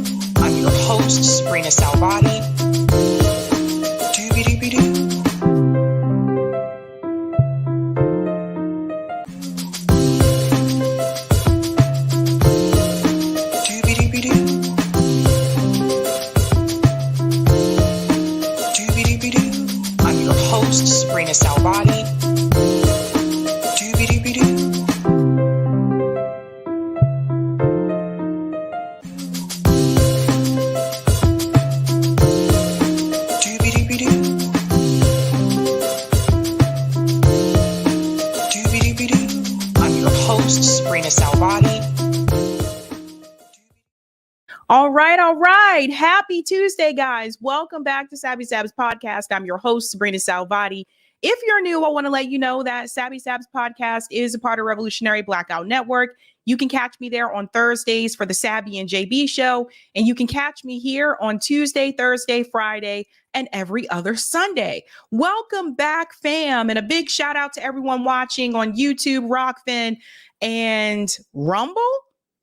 I'm your host, sabrinasalvati. I'm your host, sabrinasalvati. All right. Happy Tuesday, guys. Welcome back to Sabby's podcast. I'm your host, Sabrina Salvati. If you're new, I want to let you know that Sabby's podcast is a part of Revolutionary Blackout Network. You can catch me there on Thursdays for the Sabby and JB show, and you can catch me here on Tuesday, Thursday, Friday, and every other Sunday. Welcome back, fam, and a big shout out to everyone watching on YouTube, Rockfin, and Rumble.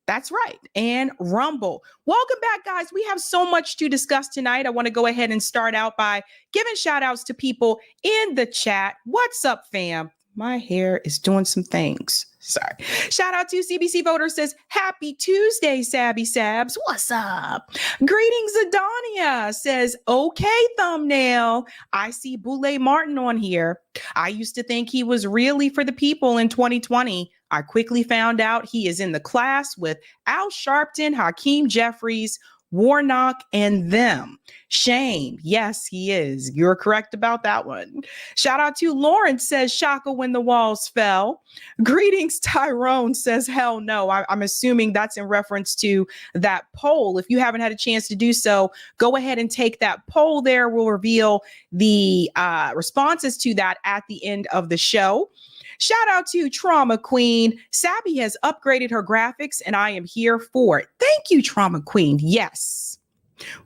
That's right. And Rumble. Welcome back, guys. We have so much to discuss tonight. I want to go ahead and start out by giving shout outs to people in the chat. What's up, fam? My hair is doing some things. Sorry. Shout out to CBC Voter says, happy Tuesday, Sabby Sabs. What's up? Greetings, Adonia says, okay, thumbnail. I see Boulay Martin on here. I used to think he was really for the people in 2020. I quickly found out he is in the class with Al Sharpton, Hakeem Jeffries, Warnock, and them. Shame. Yes, he is. You're correct about that one. Shout out to Lawrence says, Shaka when the walls fell. Greetings, Tyrone says, hell no. I'm assuming that's in reference to that poll. If you haven't had a chance to do so, go ahead and take that poll there. We'll reveal the responses to that at the end of the show. Shout out to Trauma Queen. Sabby has upgraded her graphics and I am here for it. Thank you, Trauma Queen. Yes.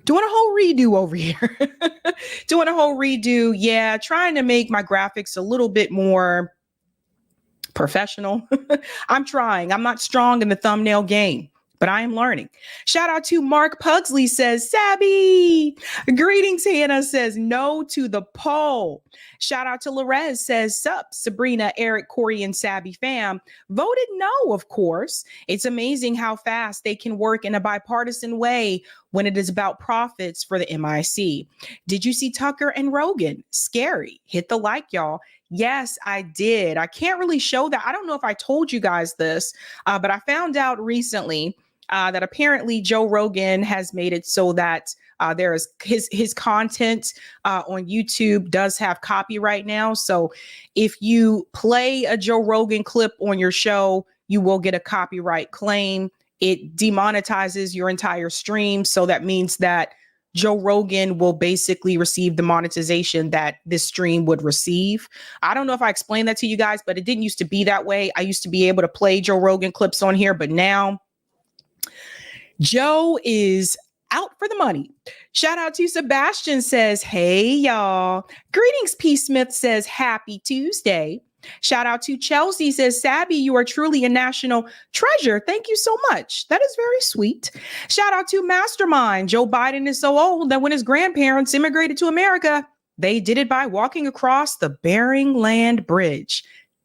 Doing a whole redo over here. Doing a whole redo. Yeah. Trying to make my graphics a little bit more professional. I'm trying. I'm not strong in the thumbnail game, but I am learning. Shout out to Mark Pugsley says, Sabby. Greetings, Hannah says, no to the poll. Shout out to Lorez says, sup, Sabrina, Eric, Corey, and Sabby fam. Voted no, of course. It's amazing how fast they can work in a bipartisan way when it is about profits for the MIC. Did you see Tucker and Rogan? Scary. Hit the like, y'all. Yes, I did. I can't really show that. I don't know if I told you guys this, but I found out recently that apparently Joe Rogan has made it so that there is his content on YouTube does have copyright now. So if you play a Joe Rogan clip on your show, you will get a copyright claim. it demonetizes your entire stream. So that means that Joe Rogan will basically receive the monetization that this stream would receive. I don't know if I explained that to you guys, but it didn't used to be that way. I used to be able to play Joe Rogan clips on here, but now Joe is out for the money. Shout out to Sebastian says, hey, y'all. Greetings, P. Smith says, happy Tuesday. Shout out to Chelsea says, Sabby, you are truly a national treasure. Thank you so much. That is very sweet. Shout out to Mastermind. Joe Biden is so old that when his grandparents immigrated to America, they did it by walking across the Bering Land Bridge.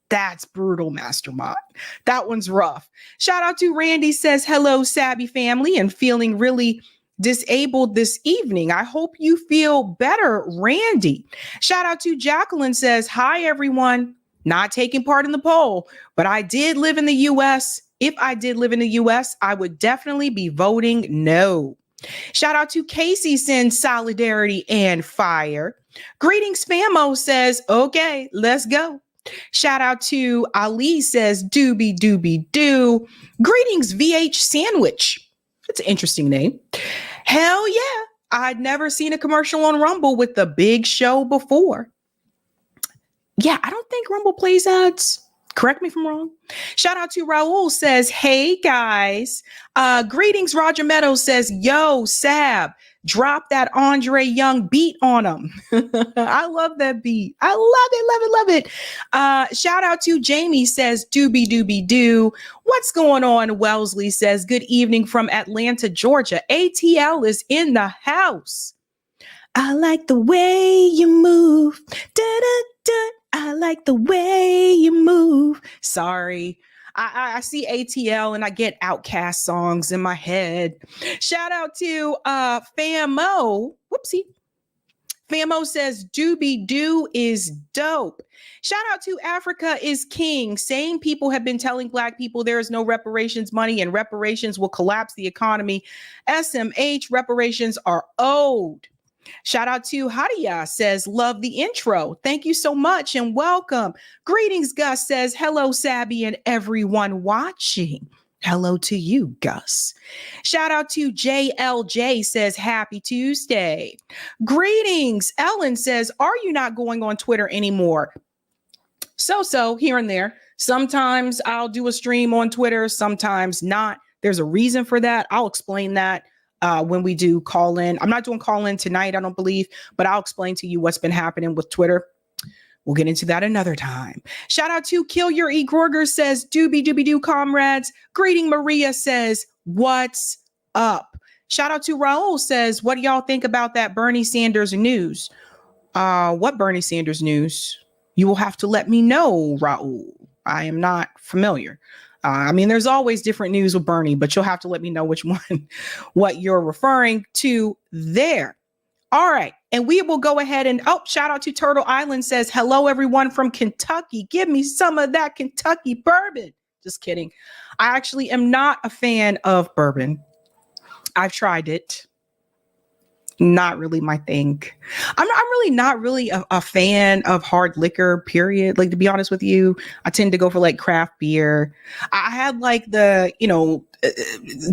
That's brutal, Mastermind. That one's rough. Shout out to Randy says, hello, Sabby family, and feeling really disabled this evening. I hope you feel better, Randy. Shout out to Jacqueline says, hi, everyone. Not taking part in the poll, but I did live in the U.S. If I did live in the U.S., I would definitely be voting no. Shout out to Casey sends solidarity and fire. Greetings, Famo says, okay, let's go. Shout out to Ali says, doobie doobie doo. Greetings, VH Sandwich. That's an interesting name. Hell yeah. I'd never seen a commercial on Rumble with the big show before. Yeah, I don't think Rumble plays ads. Correct me if I'm wrong. Shout out to Raul says, hey guys. Greetings, Roger Meadows says, yo, Sab, drop that Andre Young beat on him. I love that beat. I love it. Shout out to Jamie says, doobie doobie doo. What's going on? Wellesley says, good evening from Atlanta, Georgia. ATL is in the house. I like the way you move. Da, da, da. I like the way you move. Sorry. I see ATL and I get Outcast songs in my head. Shout out to Famo. Whoopsie. Famo says doobie doo is dope. Shout out to Africa is King. Same people have been telling Black people there is no reparations money and reparations will collapse the economy. SMH, reparations are owed. Shout out to Hadia says, love the intro. Thank you so much and welcome. Greetings, Gus says, hello, Sabby and everyone watching. Hello to you, Gus. Shout out to JLJ says, happy Tuesday. Greetings. Ellen says, are you not going on Twitter anymore? So here and there. Sometimes I'll do a stream on Twitter, sometimes not. There's a reason for that. I'll explain that. When we do call in. I'm not doing call in tonight, I don't believe, but I'll explain to you what's been happening with Twitter. We'll get into that another time. Shout out to Kill Your E. Gorger says, doobie doobie doo, comrades. Greeting Maria says, what's up? Shout out to Raul says, what do y'all think about that Bernie Sanders news? What Bernie Sanders news? You will have to let me know, Raul. I am not familiar. I mean, there's always different news with Bernie, but you'll have to let me know which one, what you're referring to there. All right. And we will go ahead and, shout out to Turtle Island says, hello, everyone from Kentucky. Give me some of that Kentucky bourbon. Just kidding. I actually am not a fan of bourbon. I've tried it. Not really my thing. I'm really not really a fan of hard liquor, period. Like, to be honest with you, I tend to go for like craft beer. I had like the,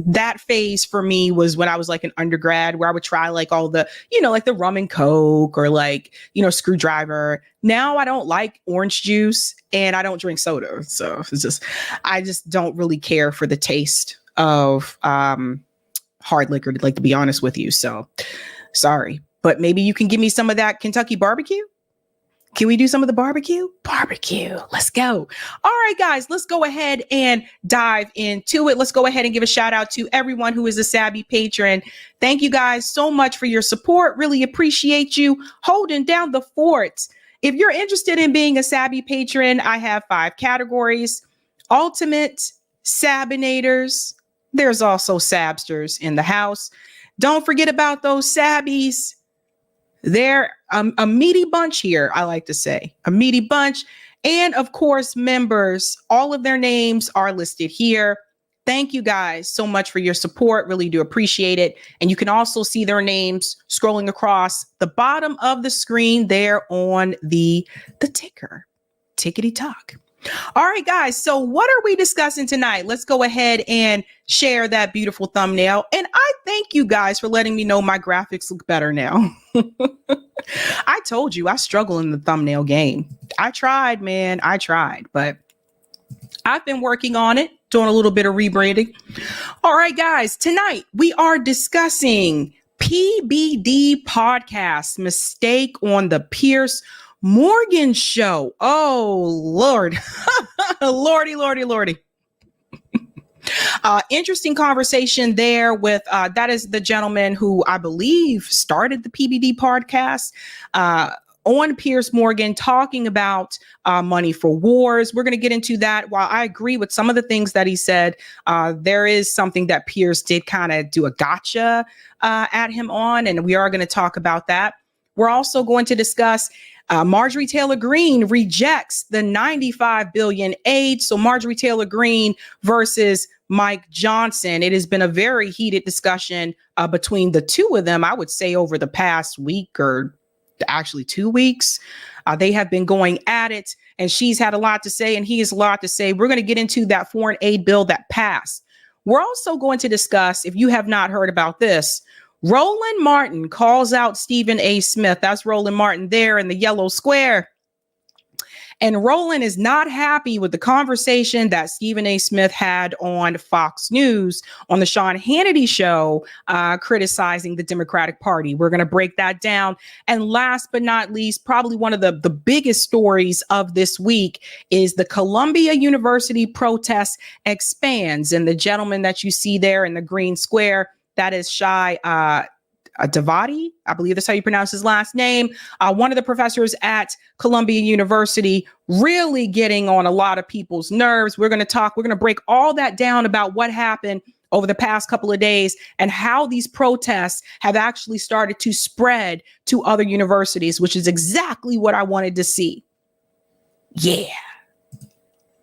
that phase for me was when I was like an undergrad where I would try like all the, like the rum and Coke or like, Screwdriver. Now I don't like orange juice and I don't drink soda. So I just don't really care for the taste of, hard liquor, to be honest with you. So sorry, but maybe you can give me some of that Kentucky barbecue. Can we do some of the barbecue? Let's go. All right, guys, let's go ahead and dive into it. Let's go ahead and give a shout out to everyone who is a Sabby patron. Thank you guys so much for your support. Really appreciate you holding down the fort. If you're interested in being a Sabby patron, I have 5 categories: Ultimate, Sabinators. There's also Sabsters in the house. Don't forget about those Sabbies. They're a meaty bunch here, I like to say. A meaty bunch. And of course, members. All of their names are listed here. Thank you guys so much for your support. Really do appreciate it. And you can also see their names scrolling across the bottom of the screen there on the ticker. Tickety tock. All right, guys. So what are we discussing tonight? Let's go ahead and share that beautiful thumbnail. And I thank you guys for letting me know my graphics look better now. I told you I struggle in the thumbnail game. I tried, man. I tried, but I've been working on it, doing a little bit of rebranding. All right, guys. Tonight we are discussing PBD podcast, mistake on the Piers Morgan show. Oh, Lord. Lordy. Interesting conversation there with, that is the gentleman who I believe started the PBD podcast, on Piers Morgan, talking about money for wars. We're going to get into that. While I agree with some of the things that he said, there is something that Piers did kind of do a gotcha at him on, and we are going to talk about that. We're also going to discuss Marjorie Taylor Greene rejects the $95 billion aid. So Marjorie Taylor Greene versus Mike Johnson. It has been a very heated discussion between the two of them, I would say, over the past week or actually 2 weeks. They have been going at it, and she's had a lot to say and he has a lot to say. We're going to get into that foreign aid bill that passed. We're also going to discuss, if you have not heard about this, Roland Martin calls out Stephen A. Smith. That's Roland Martin there in the yellow square. And Roland is not happy with the conversation that Stephen A. Smith had on Fox News on the Sean Hannity show, criticizing the Democratic Party. We're going to break that down. And last but not least, probably one of the biggest stories of this week is the Columbia University protest expands. And the gentleman that you see there in the green square, that is Shai Davidai. I believe that's how you pronounce his last name. One of the professors at Columbia University, really getting on a lot of people's nerves. We're going to break all that down about what happened over the past couple of days and how these protests have actually started to spread to other universities, which is exactly what I wanted to see. Yeah.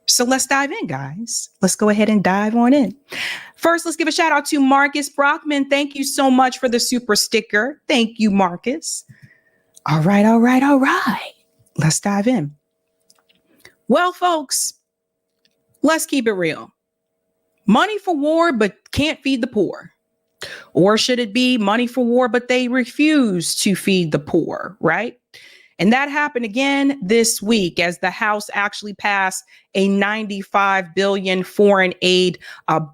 So let's dive in, guys. Let's go ahead and dive on in. First, let's give a shout out to Marcus Brockman. Thank you so much for the super sticker. Thank you, Marcus. All right. Let's dive in. Well, folks, let's keep it real. Money for war, but can't feed the poor. Or should it be money for war, but they refuse to feed the poor, right? And that happened again this week as the House actually passed a $95 billion foreign aid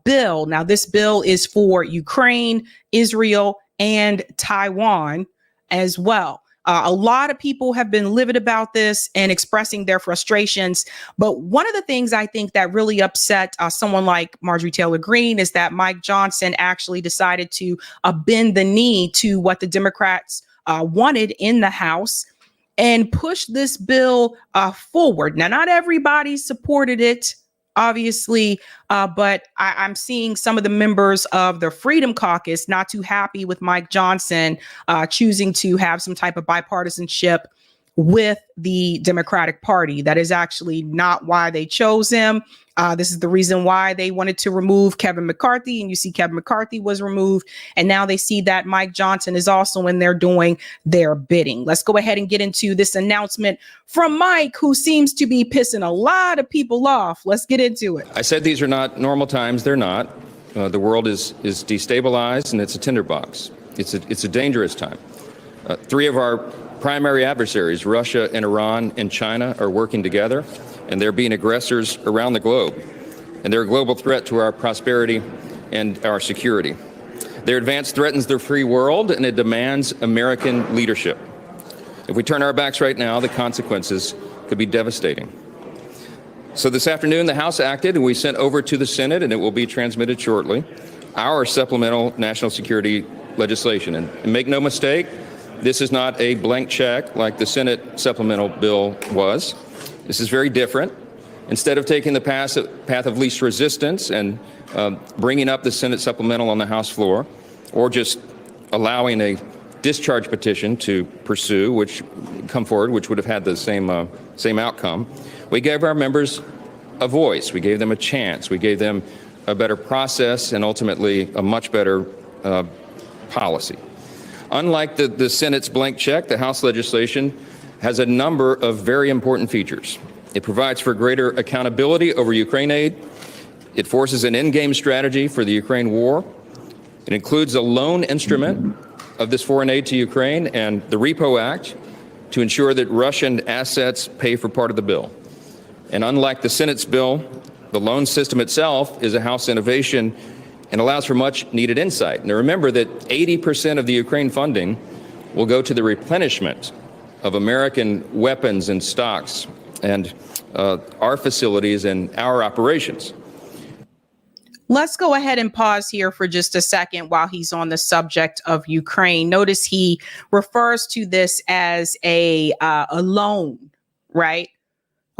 bill. Now, this bill is for Ukraine, Israel, and Taiwan as well. A lot of people have been livid about this and expressing their frustrations. But one of the things I think that really upset someone like Marjorie Taylor Greene is that Mike Johnson actually decided to bend the knee to what the Democrats wanted in the House and push this bill forward. Now, not everybody supported it, obviously, but I'm seeing some of the members of the Freedom Caucus not too happy with Mike Johnson choosing to have some type of bipartisanship with the Democratic Party. That is actually not why they chose him. This is the reason why they wanted to remove Kevin McCarthy, and you see Kevin McCarthy was removed, and now they see that Mike Johnson is also in there doing their bidding. Let's go ahead and get into this announcement from Mike, who seems to be pissing a lot of people off. Let's get into it. I said these are not normal times. They're not. The world is destabilized, and it's a tinderbox. It's a dangerous time. Three of our primary adversaries, Russia and Iran and China, are working together, and they're being aggressors around the globe. And they're a global threat to our prosperity and our security. Their advance threatens the free world, and it demands American leadership. If we turn our backs right now, the consequences could be devastating. So this afternoon, the House acted, and we sent over to the Senate, and it will be transmitted shortly, our supplemental national security legislation. And make no mistake, this is not a blank check like the Senate supplemental bill was. This is very different. Instead of taking the path of least resistance and bringing up the Senate supplemental on the House floor, or just allowing a discharge petition to pursue, which come forward, which would have had the same outcome, we gave our members a voice. We gave them a chance. We gave them a better process and ultimately a much better policy. Unlike the Senate's blank check, the House legislation has a number of very important features. It provides for greater accountability over Ukraine aid. It forces an in-game strategy for the Ukraine war. It includes a loan instrument of this foreign aid to Ukraine and the Repo Act to ensure that Russian assets pay for part of the bill. And unlike the Senate's bill, the loan system itself is a House innovation and allows for much needed insight. Now remember that 80% of the Ukraine funding will go to the replenishment of American weapons and stocks and our facilities and our operations. Let's go ahead and pause here for just a second while he's on the subject of Ukraine. Notice he refers to this as a loan, right?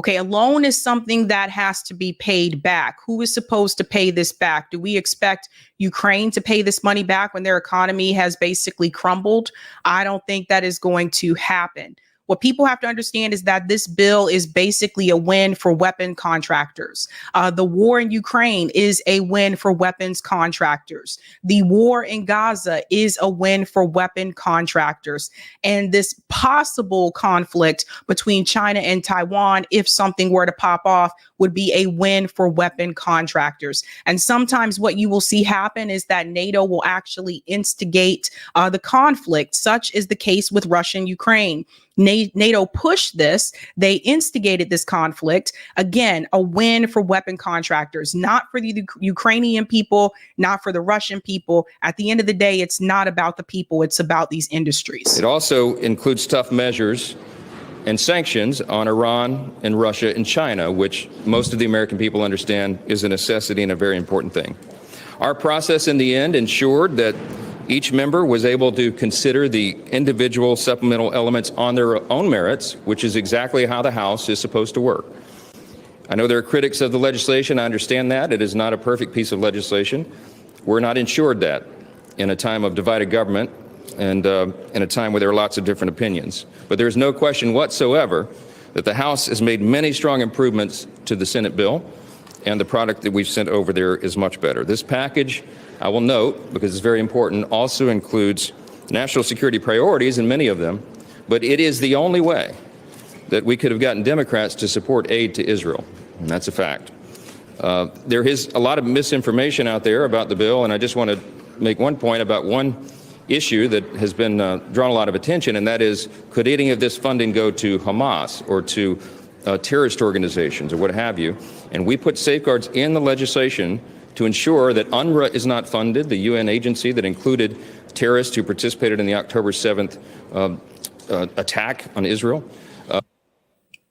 Okay, a loan is something that has to be paid back. Who is supposed to pay this back? Do we expect Ukraine to pay this money back when their economy has basically crumbled? I don't think that is going to happen. What people have to understand is that this bill is basically a win for weapon contractors. The war in Ukraine is a win for weapons contractors. The war in Gaza is a win for weapon contractors. And this possible conflict between China and Taiwan, if something were to pop off, would be a win for weapon contractors. And sometimes what you will see happen is that NATO will actually instigate the conflict, such is the case with Russia and Ukraine. NATO pushed this. They instigated this conflict. Again, a win for weapon contractors, not for the Ukrainian people, not for the Russian people. At the end of the day, it's not about the people. It's about these industries. It also includes tough measures and sanctions on Iran and Russia and China, which most of the American people understand is a necessity and a very important thing. Our process in the end ensured that each member was able to consider the individual supplemental elements on their own merits, which is exactly how the House is supposed to work. I know there are critics of the legislation. I understand that. It is not a perfect piece of legislation. We're not ensured that in a time of divided government and in a time where there are lots of different opinions. But there's no question whatsoever that the House has made many strong improvements to the Senate bill, and the product that we've sent over there is much better. This package, I will note, because it's very important, also includes national security priorities, and many of them, but it is the only way that we could have gotten Democrats to support aid to Israel, and that's a fact. There is a lot of misinformation out there about the bill, and I just want to make one point about one issue that has been drawn a lot of attention, and that is, could any of this funding go to Hamas or to terrorist organizations or what have you? And we put safeguards in the legislation to ensure that UNRWA is not funded, the UN agency that included terrorists who participated in the October 7th attack on Israel.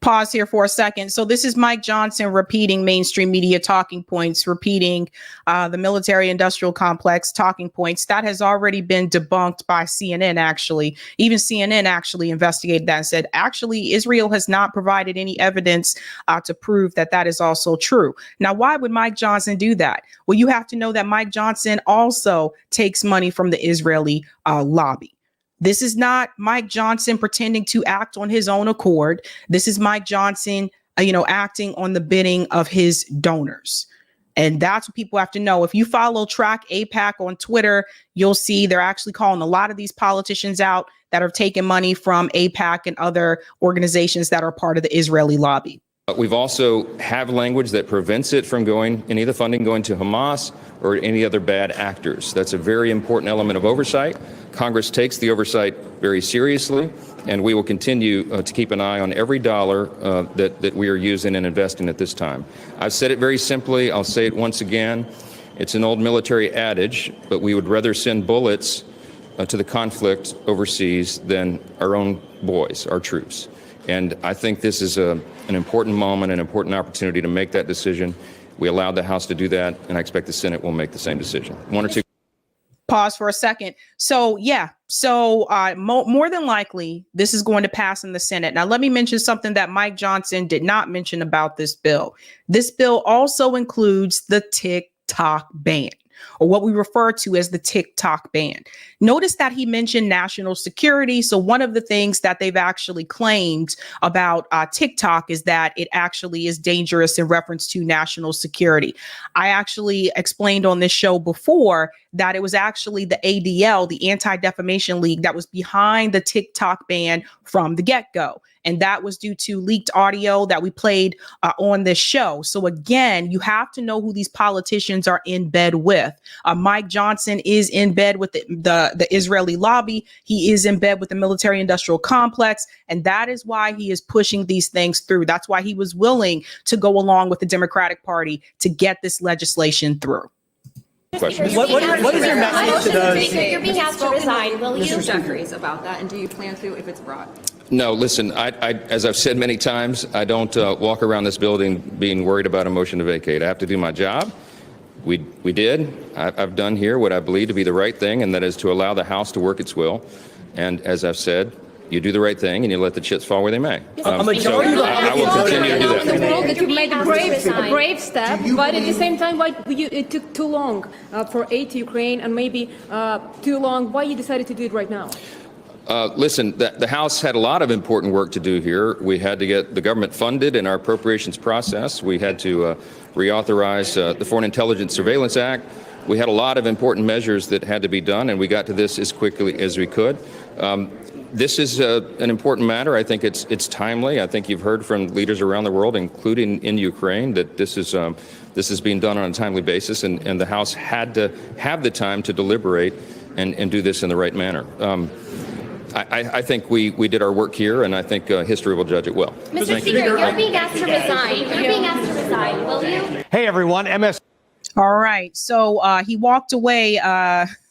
Pause here for a second. So this is Mike Johnson repeating mainstream media talking points, repeating the military industrial complex talking points. That has already been debunked by CNN, actually. Even CNN actually investigated that and said, actually, Israel has not provided any evidence to prove that that is also true. Now, why would Mike Johnson do that? Well, you have to know that Mike Johnson also takes money from the Israeli lobby. This is not Mike Johnson pretending to act on his own accord. This is Mike Johnson, acting on the bidding of his donors. And that's what people have to know. If you follow Track AIPAC on Twitter, you'll see they're actually calling a lot of these politicians out that are taking money from AIPAC and other organizations that are part of the Israeli lobby. We've also have language that prevents it from any of the funding going to Hamas or any other bad actors. That's a very important element of oversight. Congress takes the oversight very seriously, and we will continue to keep an eye on every dollar that we are using and investing at this time. I've said it very simply. I'll say it once again. It's an old military adage, but we would rather send bullets to the conflict overseas than our own boys, our troops. And I think this is an important moment, an important opportunity to make that decision. We allowed the House to do that, and I expect the Senate will make the same decision. One or two. Pause for a second. So, more than likely, this is going to pass in the Senate. Now, let me mention something that Mike Johnson did not mention about this bill. This bill also includes the TikTok ban, or what we refer to as the TikTok ban. Notice that he mentioned national security. So one of the things that they've actually claimed about TikTok is that it actually is dangerous in reference to national security. I actually explained on this show before that it was actually the ADL, the Anti-Defamation League, that was behind the TikTok ban from the get-go. And that was due to leaked audio that we played on this show. So again, you have to know who these politicians are in bed with. Mike Johnson is in bed with the Israeli lobby. He is in bed with the military industrial complex. And that is why he is pushing these things through. That's why he was willing to go along with the Democratic Party to get this legislation through. What is your message to those? You're being asked to resign. Will you? Mr. Jeffries about that, and do you plan to if it's brought? No, listen, I as I've said many times, I don't walk around this building being worried about a motion to vacate. I have to do my job. We did. I've done here what I believe to be the right thing, and that is to allow the House to work its will. And as I've said, you do the right thing and you let the chips fall where they may. So I will continue to do that. The world that you made a brave step, but at the same time, why it took too long for aid to Ukraine, and maybe too long. Why you decided to do it right now? Listen, the House had a lot of important work to do here. We had to get the government funded in our appropriations process. We had to reauthorize the Foreign Intelligence Surveillance Act. We had a lot of important measures that had to be done, and we got to this as quickly as we could. This is an important matter. I think it's timely. I think you've heard from leaders around the world, including in Ukraine, that this is being done on a timely basis, and the House had to have the time to deliberate and do this in the right manner. I think we did our work here, and I think history will judge it well. Mr. Speaker, you're being asked to resign. You're being asked to resign. Will you? Hey, everyone. All right. So he walked away.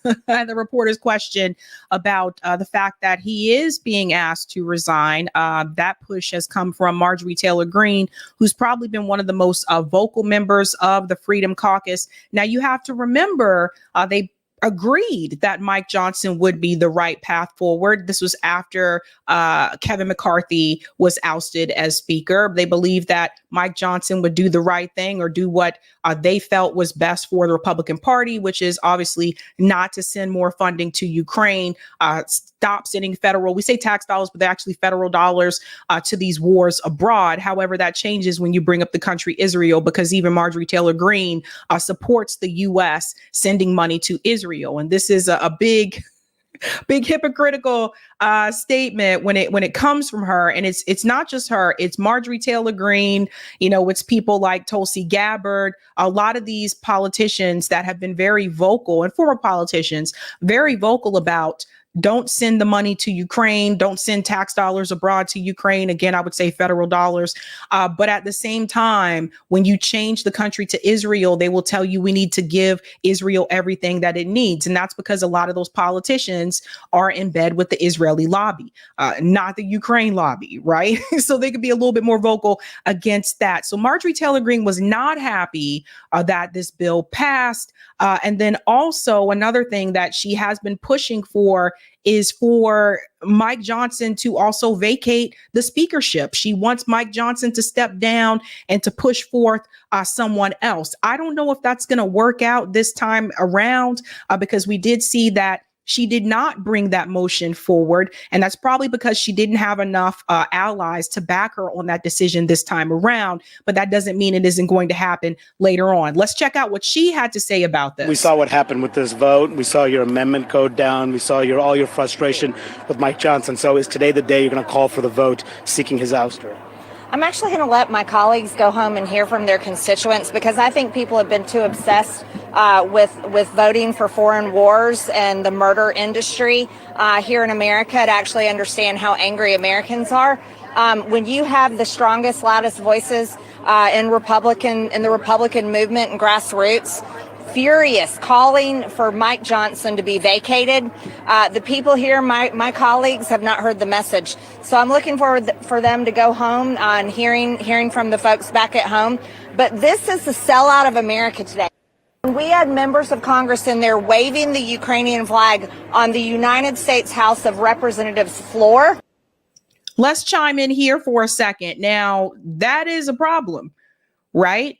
The reporter's question about the fact that he is being asked to resign. That push has come from Marjorie Taylor Greene, who's probably been one of the most vocal members of the Freedom Caucus. Now, you have to remember they agreed that Mike Johnson would be the right path forward. This was after Kevin McCarthy was ousted as speaker. They believed that Mike Johnson would do the right thing or do what they felt was best for the Republican Party, which is obviously not to send more funding to Ukraine, stop sending federal, we say tax dollars, but they're actually federal dollars to these wars abroad. However, that changes when you bring up the country Israel, because even Marjorie Taylor Greene supports the U.S. sending money to Israel. And this is a big hypocritical statement when it comes from her. And it's not just her, it's Marjorie Taylor Greene, it's people like Tulsi Gabbard, a lot of these politicians that have been very vocal, and former politicians very vocal about don't send the money to Ukraine. Don't send tax dollars abroad to Ukraine. Again, I would say federal dollars. But at the same time, when you change the country to Israel, they will tell you we need to give Israel everything that it needs. And that's because a lot of those politicians are in bed with the Israeli lobby, not the Ukraine lobby, right? So they could be a little bit more vocal against that. So Marjorie Taylor Greene was not happy that this bill passed. And then also another thing that she has been pushing for is for Mike Johnson to also vacate the speakership. She wants Mike Johnson to step down and to push forth someone else. I don't know if that's going to work out this time around because we did see that she did not bring that motion forward. And that's probably because she didn't have enough allies to back her on that decision this time around. But that doesn't mean it isn't going to happen later on. Let's check out what she had to say about this. We saw what happened with this vote. We saw your amendment go down. We saw all your frustration with Mike Johnson. So is today the day you're going to call for the vote seeking his ouster? I'm actually going to let my colleagues go home and hear from their constituents, because I think people have been too obsessed with voting for foreign wars and the murder industry here in America to actually understand how angry Americans are. When you have the strongest, loudest voices in the Republican movement and grassroots, furious, calling for Mike Johnson to be vacated. The people here, my colleagues, have not heard the message. So I'm looking forward for them to go home and hearing from the folks back at home. But this is the sellout of America today. We had members of Congress in there waving the Ukrainian flag on the United States House of Representatives floor. Let's chime in here for a second. Now, that is a problem, right?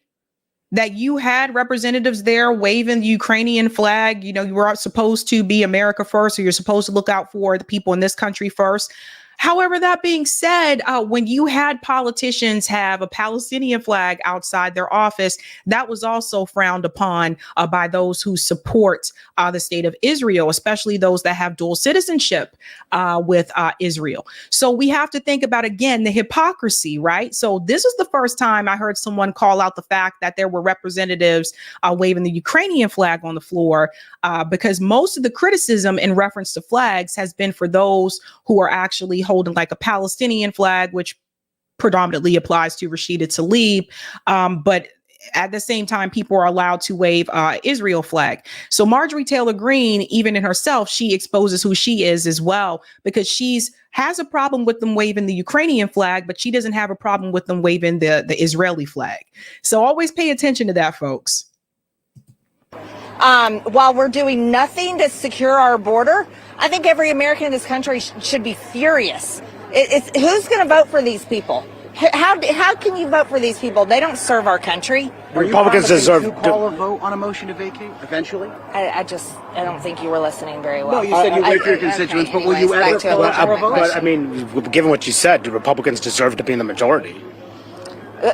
That you had representatives there waving the Ukrainian flag. You were supposed to be America first, or you're supposed to look out for the people in this country first. However, that being said, when you had politicians have a Palestinian flag outside their office, that was also frowned upon by those who support the state of Israel, especially those that have dual citizenship with Israel. So we have to think about, again, the hypocrisy, right? So this is the first time I heard someone call out the fact that there were representatives waving the Ukrainian flag on the floor, because most of the criticism in reference to flags has been for those who are actually holding like a Palestinian flag, which predominantly applies to Rashida Tlaib. But at the same time, people are allowed to wave Israel flag. So Marjorie Taylor Greene, even in herself, she exposes who she is as well, because has a problem with them waving the Ukrainian flag, but she doesn't have a problem with them waving the Israeli flag. So always pay attention to that, folks. While we're doing nothing to secure our border, I think every American in this country should be furious. Who's going to vote for these people? How can you vote for these people? They don't serve our country. Republicans deserve to call a vote on a motion to vacate eventually. I don't think you were listening very well. No, you said you wait for your constituents, but will you ever call for a vote? But I mean, given what you said, do Republicans deserve to be in the majority?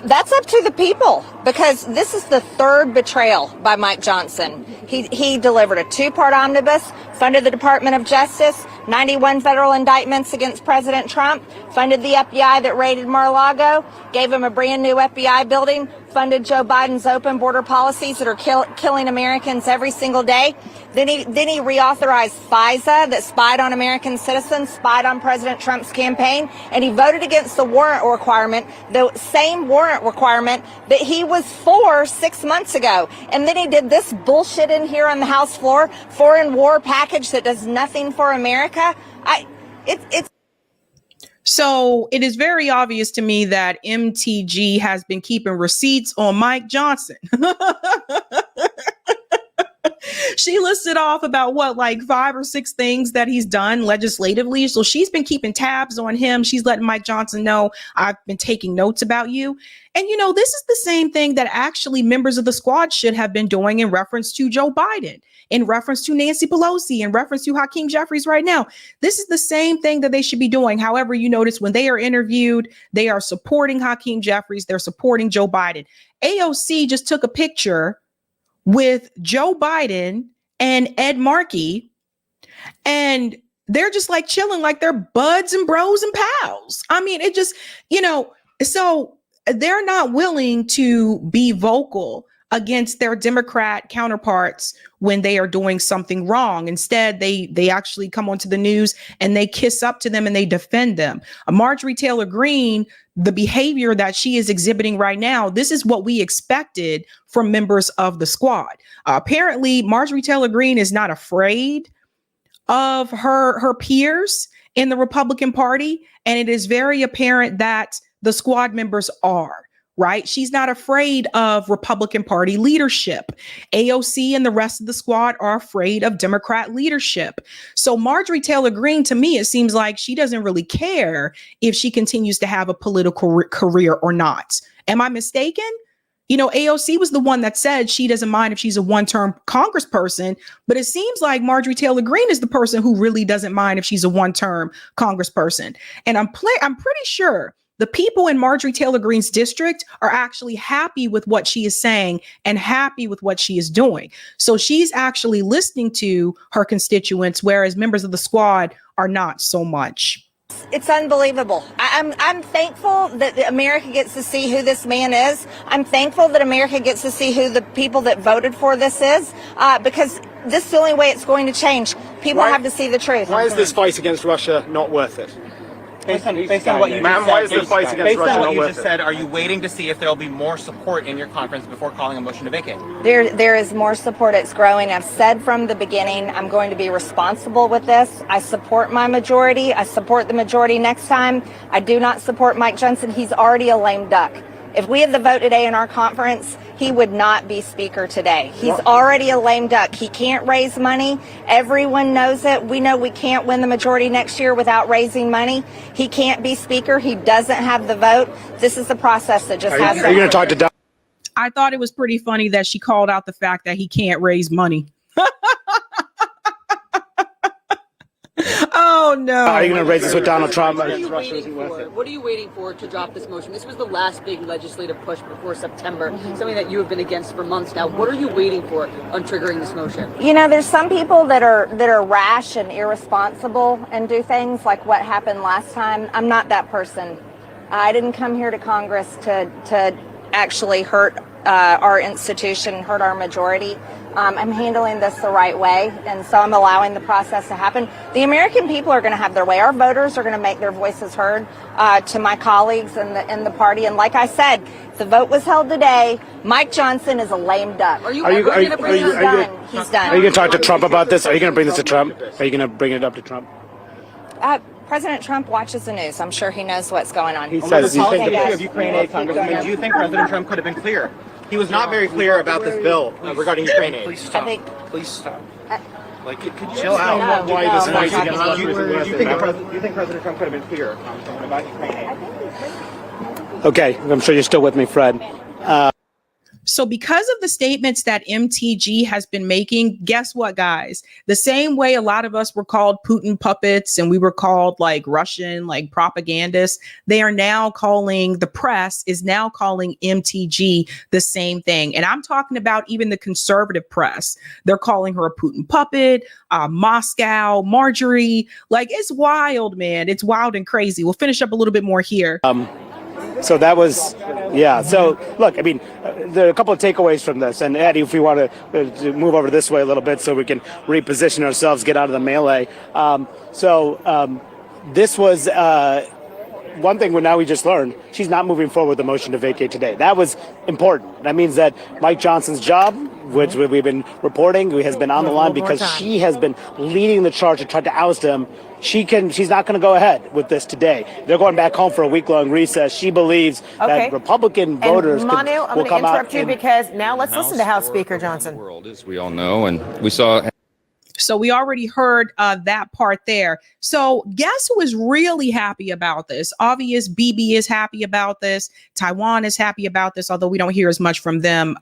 That's up to the people, because this is the third betrayal by Mike Johnson. He delivered a 2-part omnibus, funded the Department of Justice, 91 federal indictments against President Trump, funded the FBI that raided Mar-a-Lago, gave him a brand new FBI building, funded Joe Biden's open border policies that are killing Americans every single day. Then he reauthorized FISA that spied on American citizens, spied on President Trump's campaign, and he voted against the warrant requirement, the same warrant requirement that he was for 6 months ago. And then he did this bullshit in here on the House floor, foreign war package that does nothing for America. So it is very obvious to me that MTG has been keeping receipts on Mike Johnson. She listed off about like 5 or 6 things that he's done legislatively. So she's been keeping tabs on him. She's letting Mike Johnson know, I've been taking notes about you. And, this is the same thing that actually members of the squad should have been doing in reference to Joe Biden, in reference to Nancy Pelosi, in reference to Hakeem Jeffries right now. This is the same thing that they should be doing. However, you notice when they are interviewed, they are supporting Hakeem Jeffries. They're supporting Joe Biden. AOC just took a picture with Joe Biden and Ed Markey, and they're just like chilling, like they're buds and bros and pals. I mean, it just, so they're not willing to be vocal against their Democrat counterparts when they are doing something wrong. Instead, they actually come onto the news and they kiss up to them and they defend them. Marjorie Taylor Greene, the behavior that she is exhibiting right now, this is what we expected from members of the squad. Apparently, Marjorie Taylor Greene is not afraid of her peers in the Republican Party, and it is very apparent that the squad members are. Right? She's not afraid of Republican Party leadership. AOC and the rest of the squad are afraid of Democrat leadership. So Marjorie Taylor Greene, to me, it seems like she doesn't really care if she continues to have a political career or not. Am I mistaken? AOC was the one that said she doesn't mind if she's a one-term congressperson, but it seems like Marjorie Taylor Greene is the person who really doesn't mind if she's a one-term congressperson. And I'm pretty sure the people in Marjorie Taylor Greene's district are actually happy with what she is saying and happy with what she is doing. So she's actually listening to her constituents, whereas members of the squad are not so much. It's unbelievable. I'm thankful that America gets to see who this man is. I'm thankful that America gets to see who the people that voted for this is, because this is the only way it's going to change. People have to see the truth. Why is this fight against Russia not worth it? Based on what you just said, are you waiting to see if there will be more support in your conference before calling a motion to vacate? There is more support. It's growing. I've said from the beginning, I'm going to be responsible with this. I support my majority. I support the majority next time. I do not support Mike Johnson. He's already a lame duck. If we had the vote today in our conference, he would not be speaker today. He's already a lame duck. He can't raise money. Everyone knows it. We know we can't win the majority next year without raising money. He can't be speaker. He doesn't have the vote. This is the process that just has to Are you going to talk to I thought it was pretty funny that she called out the fact that he can't raise money. Oh, no. Are you going to raise this with Donald Trump? What are you waiting for to drop this motion? This was the last big legislative push before September, something that you have been against for months now. What are you waiting for on triggering this motion? You know, there's some people that are rash and irresponsible and do things like what happened last time. I'm not that person. I didn't come here to Congress to actually hurt our institution, hurt our majority. I'm handling this the right way, and so I'm allowing the process to happen. The American people are going to have their way. Our voters are going to make their voices heard to my colleagues in the party. And like I said, the vote was held today. Mike Johnson is a lame duck. He's done. He's done. Are you going to talk to Trump about this? Are you going to bring this to Trump? Are you going to bring it up to Trump? President Trump watches the news. I'm sure he knows what's going on. He says the policy of Ukraine aid, Congresswoman. Do you think President Trump could have been clear? He was not very clear about this bill regarding Ukraine aid. Please stop. Please stop. Like, could you Chill out. why this fight against Do you think President Trump could have been clear, Congresswoman, about Ukraine aid? Okay, I'm sure you're still with me, Fred. So because of the statements that MTG has been making, guess what, guys? The same way a lot of us were called Putin puppets and we were called like Russian, like propagandists, they are now calling, the press is now calling MTG the same thing. And I'm talking about even the conservative press. They're calling her a Putin puppet, Moscow, Marjorie. Like, it's wild, man. It's wild and crazy. We'll finish up a little bit more here. So that was, yeah. So look, I mean, there are a couple of takeaways from this. And Eddie, if we want to move over this way a little bit so we can reposition ourselves, get out of the melee. This was one thing we just learned. She's not moving forward with the motion to vacate today. That was important. That means that Mike Johnson's job, which we've been reporting, has been on the line because she has been leading the charge to try to oust him. She's not going to go ahead with this today. They're going back home for a week-long recess. She believes that Republican voters will come out. I'm going to interrupt you because now let's listen to House Speaker Johnson. The world, as we all know, and we saw. So we already heard that part there. So guess who is really happy about this? Obvious, BB is happy about this. Taiwan is happy about this, although we don't hear as much from them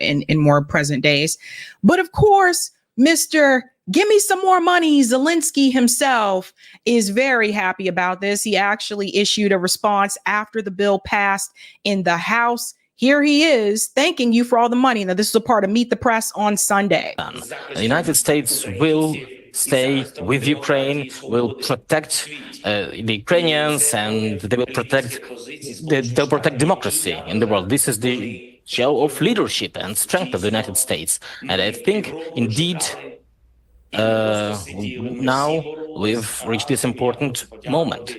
in more present days. But of course, Mr. Give me some more money. Zelensky himself is very happy about this. He actually issued a response after the bill passed in the House. Here he is thanking you for all the money. Now, this is a part of Meet the Press on Sunday. The United States will stay with Ukraine, will protect the Ukrainians, and they will they'll protect democracy in the world. This is the show of leadership and strength of the United States. And I think, indeed, now we've reached this important moment.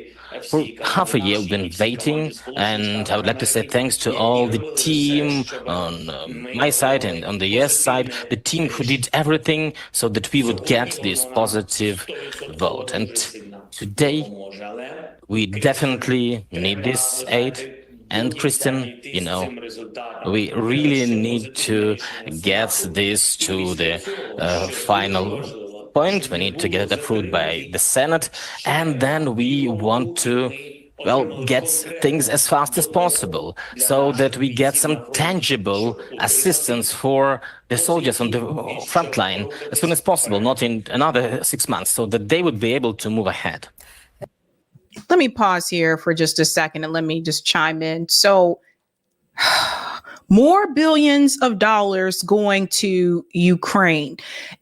For half a year we've been waiting, and I would like to say thanks to all the team on my side and on the US side, the team who did everything so that we would get this positive vote. And today we definitely need this aid. And Kristen, you know, we really need to get this to the final point. We need to get it approved by the Senate, and then we want to, well, get things as fast as possible so that we get some tangible assistance for the soldiers on the front line as soon as possible, not in another 6 months, so that they would be able to move ahead. Let me pause here for just a second and let me just chime in. So more billions of dollars going to Ukraine.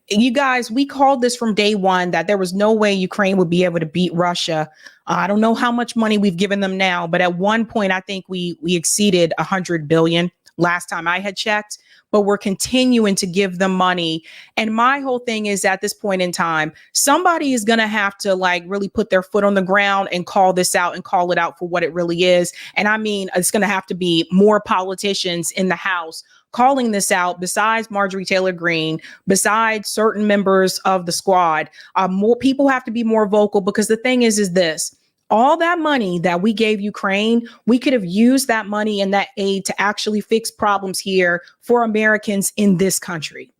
You guys, we called this from day one that there was no way Ukraine would be able to beat Russia. I don't know how much money we've given them now, but at one point, I think we exceeded 100 billion last time I had checked, but we're continuing to give them money. And my whole thing is at this point in time, somebody is going to have to like really put their foot on the ground and call this out and call it out for what it really is. And I mean, it's going to have to be more politicians in the House calling this out besides Marjorie Taylor Greene, besides certain members of the squad. More people have to be more vocal, because the thing is this. All that money that we gave Ukraine, we could have used that money and that aid to actually fix problems here for Americans in this country.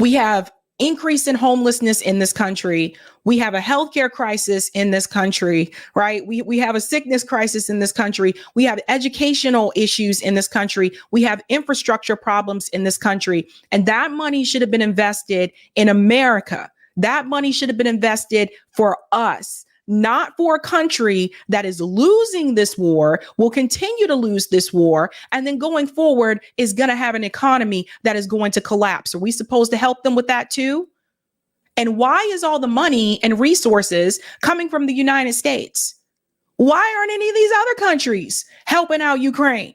We have increase in homelessness in this country. We have a healthcare crisis in this country, right? We have a sickness crisis in this country. We have educational issues in this country. We have infrastructure problems in this country. And that money should have been invested in America, That money should have been invested for us, not for a country that is losing this war, will continue to lose this war, and then going forward is going to have an economy that is going to collapse. Are we supposed to help them with that too? And why is all the money and resources coming from the United States? Why aren't any of these other countries helping out Ukraine?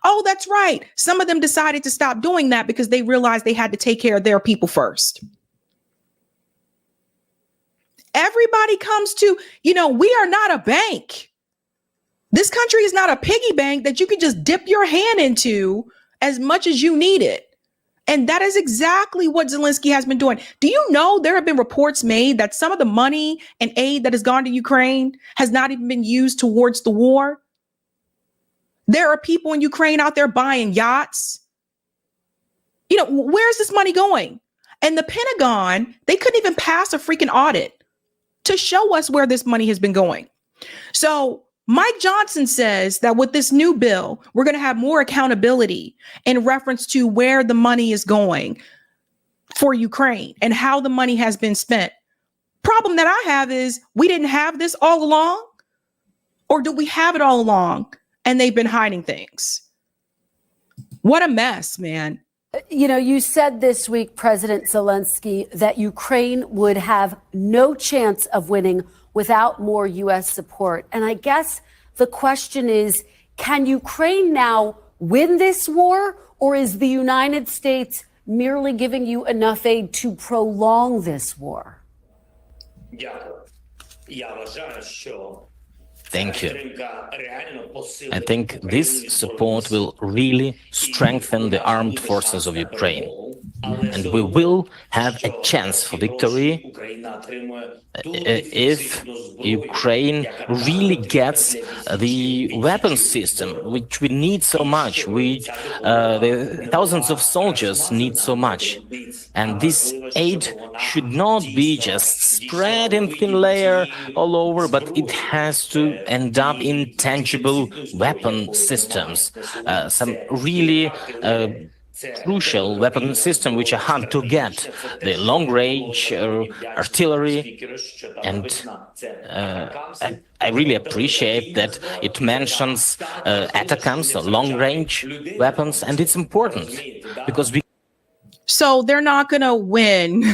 Oh, that's right. Some of them decided to stop doing that because they realized they had to take care of their people first. Everybody comes to, we are not a bank. This country is not a piggy bank that you can just dip your hand into as much as you need it. And that is exactly what Zelensky has been doing. Do you know there have been reports made that some of the money and aid that has gone to Ukraine has not even been used towards the war? There are people in Ukraine out there buying yachts. Where's this money going? And the Pentagon, they couldn't even pass a freaking audit to show us where this money has been going. So Mike Johnson says that with this new bill, we're going to have more accountability in reference to where the money is going for Ukraine and how the money has been spent. Problem that I have is we didn't have this all along, or do we have it all along and they've been hiding things? What a mess, man. You said this week, President Zelensky, that Ukraine would have no chance of winning without more U.S. support. And I guess the question is, can Ukraine now win this war, or is the United States merely giving you enough aid to prolong this war? Thank you. I think this support will really strengthen the armed forces of Ukraine, and we will have a chance for victory if Ukraine really gets the weapons system, which we need so much. The thousands of soldiers need so much. And this aid should not be just spread in thin layer all over, but it has to end up in tangible weapon systems, some really crucial weapon system which are hard to get, the long-range artillery. And I really appreciate that it mentions ATACMS, so long-range weapons, and it's important because So they're not going to win.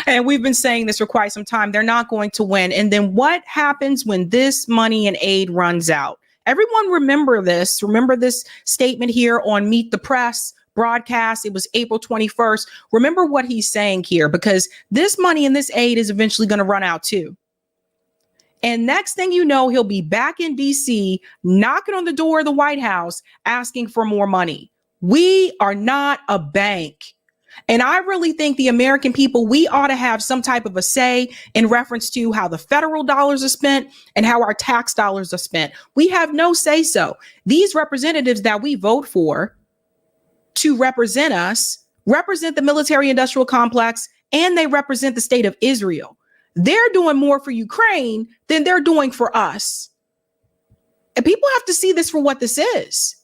And we've been saying this for quite some time. They're not going to win. And then what happens when this money and aid runs out? Everyone remember this. Remember this statement here on Meet the Press broadcast. It was April 21st. Remember what he's saying here, because this money and this aid is eventually going to run out too. And next thing you know, he'll be back in DC, knocking on the door of the White House, asking for more money. We are not a bank. And I really think the American people, we ought to have some type of a say in reference to how the federal dollars are spent and how our tax dollars are spent. We have no say so. These representatives that we vote for to represent us represent the military industrial complex, and they represent the state of Israel. They're doing more for Ukraine than they're doing for us. And people have to see this for what this is.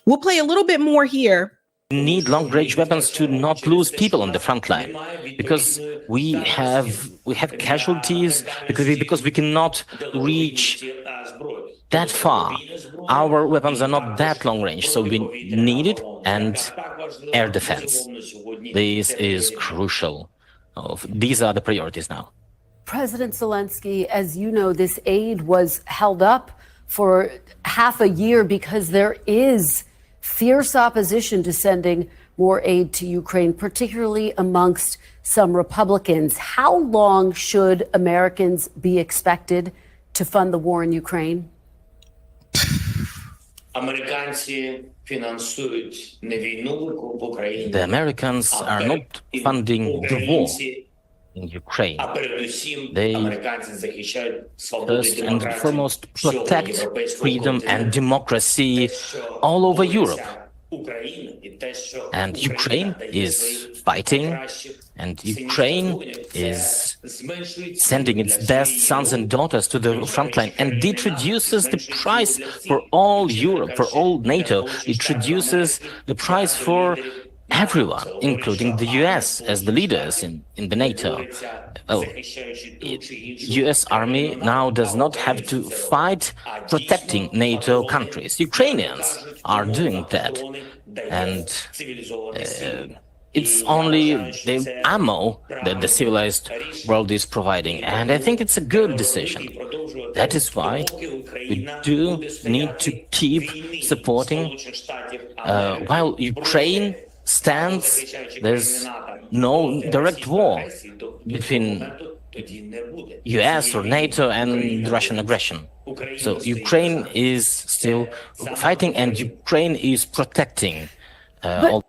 We'll play a little bit more here. We need long-range weapons to not lose people on the front line, because we have casualties, because we cannot reach that far. Our weapons are not that long range, so we need it, and air defense. This is crucial. These are the priorities now. President Zelensky, as you know, this aid was held up for half a year because there is fierce opposition to sending more aid to Ukraine, particularly amongst some Republicans. How long should Americans be expected to fund the war in Ukraine? The Americans are not funding the war in Ukraine. They first and foremost protect freedom and democracy all over Europe. And Ukraine is fighting, and Ukraine is sending its best sons and daughters to the front line, and it reduces the price for all Europe, for all NATO. It reduces the price for everyone, including the US as the leaders in the NATO. Well, US army now does not have to fight protecting NATO countries. Ukrainians are doing that. And it's only the ammo that the civilized world is providing. And I think it's a good decision. That is why we do need to keep supporting. While Ukraine stands, there's no direct war between US or NATO and Russian aggression. So Ukraine is still fighting and Ukraine is protecting all.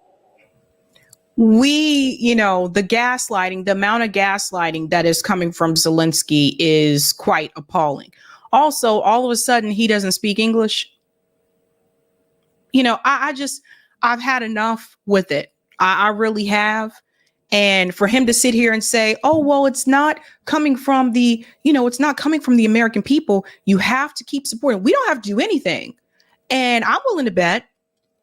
The gaslighting, the amount of gaslighting that is coming from Zelensky is quite appalling. Also, all of a sudden, he doesn't speak English. I've had enough with it. I really have. And for him to sit here and say, oh, well, it's not coming from the American people. You have to keep supporting. We don't have to do anything. And I'm willing to bet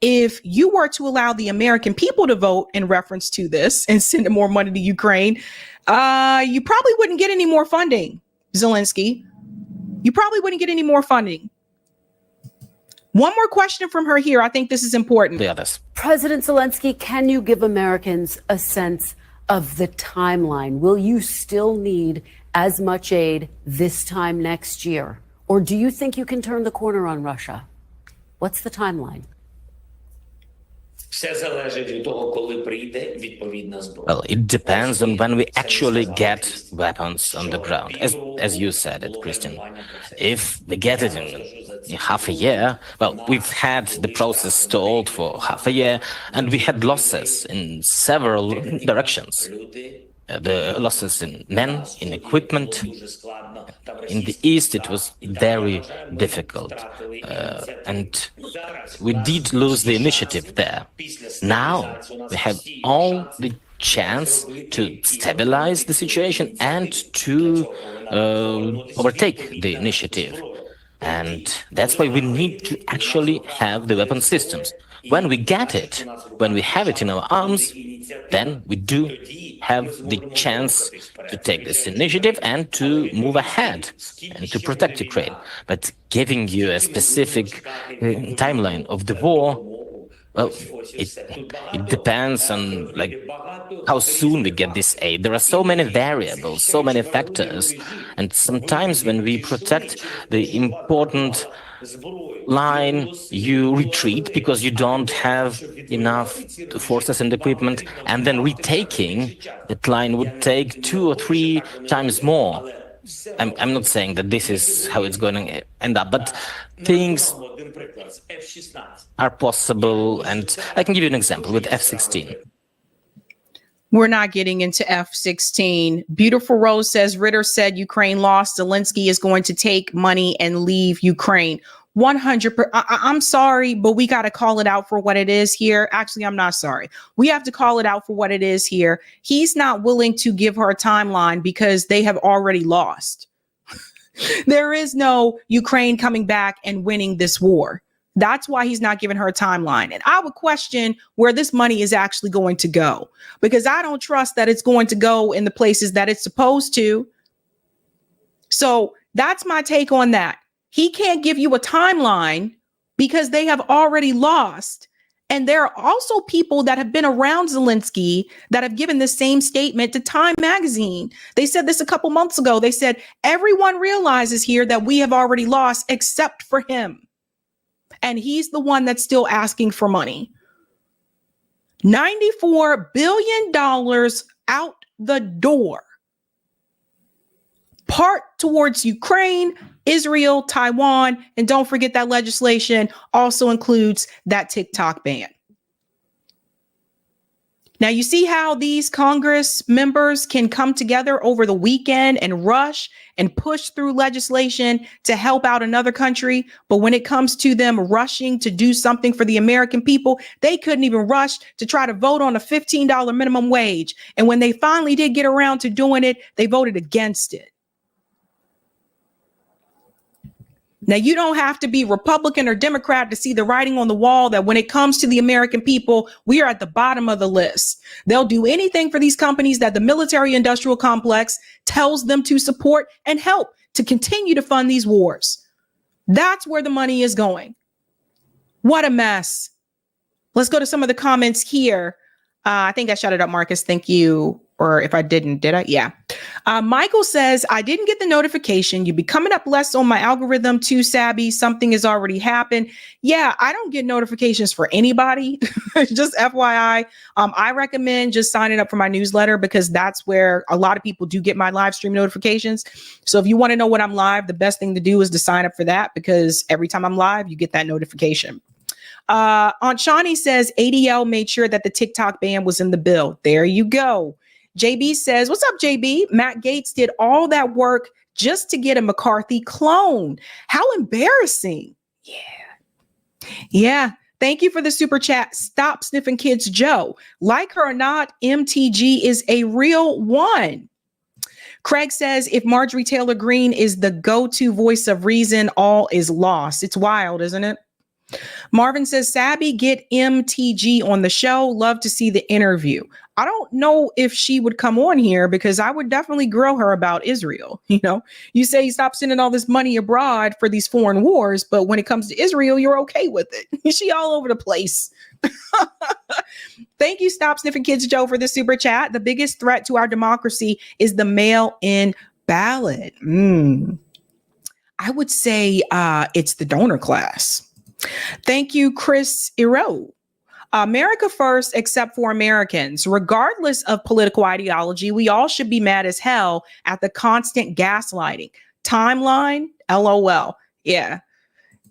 if you were to allow the American people to vote in reference to this and send more money to Ukraine, you probably wouldn't get any more funding, Zelensky. You probably wouldn't get any more funding. One more question from her here. I think this is important. The others. President Zelensky, can you give Americans a sense of the timeline? Will you still need as much aid this time next year? Or do you think you can turn the corner on Russia? What's the timeline? Well, it depends on when we actually get weapons on the ground, as you said it, Christian. If we get it in half a year, well, we've had the process stalled for half a year, and we had losses in several directions. The losses in men, in equipment. In the East, it was very difficult. And we did lose the initiative there. Now, we have all the chance to stabilize the situation and to overtake the initiative. And that's why we need to actually have the weapon systems. When we get it, when we have it in our arms, then we do have the chance to take this initiative and to move ahead and to protect Ukraine. But giving you a specific timeline of the war, well, it depends on how soon we get this aid. There are so many variables, so many factors, and sometimes when we protect the important line, you retreat because you don't have enough forces and equipment, and then retaking that line would take 2 or 3 times more. I'm not saying that this is how it's going to end up, but things are possible, and I can give you an example with F-16. We're not getting into F-16. Beautiful Rose says, Ritter said Ukraine lost. Zelensky is going to take money and leave Ukraine. 100%. I'm sorry, but we got to call it out for what it is here. Actually, I'm not sorry. We have to call it out for what it is here. He's not willing to give her a timeline because they have already lost. There is no Ukraine coming back and winning this war. That's why he's not giving her a timeline. And I would question where this money is actually going to go, because I don't trust that it's going to go in the places that it's supposed to. So that's my take on that. He can't give you a timeline because they have already lost. And there are also people that have been around Zelensky that have given the same statement to Time magazine. They said this a couple months ago. They said, everyone realizes here that we have already lost except for him. And he's the one that's still asking for money. $94 billion out the door. Part towards Ukraine, Israel, Taiwan, and don't forget that legislation also includes that TikTok ban. Now, you see how these Congress members can come together over the weekend and rush and push through legislation to help out another country. But when it comes to them rushing to do something for the American people, they couldn't even rush to try to vote on a $15 minimum wage. And when they finally did get around to doing it, they voted against it. Now, you don't have to be Republican or Democrat to see the writing on the wall that when it comes to the American people, we are at the bottom of the list. They'll do anything for these companies that the military industrial complex tells them to support and help to continue to fund these wars. That's where the money is going. What a mess. Let's go to some of the comments here. I think I shut it up, Marcus. Thank you. Or if I didn't, did I? Yeah. Michael says, I didn't get the notification. You'd be coming up less on my algorithm too, Sabby. Something has already happened. Yeah, I don't get notifications for anybody. Just FYI. I recommend just signing up for my newsletter because that's where a lot of people do get my live stream notifications. So if you want to know when I'm live, the best thing to do is to sign up for that because every time I'm live, you get that notification. Aunt Shawnee says ADL made sure that the TikTok ban was in the bill. There you go. JB says, what's up, JB? Matt Gaetz did all that work just to get a McCarthy clone. How embarrassing. Yeah. Thank you for the super chat. Stop sniffing kids, Joe. Like her or not, MTG is a real one. Craig says, if Marjorie Taylor Greene is the go-to voice of reason, all is lost. It's wild, isn't it? Marvin says, Sabby, get MTG on the show. Love to see the interview. I don't know if she would come on here because I would definitely grill her about Israel. You know, you say you stop sending all this money abroad for these foreign wars, but when it comes to Israel, you're okay with it. She all over the place. Thank you, Stop Sniffing Kids Joe, for the super chat. The biggest threat to our democracy is the mail-in ballot. I would say it's the donor class. Thank you, Chris Iro. America first, except for Americans. Regardless of political ideology, we all should be mad as hell at the constant gaslighting. Timeline, LOL. Yeah.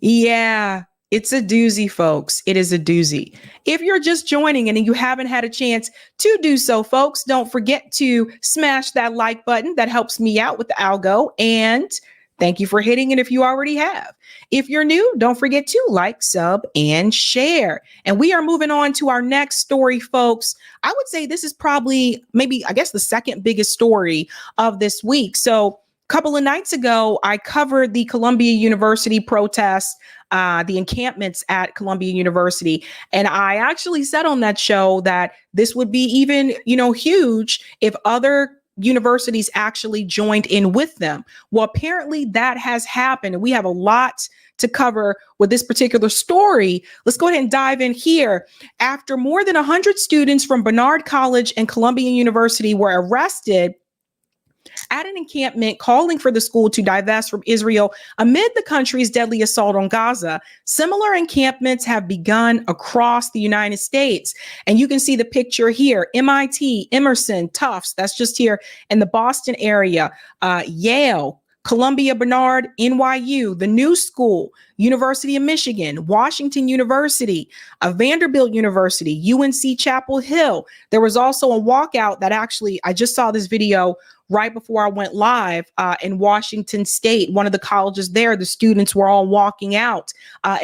It's a doozy, folks. It is a doozy. If you're just joining and you haven't had a chance to do so, folks, don't forget to smash that like button. That helps me out with the algo. And thank you for hitting it if you already have. If you're new, don't forget to like, sub, and share. And we are moving on to our next story, folks. I would say this is probably the second biggest story of this week. So a couple of nights ago, I covered the Columbia University protests, the encampments at Columbia University. And I actually said on that show that this would be even, huge if other universities actually joined in with them. Well, apparently that has happened. And we have a lot to cover with this particular story. Let's go ahead and dive in here. After more than 100 students from Barnard College and Columbia University were arrested at an encampment calling for the school to divest from Israel amid the country's deadly assault on Gaza, similar encampments have begun across the United States. And you can see the picture here. MIT, Emerson, Tufts, that's just here in the Boston area, Yale, Columbia Barnard, NYU, the New School, University of Michigan, Washington University, Vanderbilt University, UNC Chapel Hill. There was also a walkout that I just saw this video right before I went live in Washington State, one of the colleges there. The students were all walking out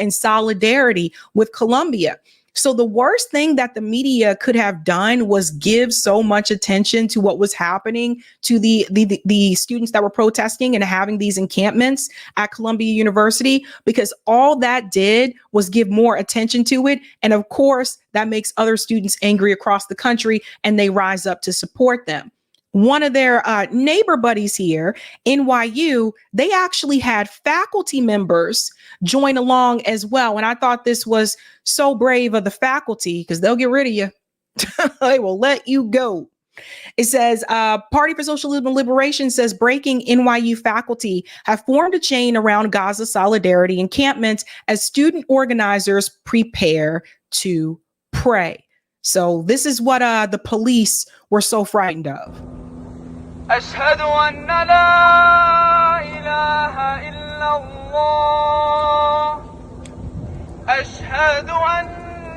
in solidarity with Columbia. So the worst thing that the media could have done was give so much attention to what was happening to the students that were protesting and having these encampments at Columbia University, because all that did was give more attention to it. And of course, that makes other students angry across the country and they rise up to support them. One of their neighbor buddies here, NYU, they actually had faculty members join along as well. And I thought this was so brave of the faculty because they'll get rid of you. They will let you go. It says, Party for Socialism and Liberation says breaking NYU faculty have formed a chain around Gaza solidarity encampments as student organizers prepare to pray. So this is what the police were so frightened of. أشهد أن لا إله إلا الله أشهد أن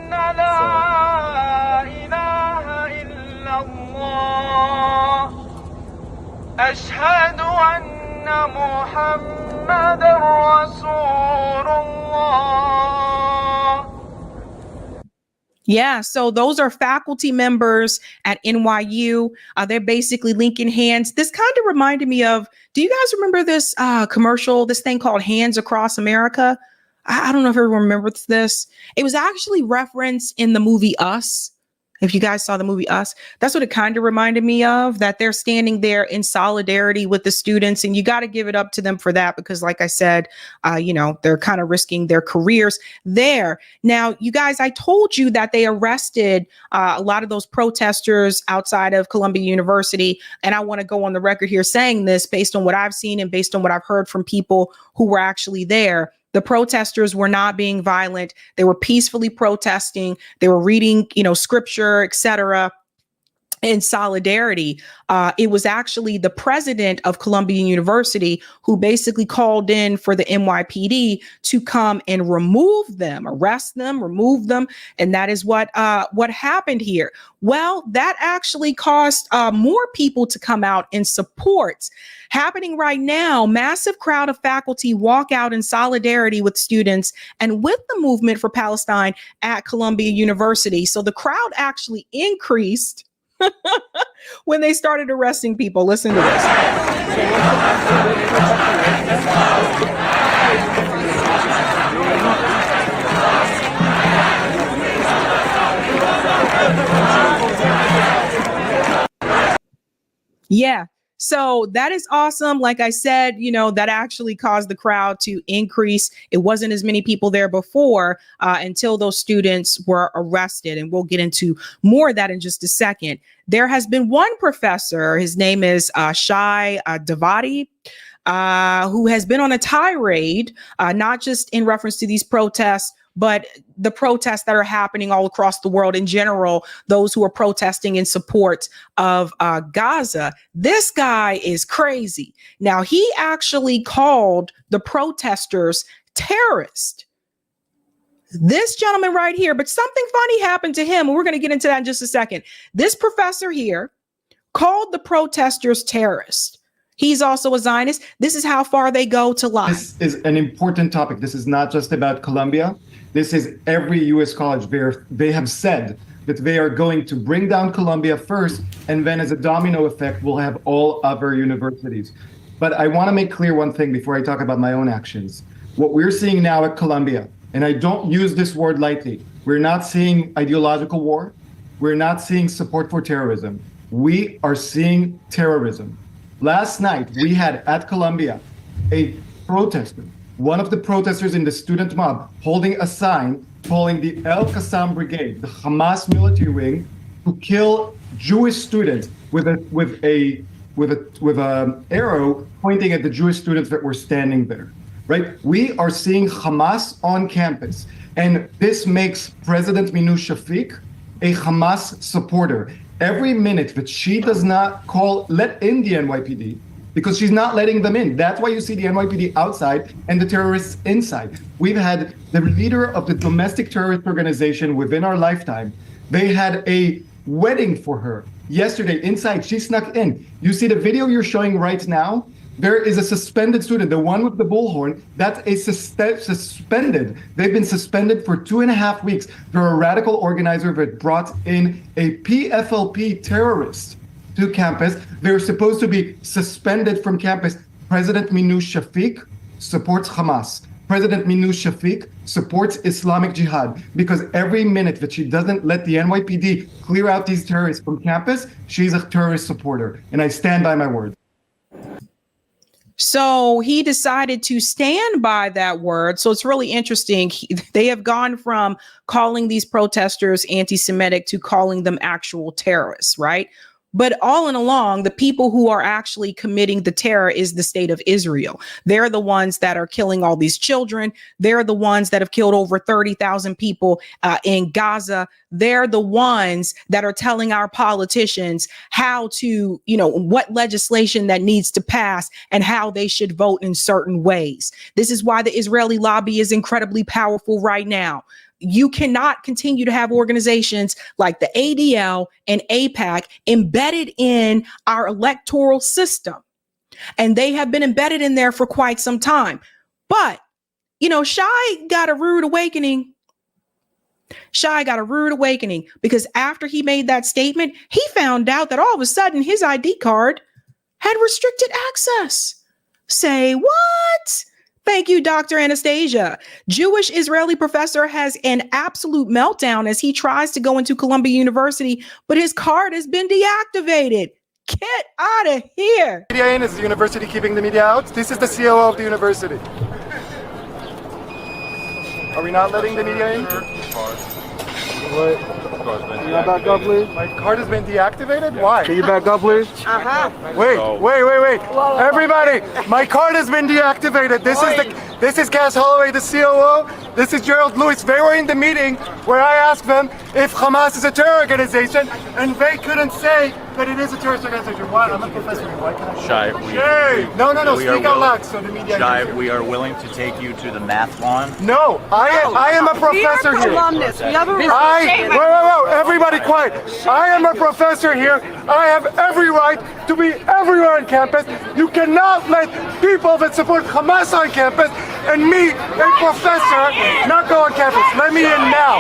لا إله إلا الله أشهد أن محمد رسول الله. Yeah, so those are faculty members at NYU. They're basically linking hands. This kind of reminded me of, do you guys remember this commercial, this thing called Hands Across America? I don't know if everyone remembers this. It was actually referenced in the movie Us. If you guys saw the movie Us, that's what it kind of reminded me of, that they're standing there in solidarity with the students. And you got to give it up to them for that, because like I said, they're kind of risking their careers there. Now, you guys, I told you that they arrested a lot of those protesters outside of Columbia University. And I want to go on the record here saying this based on what I've seen and based on what I've heard from people who were actually there. The protesters were not being violent. They were peacefully protesting. They were reading, scripture, etc., in solidarity. It was actually the president of Columbia University who basically called in for the NYPD to come and arrest them, remove them. And that is what happened here. Well, that actually caused more people to come out in support. Happening right now, massive crowd of faculty walk out in solidarity with students and with the movement for Palestine at Columbia University. So the crowd actually increased when they started arresting people. Listen to this. Yeah. So that is awesome. Like I said, that actually caused the crowd to increase. It wasn't as many people there before until those students were arrested. And we'll get into more of that in just a second. There has been one professor, his name is Shai Davidai, who has been on a tirade, not just in reference to these protests, but the protests that are happening all across the world in general, those who are protesting in support of Gaza. This guy is crazy. Now, he actually called the protesters terrorists. This gentleman right here, but something funny happened to him, and we're going to get into that in just a second. This professor here called the protesters terrorists. He's also a Zionist. This is how far they go to lie. This is an important topic. This is not just about Columbia. This is every U.S. college. They have said that they are going to bring down Columbia first, and then as a domino effect, we'll have all other universities. But I want to make clear one thing before I talk about my own actions. What we're seeing now at Columbia, and I don't use this word lightly, we're not seeing ideological war. We're not seeing support for terrorism. We are seeing terrorism. Last night, we had at Columbia a protester, one of the protesters in the student mob, holding a sign calling the El Qassam Brigade, the Hamas military wing, to kill Jewish students with an arrow pointing at the Jewish students that were standing there. Right? We are seeing Hamas on campus, and this makes President Minu Shafiq a Hamas supporter. Every minute that she does not let in the NYPD, because she's not letting them in. That's why you see the NYPD outside and the terrorists inside. We've had the leader of the domestic terrorist organization within our lifetime. They had a wedding for her yesterday inside. She snuck in. You see the video you're showing right now? There is a suspended student, the one with the bullhorn, that's a suspended. They've been suspended for 2.5 weeks. They're a radical organizer that brought in a PFLP terrorist to campus. They're supposed to be suspended from campus. President Minu Shafiq supports Hamas. President Minu Shafiq supports Islamic Jihad, because every minute that she doesn't let the NYPD clear out these terrorists from campus, she's a terrorist supporter. And I stand by my word. So he decided to stand by that word. So it's really interesting. They have gone from calling these protesters anti-Semitic to calling them actual terrorists, right? But all in along, the people who are actually committing the terror is the state of Israel. They're the ones that are killing all these children. They're the ones that have killed over 30,000 people in Gaza. They're the ones that are telling our politicians how to, what legislation that needs to pass and how they should vote in certain ways. This is why the Israeli lobby is incredibly powerful right now. You cannot continue to have organizations like the ADL and AIPAC embedded in our electoral system. And they have been embedded in there for quite some time. But, Shai got a rude awakening Shai got a rude awakening because after he made that statement, he found out that all of a sudden his ID card had restricted access. Say what? Thank you, Dr. Anastasia. Jewish Israeli professor has an absolute meltdown as he tries to go into Columbia University, but his card has been deactivated. Get out of here. Media in, is the university keeping the media out? This is the COO of the university. Are we not letting the media in? What? Can you back up, please? My card has been deactivated? Why? Can you back up, please? Wait. Everybody, my card has been deactivated. This is Cass Holloway, the COO. This is Gerald Lewis. They were in the meeting where I asked them if Hamas is a terror organization, and they couldn't say that it is a terrorist organization. Why? I'm a professor. Why can't I? Shai, No, speak out loud so the media Shai, can hear. we are willing to take you to the math lawn. No, I am a professor here. Wait, everybody quiet. I am a professor here. I have every right to be everywhere on campus. You cannot let people that support Hamas on campus and me, a professor, not go on campus. Let me in now.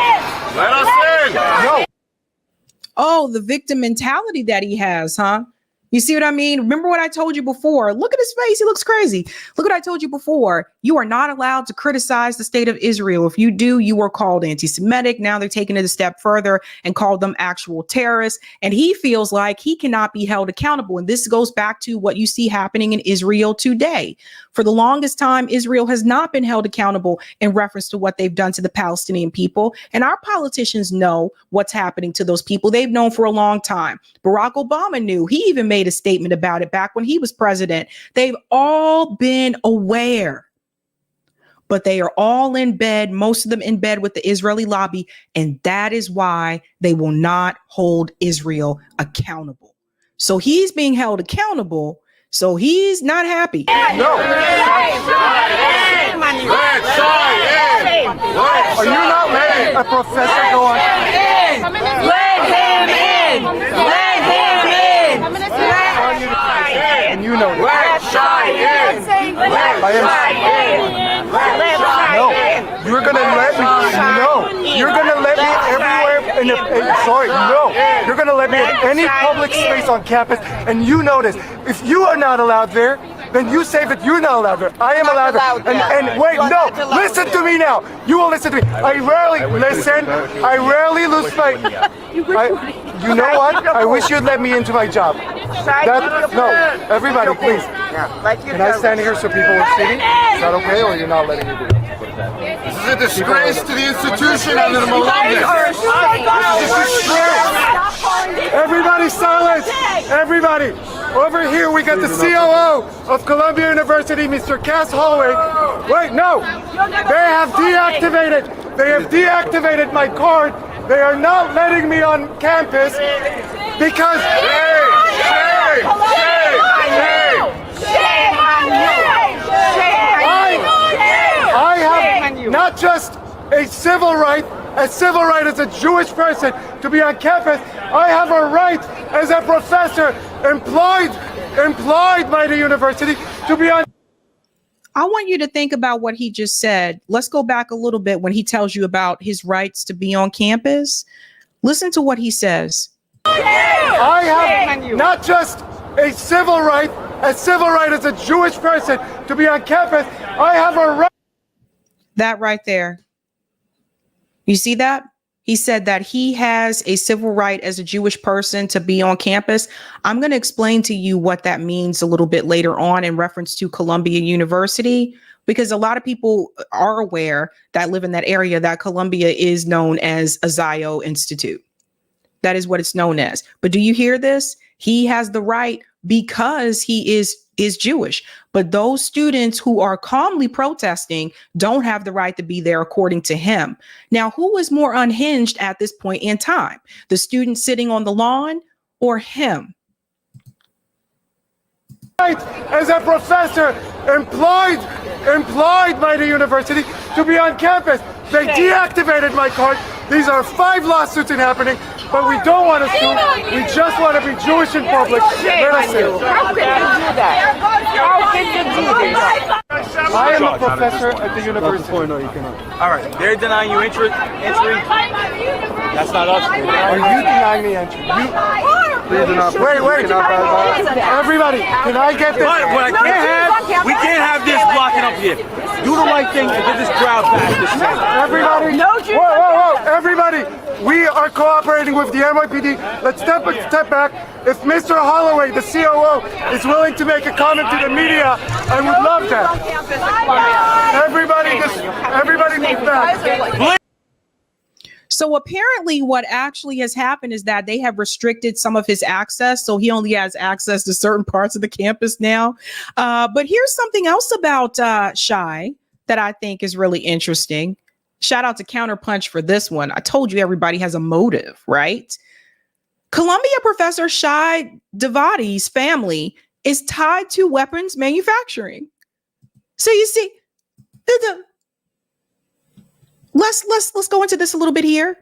Let us in. No. Oh, the victim mentality that he has, huh? You see what I mean? Remember what I told you before? Look at his face. He looks crazy. Look what I told you before. You are not allowed to criticize the state of Israel. If you do, you are called anti-Semitic. Now they're taking it a step further and called them actual terrorists. And he feels like he cannot be held accountable. And this goes back to what you see happening in Israel today. For the longest time, Israel has not been held accountable in reference to what they've done to the Palestinian people. And our politicians know what's happening to those people. They've known for a long time. Barack Obama knew. He even made a statement about it back when he was president. They've all been aware, but they are all in bed, most of them in bed with the Israeli lobby. And that is why they will not hold Israel accountable. So he's being held accountable. So he's not happy. No. Are you not letting a professor go on? Let him in! Let him in! And you know Let Shai in! No, you're gonna let me. No, you're gonna let me everywhere. You're gonna let me in any public space on campus, and you know this. If you are not allowed there, then you say that you're not allowed there. I am allowed there. And wait, no, listen to me now. You will listen to me. I rarely listen. I rarely lose my. You know what? I wish you'd let me into my job. No, everybody, please. Can I stand here so people are sitting? Is that okay, or you're not letting me do it? This is a disgrace to the institution and the alumnus. Everybody silent! Everybody! Over here we got the COO of Columbia University, Mr. Cass Holloway. Wait, no! They have deactivated my card. They are not letting me on campus because... I have not just a civil right as a Jewish person to be on campus. I have a right as a professor employed by the university to be on. I want you to think about what he just said. Let's go back a little bit when he tells you about his rights to be on campus. Listen to what he says. I have not just a civil right as a Jewish person to be on campus. I have a right. That right there. You see that? He said that he has a civil right as a Jewish person to be on campus. I'm going to explain to you what that means a little bit later on in reference to Columbia University, because a lot of people are aware that live in that area that Columbia is known as a Zio Institute. That is what it's known as. But do you hear this? He has the right because he is Jewish. But those students who are calmly protesting don't have the right to be there, according to him. Now, who is more unhinged at this point in time? The student sitting on the lawn or him? As a professor employed by the university to be on campus. They deactivated my card. These are 5 lawsuits happening, but we don't want to sue. We just want to be Jewish in public. Let us in. How can you do that? How can you do this? I am a professor at the university. All right, they're denying you entry. That's not us. Are you denying me entry? Wait. Everybody, can I get this? We can't have this blocking up here. Do the right thing and get this crowd back. Everybody, whoa, everybody, we are cooperating with the NYPD. Let's step back. If Mr. Holloway, the COO, is willing to make a comment to the media, I would love that. Everybody move back. So apparently what actually has happened is that they have restricted some of his access. So he only has access to certain parts of the campus now. But here's something else about Shai that I think is really interesting. Shout out to Counterpunch for this one. I told you everybody has a motive, right? Columbia professor Shai Davidai's family is tied to weapons manufacturing. So you see, let's go into this a little bit here.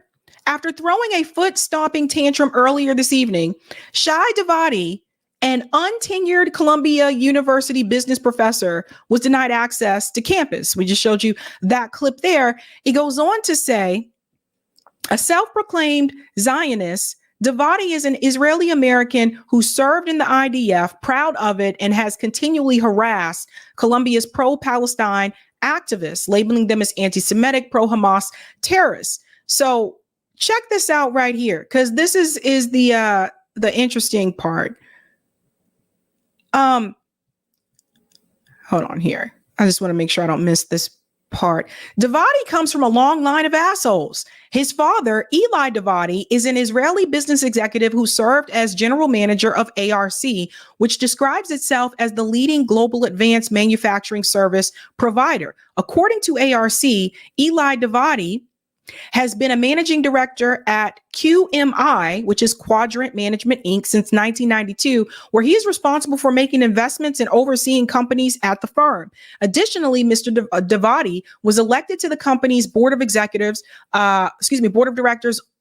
After throwing a foot-stomping tantrum earlier this evening, Shai Davidai, an untenured Columbia University business professor, was denied access to campus. We just showed you that clip there. He goes on to say, a self-proclaimed Zionist, Davidai is an Israeli American who served in the IDF, proud of it, and has continually harassed Columbia's pro-Palestine activists, labeling them as anti-Semitic, pro-Hamas terrorists. So check this out right here, because this is the interesting part. Hold on here. I just want to make sure I don't miss this part. Davidai comes from a long line of assholes. His father, Eli Davidai, is an Israeli business executive who served as general manager of ARC, which describes itself as the leading global advanced manufacturing service provider. According to ARC, Eli Davidai has been a managing director at QMI, which is Quadrant Management Inc., since 1992, where he is responsible for making investments and overseeing companies at the firm. Additionally, Mr. Davidai was elected to the company's board of directors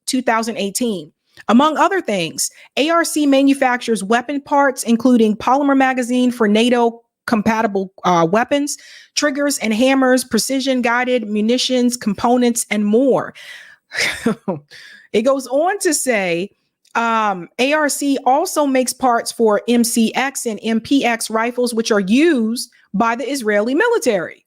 2018. Among other things, ARC manufactures weapon parts, including polymer magazine for NATO compatible weapons, triggers and hammers, precision guided munitions, components, and more. It goes on to say, ARC also makes parts for MCX and MPX rifles, which are used by the Israeli military.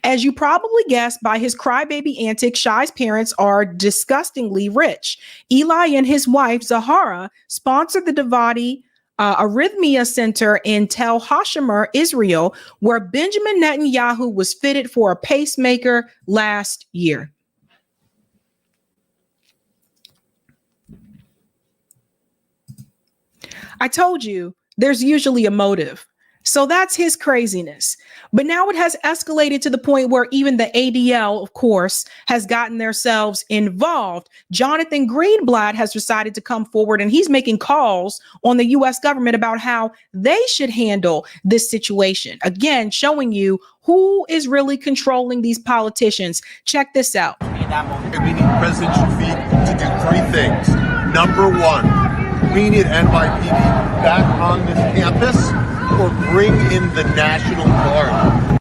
As you probably guessed by his crybaby antics, Shai's parents are disgustingly rich. Eli and his wife, Zahara, sponsored the Davidai Arrhythmia Center in Tel Hashemer, Israel, where Benjamin Netanyahu was fitted for a pacemaker last year. I told you there's usually a motive. So that's his craziness. But now it has escalated to the point where even the ADL, of course, has gotten themselves involved. Jonathan Greenblatt has decided to come forward, and he's making calls on the U.S. government about how they should handle this situation. Again, showing you who is really controlling these politicians. Check this out. We need President Shafiq to do three things. Number one, we need NYPD back on this campus, or bring in the National Guard.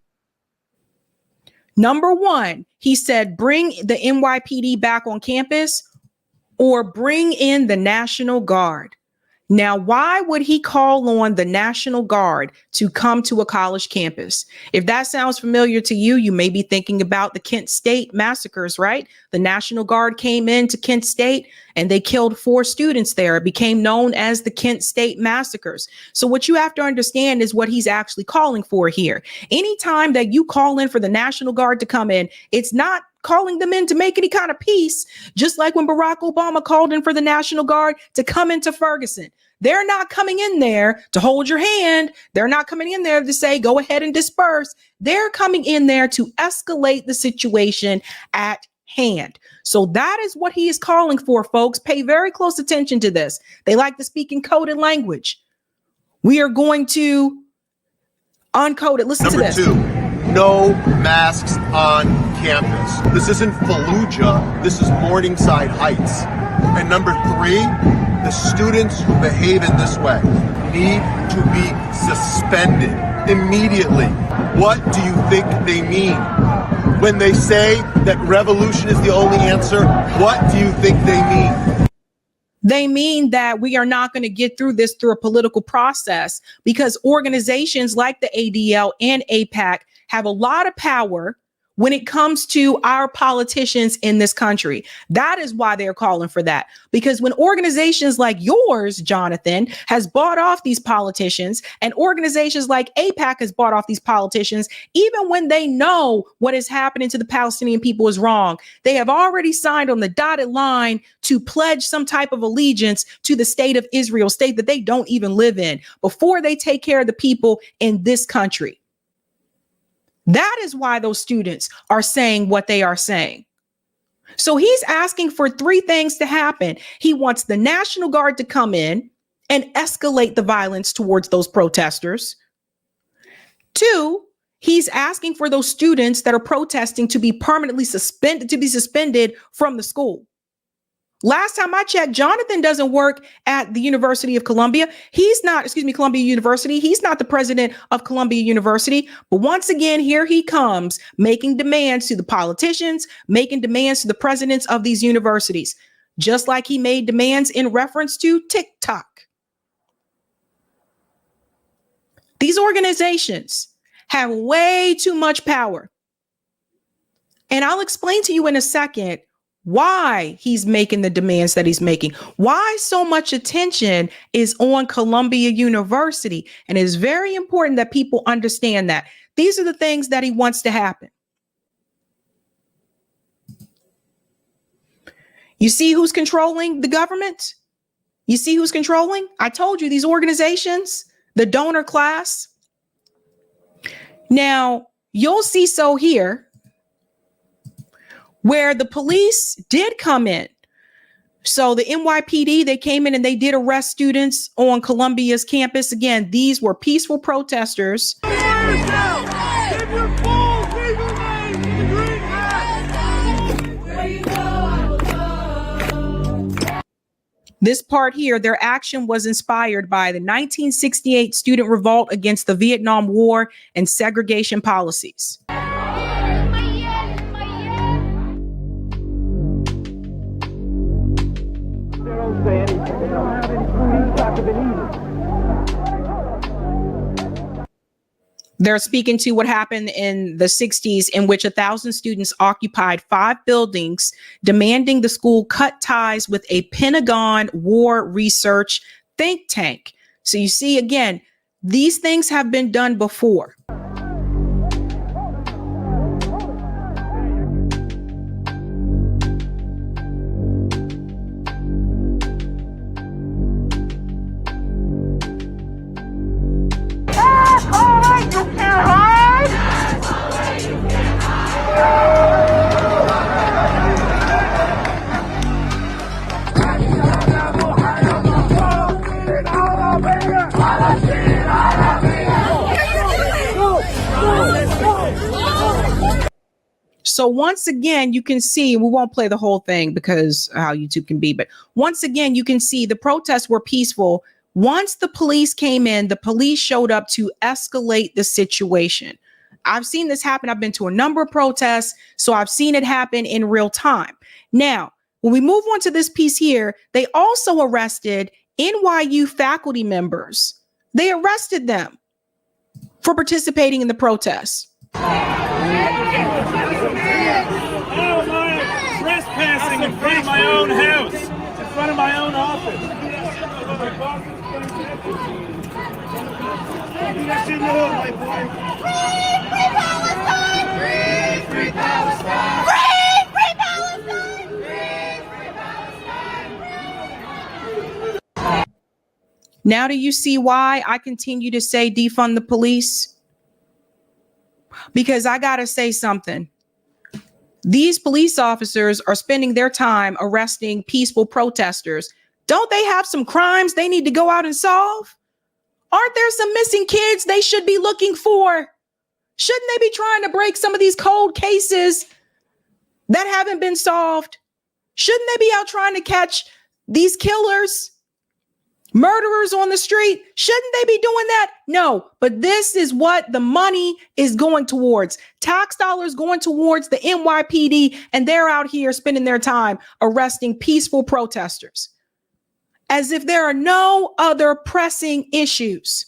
Number one, he said, bring the NYPD back on campus or bring in the National Guard. Now, why would he call on the National Guard to come to a college campus? If that sounds familiar to you, you may be thinking about the Kent State massacres, right? The National Guard came into Kent State and they killed 4 students there. It became known as the Kent State massacres. So what you have to understand is what he's actually calling for here. Anytime that you call in for the National Guard to come in, it's not calling them in to make any kind of peace, just like when Barack Obama called in for the National Guard to come into Ferguson. They're not coming in there to hold your hand. They're not coming in there to say, go ahead and disperse. They're coming in there to escalate the situation at hand. So that is what he is calling for, folks. Pay very close attention to this. They like to speak in coded language. We are going to uncode it. Listen to this. Number 2. No masks on campus. This isn't Fallujah. This is Morningside Heights. And number 3, the students who behave in this way need to be suspended immediately. What do you think they mean? When they say that revolution is the only answer, what do you think they mean? They mean that we are not going to get through this through a political process because organizations like the ADL and AIPAC have a lot of power when it comes to our politicians in this country. That is why they're calling for that. Because when organizations like yours, Jonathan, has bought off these politicians, and organizations like AIPAC has bought off these politicians, even when they know what is happening to the Palestinian people is wrong, they have already signed on the dotted line to pledge some type of allegiance to the state of Israel, state that they don't even live in, before they take care of the people in this country. That is why those students are saying what they are saying. So he's asking for three things to happen. He wants the National Guard to come in and escalate the violence towards those protesters. 2, he's asking for those students that are protesting to be permanently suspended from the school. Last time I checked, Jonathan doesn't work at the University of Columbia. Columbia University. He's not the president of Columbia University. But once again, here he comes making demands to the politicians, making demands to the presidents of these universities, just like he made demands in reference to TikTok. These organizations have way too much power. And I'll explain to you in a second why he's making the demands that he's making, why so much attention is on Columbia University. And it's very important that people understand that. These are the things that he wants to happen. You see who's controlling the government? You see who's controlling? I told you, these organizations, the donor class. Now, you'll see so here, where the police did come in. So the NYPD, they came in and they did arrest students on Columbia's campus. Again, these were peaceful protesters. This part here, their action was inspired by the 1968 student revolt against the Vietnam War and segregation policies. They're speaking to what happened in the 60s, in which 1,000 students occupied 5 buildings, demanding the school cut ties with a Pentagon war research think tank. So you see, again, these things have been done before. So once again, you can see, we won't play the whole thing because how YouTube can be, but once again, you can see the protests were peaceful. Once the police came in, the police showed up to escalate the situation. I've seen this happen. I've been to a number of protests, so I've seen it happen in real time. Now, when we move on to this piece here, they also arrested NYU faculty members. They arrested them for participating in the protests. Trespassing in front of my own house, in front of my own office. Free Palestine! Free Palestine! Now do you see why I continue to say defund the police? Because I gotta say something. These police officers are spending their time arresting peaceful protesters. Don't they have some crimes they need to go out and solve? Aren't there some missing kids they should be looking for? Shouldn't they be trying to break some of these cold cases that haven't been solved? Shouldn't they be out trying to catch these killers? Murderers on the street, shouldn't they be doing that? No, but this is what the money is going towards. Tax dollars going towards the NYPD, and they're out here spending their time arresting peaceful protesters as if there are no other pressing issues.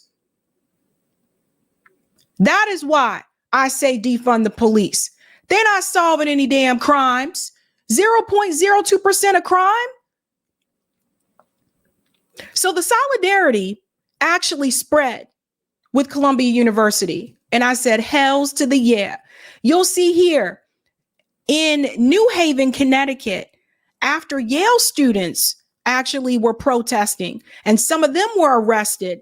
That is why I say defund the police. They're not solving any damn crimes. 0.02% of crime. So the solidarity actually spread with Columbia University. And I said, hells to the yeah. You'll see here in New Haven, Connecticut, after Yale students actually were protesting and some of them were arrested,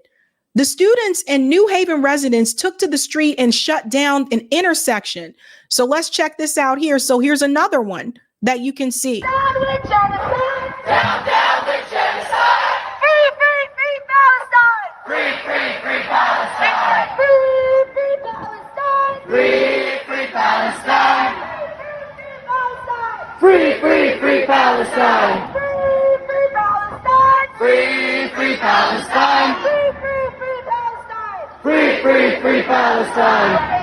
the students and New Haven residents took to the street and shut down an intersection. So let's check this out here. So here's another one that you can see. Down with genocide. Down, down with genocide. Free, free, free Palestine. Free, free, free Palestine. Free, free Palestine. Free, free Palestine. Free, free, free Palestine. Free, free Palestine. Free, free Palestine. Free, free, free Palestine. Free, free, free Palestine.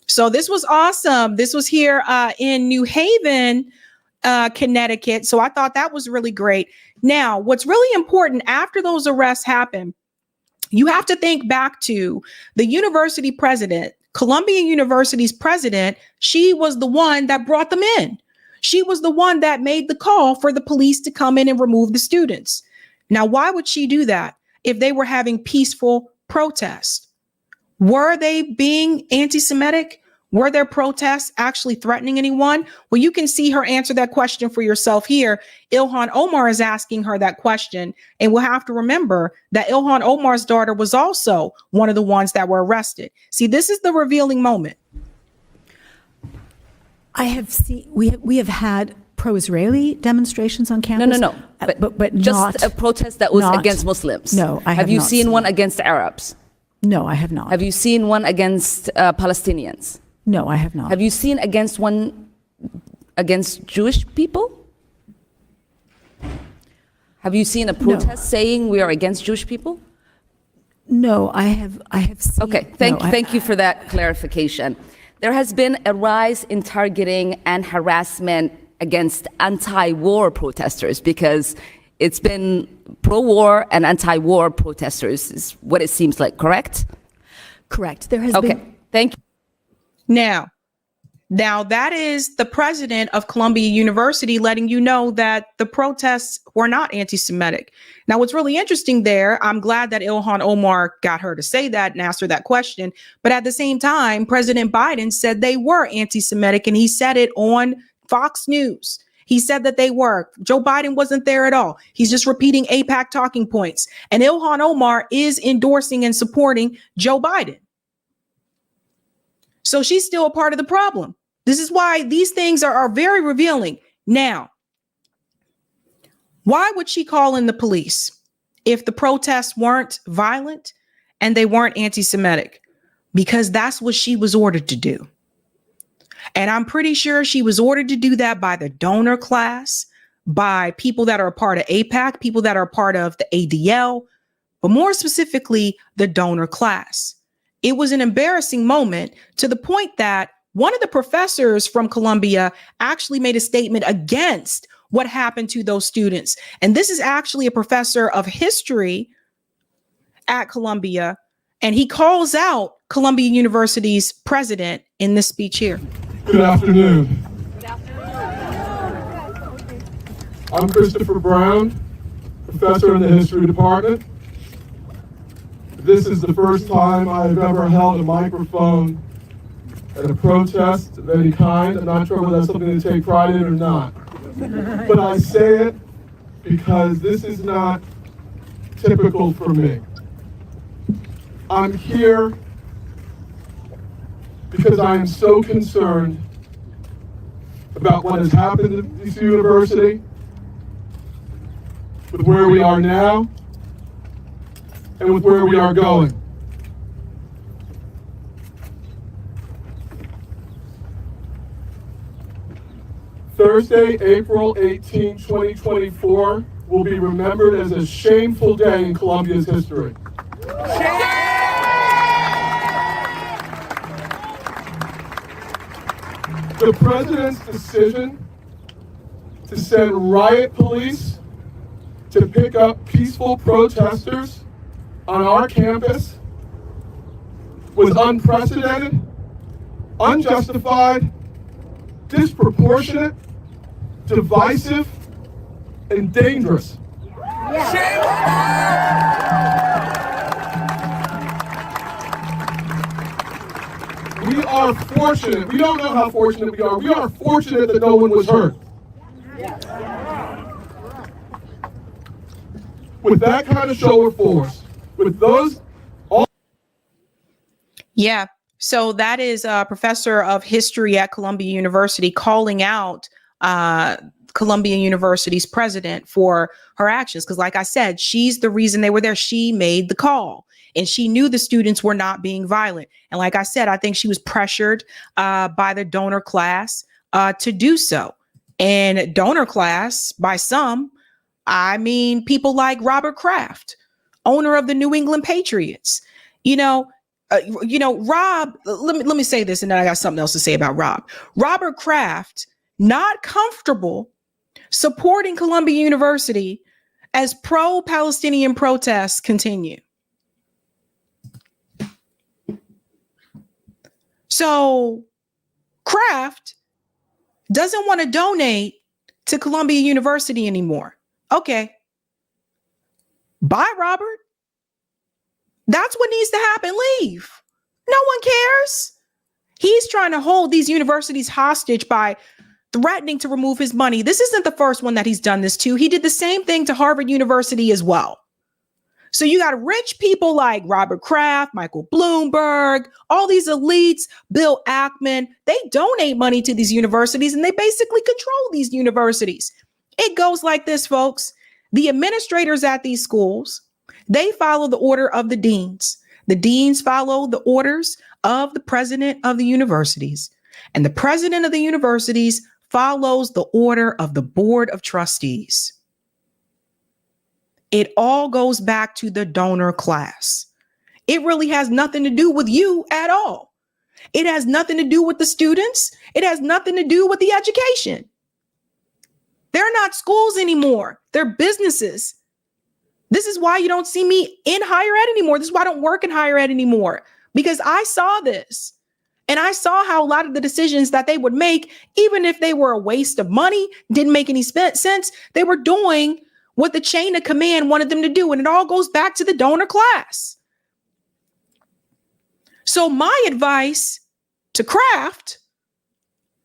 So this was awesome. This was here in New Haven, Connecticut. So I thought that was really great. Now, what's really important after those arrests happen, you have to think back to the university president, Columbia University's president. She was the one that brought them in. She was the one that made the call for the police to come in and remove the students. Now, why would she do that if they were having peaceful protests? Were they being anti-Semitic? Were their protests actually threatening anyone? Well, you can see her answer that question for yourself here. Ilhan Omar is asking her that question. And we'll have to remember that Ilhan Omar's daughter was also one of the ones that were arrested. See, this is the revealing moment. I have seen, we have had pro-Israeli demonstrations on campus. No. But just not, a protest that was against Muslims. No, I have Have you not seen one against Arabs? No, I have not. Have you seen one against Palestinians? No, I have not. Have you seen one against Jewish people? Have you seen a protest saying we are against Jewish people? No, I have seen. Okay, thank you for that clarification. There has been a rise in targeting and harassment against anti-war protesters because it's been pro-war and anti-war protesters is what it seems like, correct? Correct. There has been. Okay, thank you. Now that is the president of Columbia University letting you know that the protests were not anti-Semitic. Now, what's really interesting there, I'm glad that Ilhan Omar got her to say that and ask her that question. But at the same time, President Biden said they were anti-Semitic, and he said it on Fox News. He said that they were. Joe Biden wasn't there at all. He's just repeating AIPAC talking points. And Ilhan Omar is endorsing and supporting Joe Biden. So she's still a part of the problem. This is why these things are very revealing. Now, why would she call in the police if the protests weren't violent and they weren't anti-Semitic? Because that's what she was ordered to do. And I'm pretty sure she was ordered to do that by the donor class, by people that are a part of AIPAC, people that are a part of the ADL, but more specifically, the donor class. It was an embarrassing moment to the point that one of the professors from Columbia actually made a statement against what happened to those students. And this is actually a professor of history at Columbia. And he calls out Columbia University's president in this speech here. Good afternoon. I'm Christopher Brown, professor in the history department. This is the first time I've ever held a microphone at a protest of any kind. I'm not sure whether that's something to take pride in or not. But I say it because this is not typical for me. I'm here because I am so concerned about what has happened at this university, with where we are now, and with where we are going. Thursday, April 18, 2024 will be remembered as a shameful day in Colombia's history. The president's decision to send riot police to pick up peaceful protesters on our campus was unprecedented, unjustified, disproportionate, divisive, and dangerous. We are fortunate. We don't know how fortunate we are. We are fortunate that no one was hurt. With that kind of show of force, with those all. Yeah. So that is a professor of history at Columbia University calling out Columbia University's president for her actions. Because like I said, she's the reason they were there. She made the call and she knew the students were not being violent. And like I said, I think she was pressured by the donor class to do so. And donor class, by some, I mean people like Robert Kraft, owner of the New England Patriots. Rob, let me say this and then I got something else to say about Rob. Robert Kraft, not comfortable supporting Columbia University as pro-Palestinian protests continue. So Kraft doesn't want to donate to Columbia University anymore. Okay. Bye, Robert. That's what needs to happen. Leave. No one cares. He's trying to hold these universities hostage by threatening to remove his money. This isn't the first one that he's done this to. He did the same thing to Harvard University as well. So you got rich people like Robert Kraft, Michael Bloomberg, all these elites, Bill Ackman. They donate money to these universities and they basically control these universities. It goes like this, folks. The administrators at these schools, they follow the order of the deans. The deans follow the orders of the president of the universities. And the president of the universities follows the order of the board of trustees. It all goes back to the donor class. It really has nothing to do with you at all. It has nothing to do with the students. It has nothing to do with the education. They're not schools anymore. They're businesses. This is why you don't see me in higher ed anymore. This is why I don't work in higher ed anymore, because I saw this and I saw how a lot of the decisions that they would make, even if they were a waste of money, didn't make any sense. They were doing what the chain of command wanted them to do. And it all goes back to the donor class. So my advice to Kraft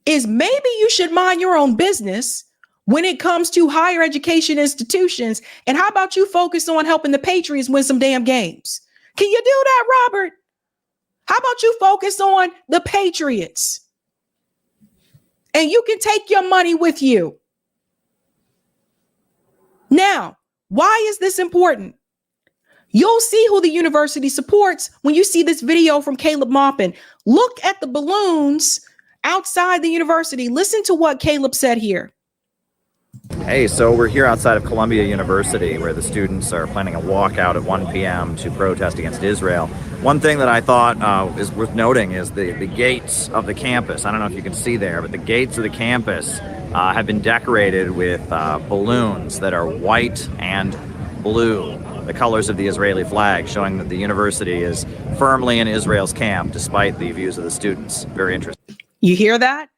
is maybe you should mind your own business when it comes to higher education institutions. And how about you focus on helping the Patriots win some damn games? Can you do that, Robert? How about you focus on the Patriots? And you can take your money with you. Now, why is this important? You'll see who the university supports when you see this video from Caleb Maupin. Look at the balloons outside the university. Listen to what Caleb said here. Hey, so we're here outside of Columbia University where the students are planning a walkout at 1 p.m. to protest against Israel. One thing that I thought is worth noting is the gates of the campus. I don't know if you can see there, but the gates of the campus have been decorated with balloons that are white and blue, the colors of the Israeli flag, showing that the university is firmly in Israel's camp despite the views of the students. Very interesting. You hear that?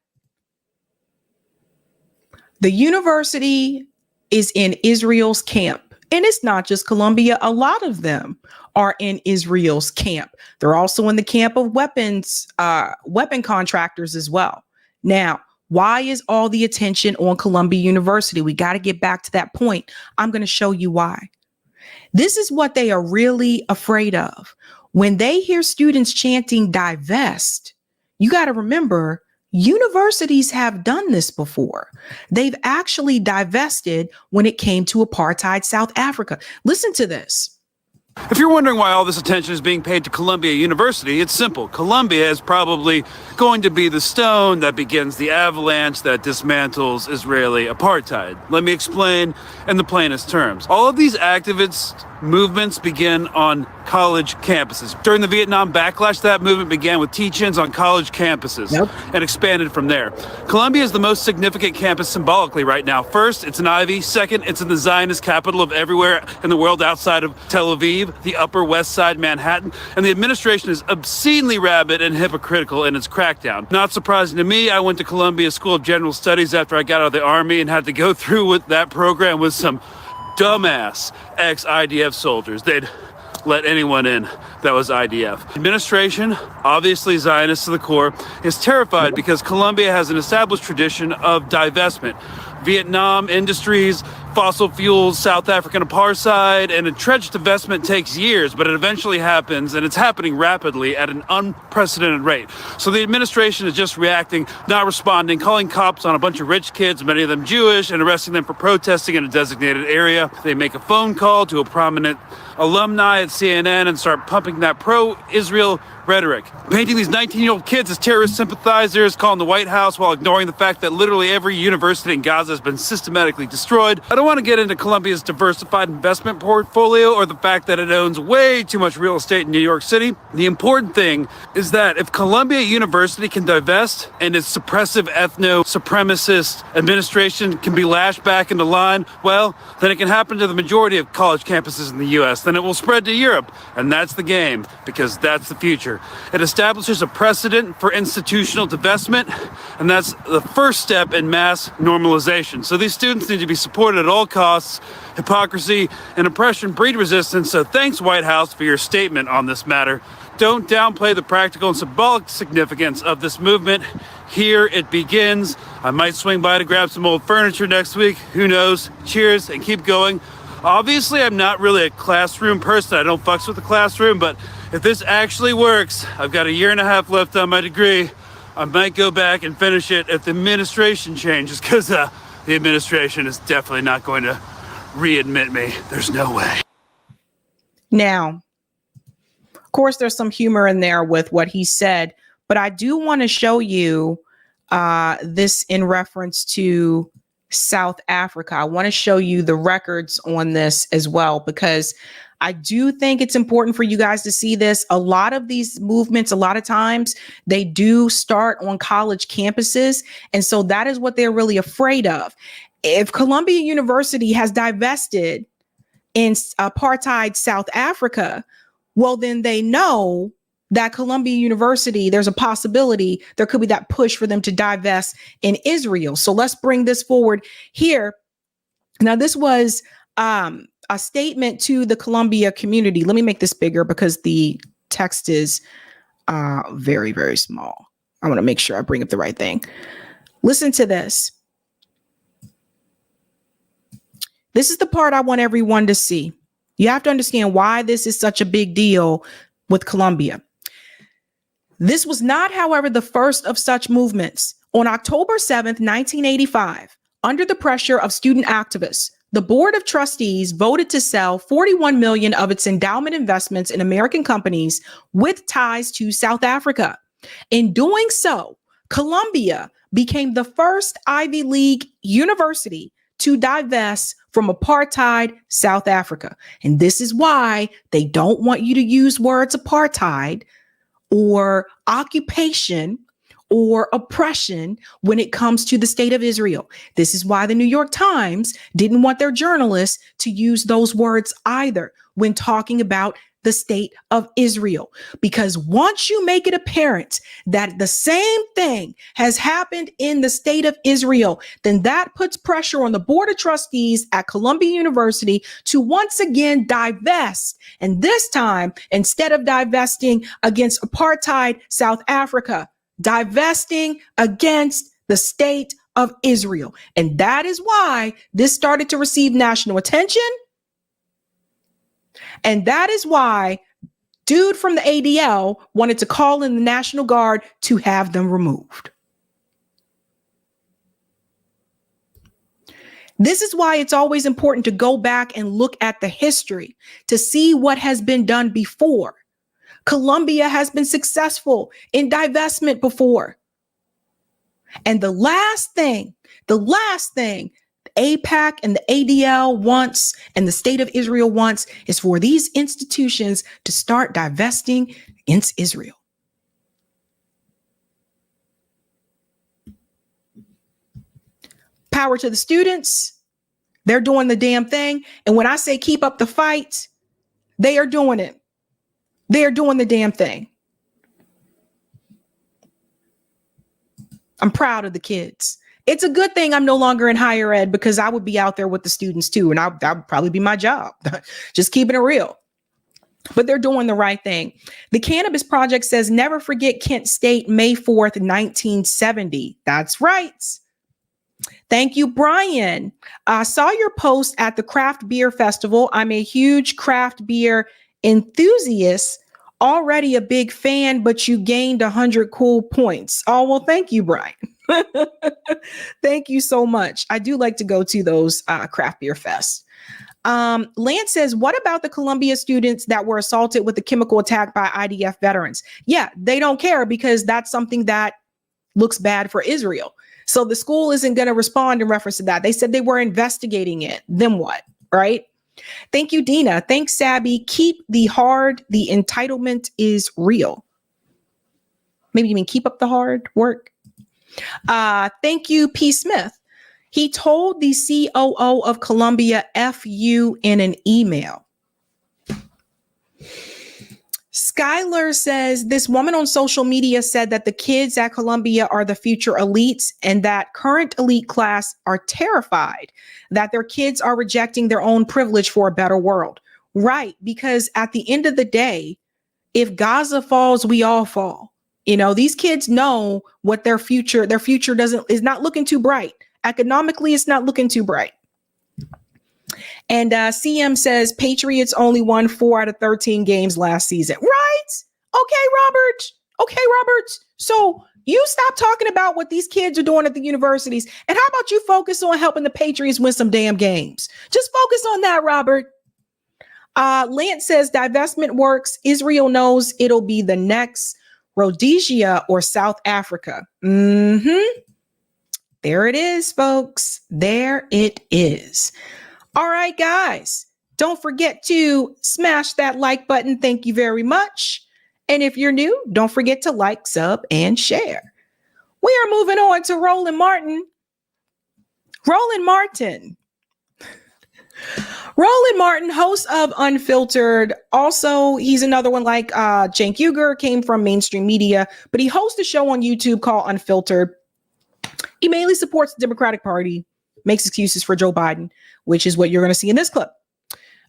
The university is in Israel's camp. And it's not just Columbia. A lot of them are in Israel's camp. They're also in the camp of weapon contractors as well. Now, why is all the attention on Columbia University? We got to get back to that point. I'm going to show you why. This is what they are really afraid of. When they hear students chanting divest, you got to remember, universities have done this before. They've actually divested when it came to apartheid South Africa. Listen to this. If you're wondering why all this attention is being paid to Columbia University, it's simple. Columbia is probably going to be the stone that begins the avalanche that dismantles Israeli apartheid. Let me explain in the plainest terms. All of these activist movements begin on college campuses. During the Vietnam backlash, that movement began with teach-ins on college campuses and expanded from there. Columbia is the most significant campus symbolically right now. First, it's an Ivy. Second, it's in the Zionist capital of everywhere in the world outside of Tel Aviv, the Upper West Side, Manhattan, and the administration is obscenely rabid and hypocritical in its crackdown. Not surprising to me, I went to Columbia School of General Studies after I got out of the Army and had to go through with that program with some dumbass ex-IDF soldiers. They'd let anyone in that was IDF. Administration, obviously Zionist to the core, is terrified because Columbia has an established tradition of divestment. Vietnam industries, fossil fuels, South African apartheid, and entrenched divestment takes years, but it eventually happens, and it's happening rapidly at an unprecedented rate. So the administration is just reacting, not responding, calling cops on a bunch of rich kids, many of them Jewish, and arresting them for protesting in a designated area. They make a phone call to a prominent alumni at CNN and start pumping that pro-Israel rhetoric, painting these 19-year-old kids as terrorist sympathizers, calling the White House while ignoring the fact that literally every university in Gaza has been systematically destroyed. I don't want to get into Columbia's diversified investment portfolio or the fact that it owns way too much real estate in New York City. The important thing is that if Columbia University can divest and its suppressive ethno-supremacist administration can be lashed back into line, well, then it can happen to the majority of college campuses in the U.S. Then it will spread to Europe, and that's the game, because that's the future. It establishes a precedent for institutional divestment, and that's the first step in mass normalization. So these students need to be supported at all costs. Hypocrisy and oppression breed resistance, so thanks, White House, for your statement on this matter. Don't downplay the practical and symbolic significance of this movement. Here it begins. I might swing by to grab some old furniture next week. Who knows? Cheers and keep going. Obviously, I'm not really a classroom person. I don't fucks with the classroom, but if this actually works, I've got 1.5 years left on my degree. I might go back and finish it if the administration changes, because the administration is definitely not going to readmit me. There's no way. Now, of course, there's some humor in there with what he said, but I do want to show you this in reference to South Africa. I want to show you the records on this as well, because I do think it's important for you guys to see this. A lot of these movements, a lot of times they do start on college campuses. And so that is what they're really afraid of. If Columbia University has divested in apartheid South Africa, well, then they know that Columbia University, there's a possibility there could be that push for them to divest in Israel. So let's bring this forward here. Now, this was a statement to the Columbia community. Let me make this bigger because the text is very, very small. I want to make sure I bring up the right thing. Listen to this. This is the part I want everyone to see. You have to understand why this is such a big deal with Columbia. This was not, however, the first of such movements. On October 7th, 1985, under the pressure of student activists, the Board of Trustees voted to sell 41 million of its endowment investments in American companies with ties to South Africa. In doing so, Columbia became the first Ivy League university to divest from apartheid South Africa. And this is why they don't want you to use words apartheid or occupation or oppression when it comes to the state of Israel. This is why the New York Times didn't want their journalists to use those words either when talking about the state of Israel. Because once you make it apparent that the same thing has happened in the state of Israel, then that puts pressure on the Board of Trustees at Columbia University to once again divest. And this time, instead of divesting against apartheid South Africa, divesting against the state of Israel. And that is why this started to receive national attention. And that is why dude from the ADL wanted to call in the National Guard to have them removed. This is why it's always important to go back and look at the history to see what has been done before. Colombia has been successful in divestment before. And the last thing AIPAC and the ADL wants and the state of Israel wants is for these institutions to start divesting against Israel. Power to the students. They're doing the damn thing. And when I say keep up the fight, they are doing it. They are doing the damn thing. I'm proud of the kids. It's a good thing I'm no longer in higher ed because I would be out there with the students too. And that would probably be my job. Just keeping it real. But they're doing the right thing. The Cannabis Project says, never forget Kent State, May 4th, 1970. That's right. Thank you, Brian. I saw your post at the Craft Beer Festival. I'm a huge craft beer enthusiast, already a big fan, but you gained 100 cool points. Oh, well, thank you, Brian. Thank you so much. I do like to go to those craft beer fests. Lance says, what about the Columbia students that were assaulted with a chemical attack by IDF veterans? Yeah, they don't care because that's something that looks bad for Israel. So the school isn't going to respond in reference to that. They said they were investigating it. Then what? Right? Thank you, Dina. Thanks, Sabby. Keep the hard. The entitlement is real. Maybe you mean keep up the hard work. Thank you, P. Smith. He told the COO of Columbia, F you in an email. Skylar says, this woman on social media said that the kids at Columbia are the future elites and that current elite class are terrified that their kids are rejecting their own privilege for a better world. Right, because at the end of the day, if Gaza falls, we all fall. You know, these kids know what their future is not looking too bright. Economically, it's not looking too bright. And CM says Patriots only won 4 out of 13 games last season. Right? Okay, Robert. So you stop talking about what these kids are doing at the universities. And how about you focus on helping the Patriots win some damn games? Just focus on that, Robert. Lance says divestment works. Israel knows it'll be the next Rhodesia or South Africa. There it is, folks. There it is. All right, guys, don't forget to smash that like button. Thank you very much. And if you're new, don't forget to like, sub, and share. We are moving on to Roland Martin. Roland Martin, host of Unfiltered. Also, he's another one like Cenk Uygur, came from mainstream media, but he hosts a show on YouTube called Unfiltered. He mainly supports the Democratic Party, makes excuses for Joe Biden, which is what you're going to see in this clip.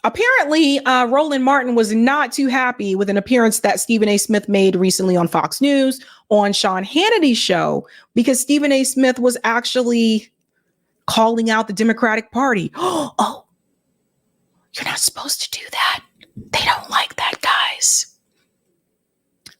Apparently, Roland Martin was not too happy with an appearance that Stephen A. Smith made recently on Fox News on Sean Hannity's show, because Stephen A. Smith was actually calling out the Democratic Party. Oh, you're not supposed to do that. They don't like that, guys.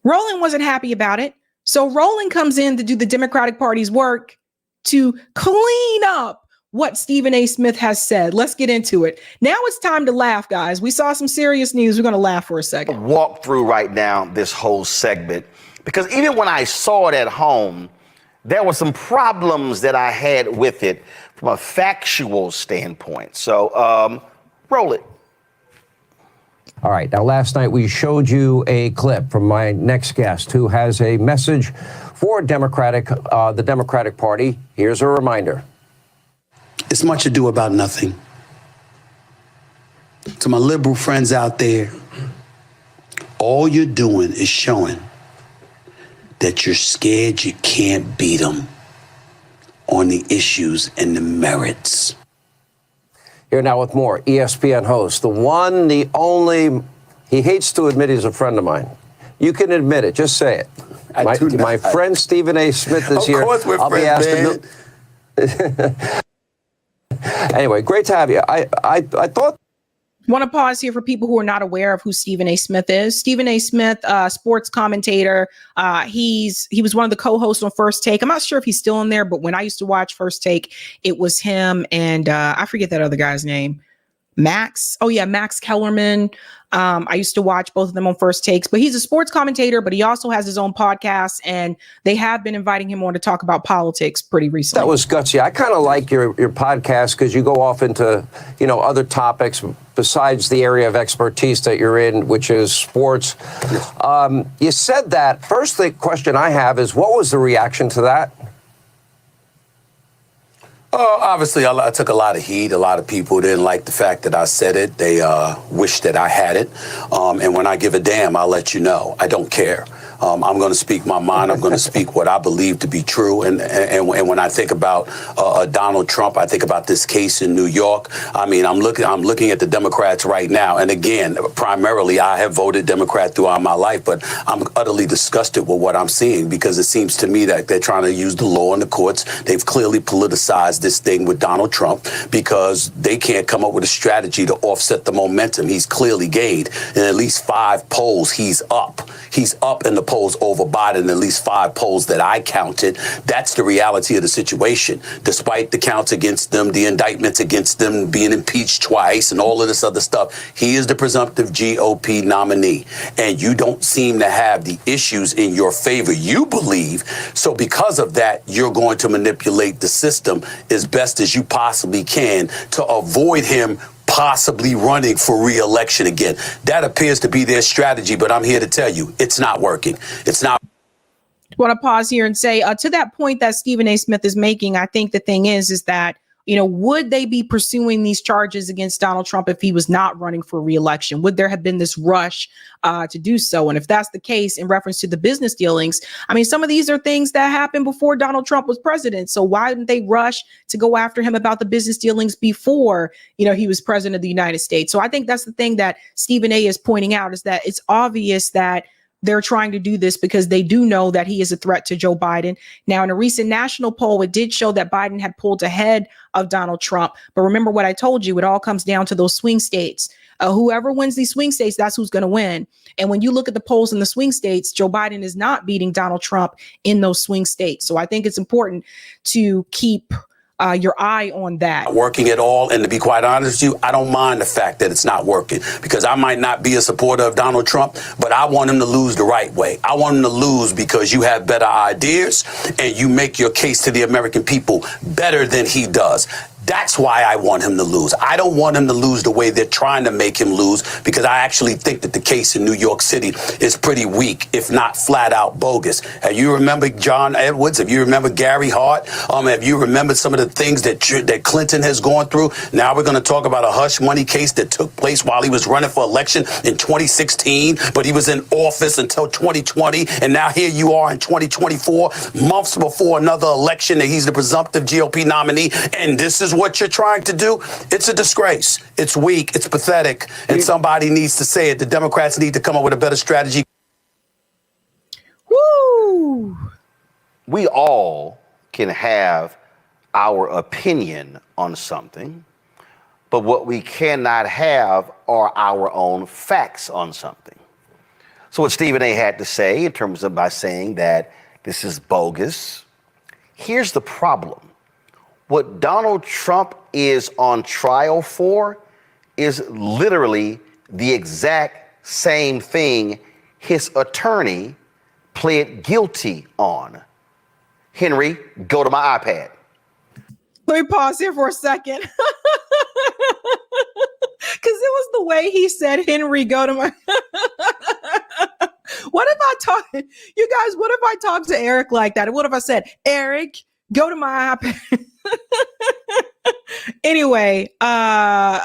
Roland wasn't happy about it. So Roland comes in to do the Democratic Party's work to clean up what Stephen A. Smith has said. Let's get into it. Now it's time to laugh, guys. We saw some serious news. We're going to laugh for a second. Walk through right now this whole segment, because even when I saw it at home, there were some problems that I had with it from a factual standpoint. So, roll it. All right. Now, last night we showed you a clip from my next guest who has a message for the Democratic Party. Here's a reminder. It's much ado about nothing. To my liberal friends out there, all you're doing is showing that you're scared you can't beat them on the issues and the merits. Here now with more. ESPN host, the one, the only, he hates to admit he's a friend of mine. You can admit it. Just say it. My friend Stephen A. Smith is here. Of course we're friends, man. Anyway, great to have you. I thought Want to pause here for people who are not aware of who Stephen A. Smith is. Stephen A. Smith, sports commentator. He was one of the co-hosts on First Take. I'm not sure if he's still in there, but when I used to watch First Take, it was him and I forget that other guy's name. Max. Oh yeah, Max Kellerman. I used to watch both of them on First Takes, but he's a sports commentator, but he also has his own podcast, and they have been inviting him on to talk about politics pretty recently. That was gutsy. I kind of like your podcast because you go off into, other topics besides the area of expertise that you're in, which is sports. You said that. First, the question I have is, what was the reaction to that? Obviously, I took a lot of heat. A lot of people didn't like the fact that I said it. They wish that I had it. And when I give a damn, I'll let you know. I don't care. I'm going to speak my mind. I'm going to speak what I believe to be true. And when I think about Donald Trump, I think about this case in New York. I mean, I'm looking at the Democrats right now. And again, primarily, I have voted Democrat throughout my life, but I'm utterly disgusted with what I'm seeing because it seems to me that they're trying to use the law in the courts. They've clearly politicized this thing with Donald Trump because they can't come up with a strategy to offset the momentum. He's clearly gained. In at least 5 polls, he's up. He's up in the polls over Biden, at least 5 polls that I counted. That's the reality of the situation. Despite the counts against them, the indictments against them, being impeached twice and all of this other stuff, he is the presumptive GOP nominee. And you don't seem to have the issues in your favor, you believe. So because of that, you're going to manipulate the system as best as you possibly can to avoid him possibly running for re-election again. That appears to be their strategy, but I'm here to tell you, it's not working. It's not. Want to pause here and say to that point that Stephen A. Smith is making, I think the thing is that, would they be pursuing these charges against Donald Trump if he was not running for re-election? Would there have been this rush to do so? And if that's the case, in reference to the business dealings, I mean, some of these are things that happened before Donald Trump was president. So why didn't they rush to go after him about the business dealings before, he was president of the United States? So I think that's the thing that Stephen A. is pointing out, is that it's obvious that they're trying to do this because they do know that he is a threat to Joe Biden. Now, in a recent national poll, it did show that Biden had pulled ahead of Donald Trump. But remember what I told you, it all comes down to those swing states. Whoever wins these swing states, that's who's going to win. And when you look at the polls in the swing states, Joe Biden is not beating Donald Trump in those swing states. So I think it's important to keep your eye on that. Working at all. And to be quite honest with you, I don't mind the fact that it's not working because I might not be a supporter of Donald Trump, but I want him to lose the right way. I want him to lose because you have better ideas and you make your case to the American people better than he does. That's why I want him to lose. I don't want him to lose the way they're trying to make him lose because I actually think that the case in New York City is pretty weak, if not flat out bogus. Have you remember John Edwards? Have you remember Gary Hart? Have you remembered some of the things that Clinton has gone through? Now we're going to talk about a hush money case that took place while he was running for election in 2016, but he was in office until 2020. And now here you are in 2024, months before another election, that he's the presumptive GOP nominee. And this is what you're trying to do. It's a disgrace. It's weak. It's pathetic. And somebody needs to say it. The Democrats need to come up with a better strategy. Woo! We all can have our opinion on something, but what we cannot have are our own facts on something. So what Stephen A. had to say in terms of by saying that this is bogus, here's the problem. What Donald Trump is on trial for is literally the exact same thing his attorney pled guilty on. Henry, go to my iPad. Let me pause here for a second. Because it was the way he said, Henry, go to my... What if I talk... You guys, what if I talked to Eric like that? And what if I said, Eric, go to my iPad? Anyway, I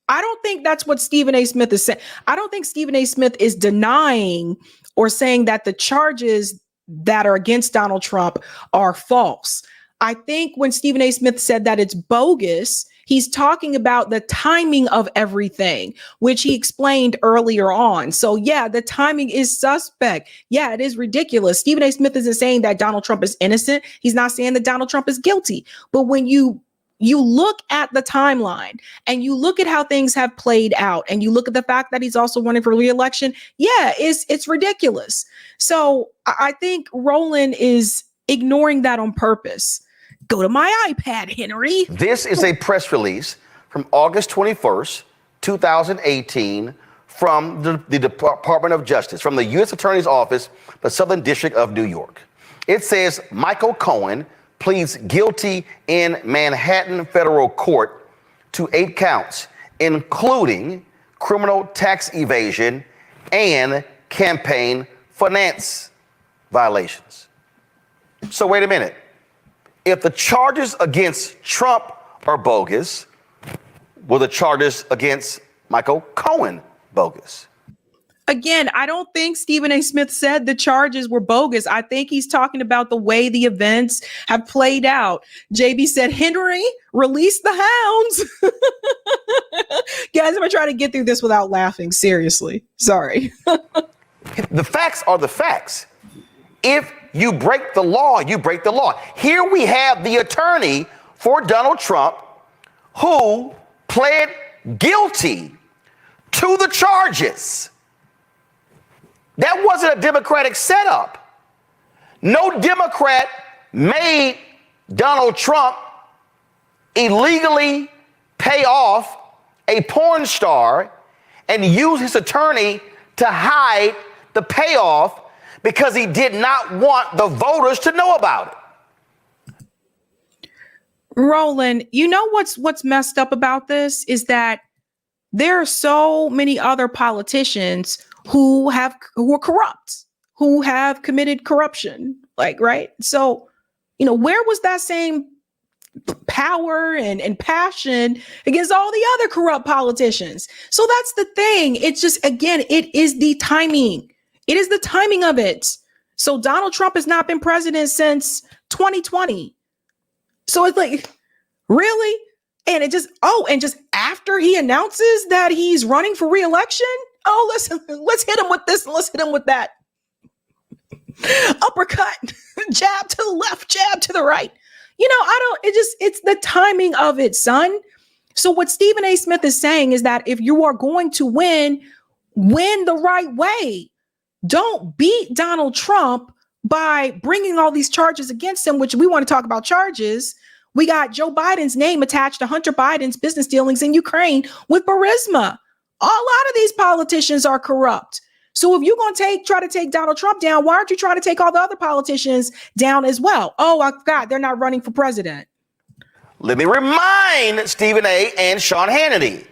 don't think that's what Stephen A. Smith is saying. I don't think Stephen A. Smith is denying or saying that the charges that are against Donald Trump are false. I think when Stephen A. Smith said that it's bogus, he's talking about the timing of everything, which he explained earlier on. So yeah, the timing is suspect. Yeah, it is ridiculous. Stephen A. Smith isn't saying that Donald Trump is innocent. He's not saying that Donald Trump is guilty. But when you you look at the timeline and you look at how things have played out and you look at the fact that he's also running for re-election, yeah, it's ridiculous. So I think Roland is ignoring that on purpose. Go to my iPad, Henry. This is a press release from August 21st, 2018, from the Department of Justice, from the U.S. Attorney's Office, the Southern District of New York. It says Michael Cohen pleads guilty in Manhattan federal court to 8 counts, including criminal tax evasion and campaign finance violations. So wait a minute. If the charges against Trump are bogus, were the charges against Michael Cohen bogus? Again, I don't think Stephen A. Smith said the charges were bogus. I think he's talking about the way the events have played out. JB said, Henry, release the hounds. Guys, I'm going to try to get through this without laughing. Seriously. Sorry. The facts are the facts. If you break the law, you break the law. Here we have the attorney for Donald Trump who pled guilty to the charges. That wasn't a Democratic setup. No Democrat made Donald Trump illegally pay off a porn star and use his attorney to hide the payoff because he did not want the voters to know about it. Roland, you know what's messed up about this is that there are so many other politicians who are corrupt, who have committed corruption, right? So, where was that same power and passion against all the other corrupt politicians? So that's the thing. It's just, again, it is the timing. It is the timing of it. So Donald Trump has not been president since 2020. So it's like, really? And just after he announces that he's running for re-election, let's hit him with this, let's hit him with that. Uppercut, jab to the left, jab to the right. It's the timing of it, son. So what Stephen A. Smith is saying is that if you are going to win the right way. Don't beat Donald Trump by bringing all these charges against him, which we want to talk about charges. We got Joe Biden's name attached to Hunter Biden's business dealings in Ukraine with Burisma. A lot of these politicians are corrupt. So if you're going to try to take Donald Trump down, why aren't you trying to take all the other politicians down as well? Oh, I forgot, they're not running for president. Let me remind Stephen A. and Sean Hannity.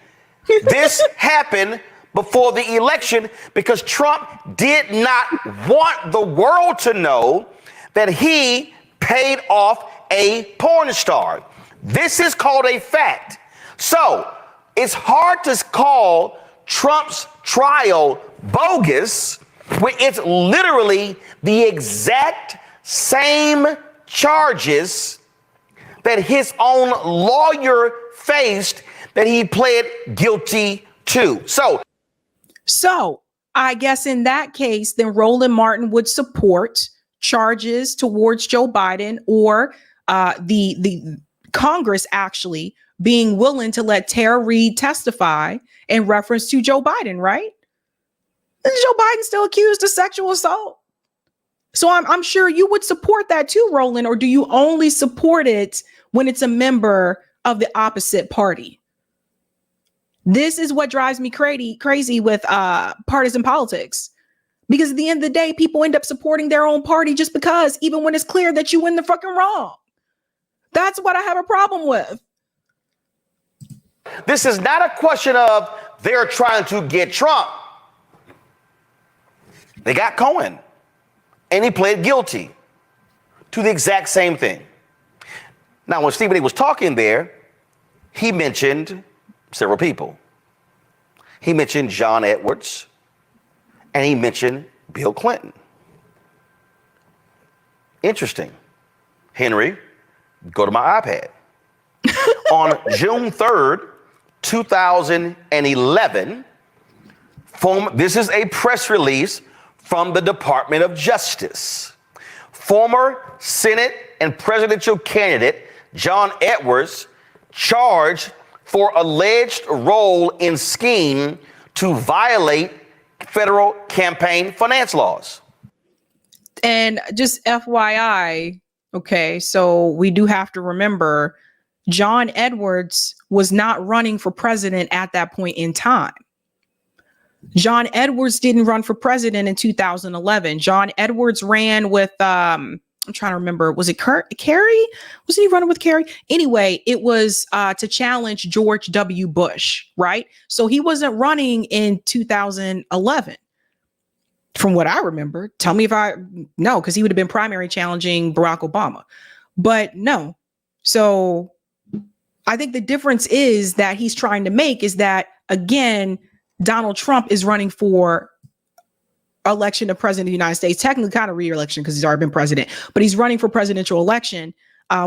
This happened before the election because Trump did not want the world to know that he paid off a porn star. This is called a fact. So it's hard to call Trump's trial bogus when it's literally the exact same charges that his own lawyer faced that he pled guilty to. So I guess in that case, then Roland Martin would support charges towards Joe Biden or the Congress actually being willing to let Tara Reade testify in reference to Joe Biden, right? Is Joe Biden still accused of sexual assault? So I'm sure you would support that too, Roland, or do you only support it when it's a member of the opposite party? This is what drives me crazy with partisan politics. Because at the end of the day, people end up supporting their own party just because, even when it's clear that you win the fucking wrong. That's what I have a problem with. This is not a question of they're trying to get Trump. They got Cohen, and he pled guilty to the exact same thing. Now, when Stephen A. was talking there, he mentioned several people. He mentioned John Edwards, and he mentioned Bill Clinton. Interesting. Henry, go to my iPad. On June 3rd, 2011, this is a press release from the Department of Justice. Former Senate and presidential candidate John Edwards charged for alleged role in scheme to violate federal campaign finance laws. And just FYI, okay, so we do have to remember John Edwards was not running for president at that point in time. John Edwards didn't run for president in 2011. John Edwards ran with, I'm trying to remember, was it Kerry? Was he running with Kerry? Anyway, it was to challenge George W. Bush, right? So he wasn't running in 2011. From what I remember, tell me if no, because he would have been primary challenging Barack Obama. But no. So I think the difference is that he's trying to make is that, again, Donald Trump is running for election of president of the United States, technically kind of re-election because he's already been president, but he's running for presidential election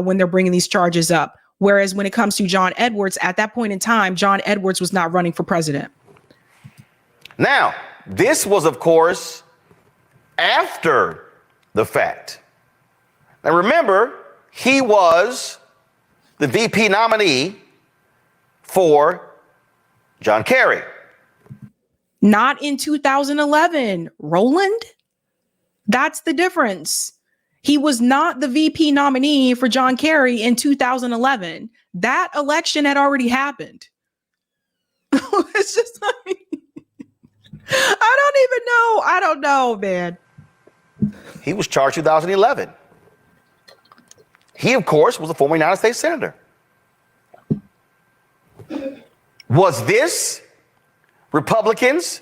when they're bringing these charges up. Whereas when it comes to John Edwards, at that point in time, John Edwards was not running for president. Now, this was, of course, after the fact. Now, remember, he was the VP nominee for John Kerry. Not in 2011, Roland. That's the difference. He was not the VP nominee for John Kerry in 2011. That election had already happened. It's just like, I don't know, man. He was charged 2011. He, of course, was a former United States Senator. Was this Republicans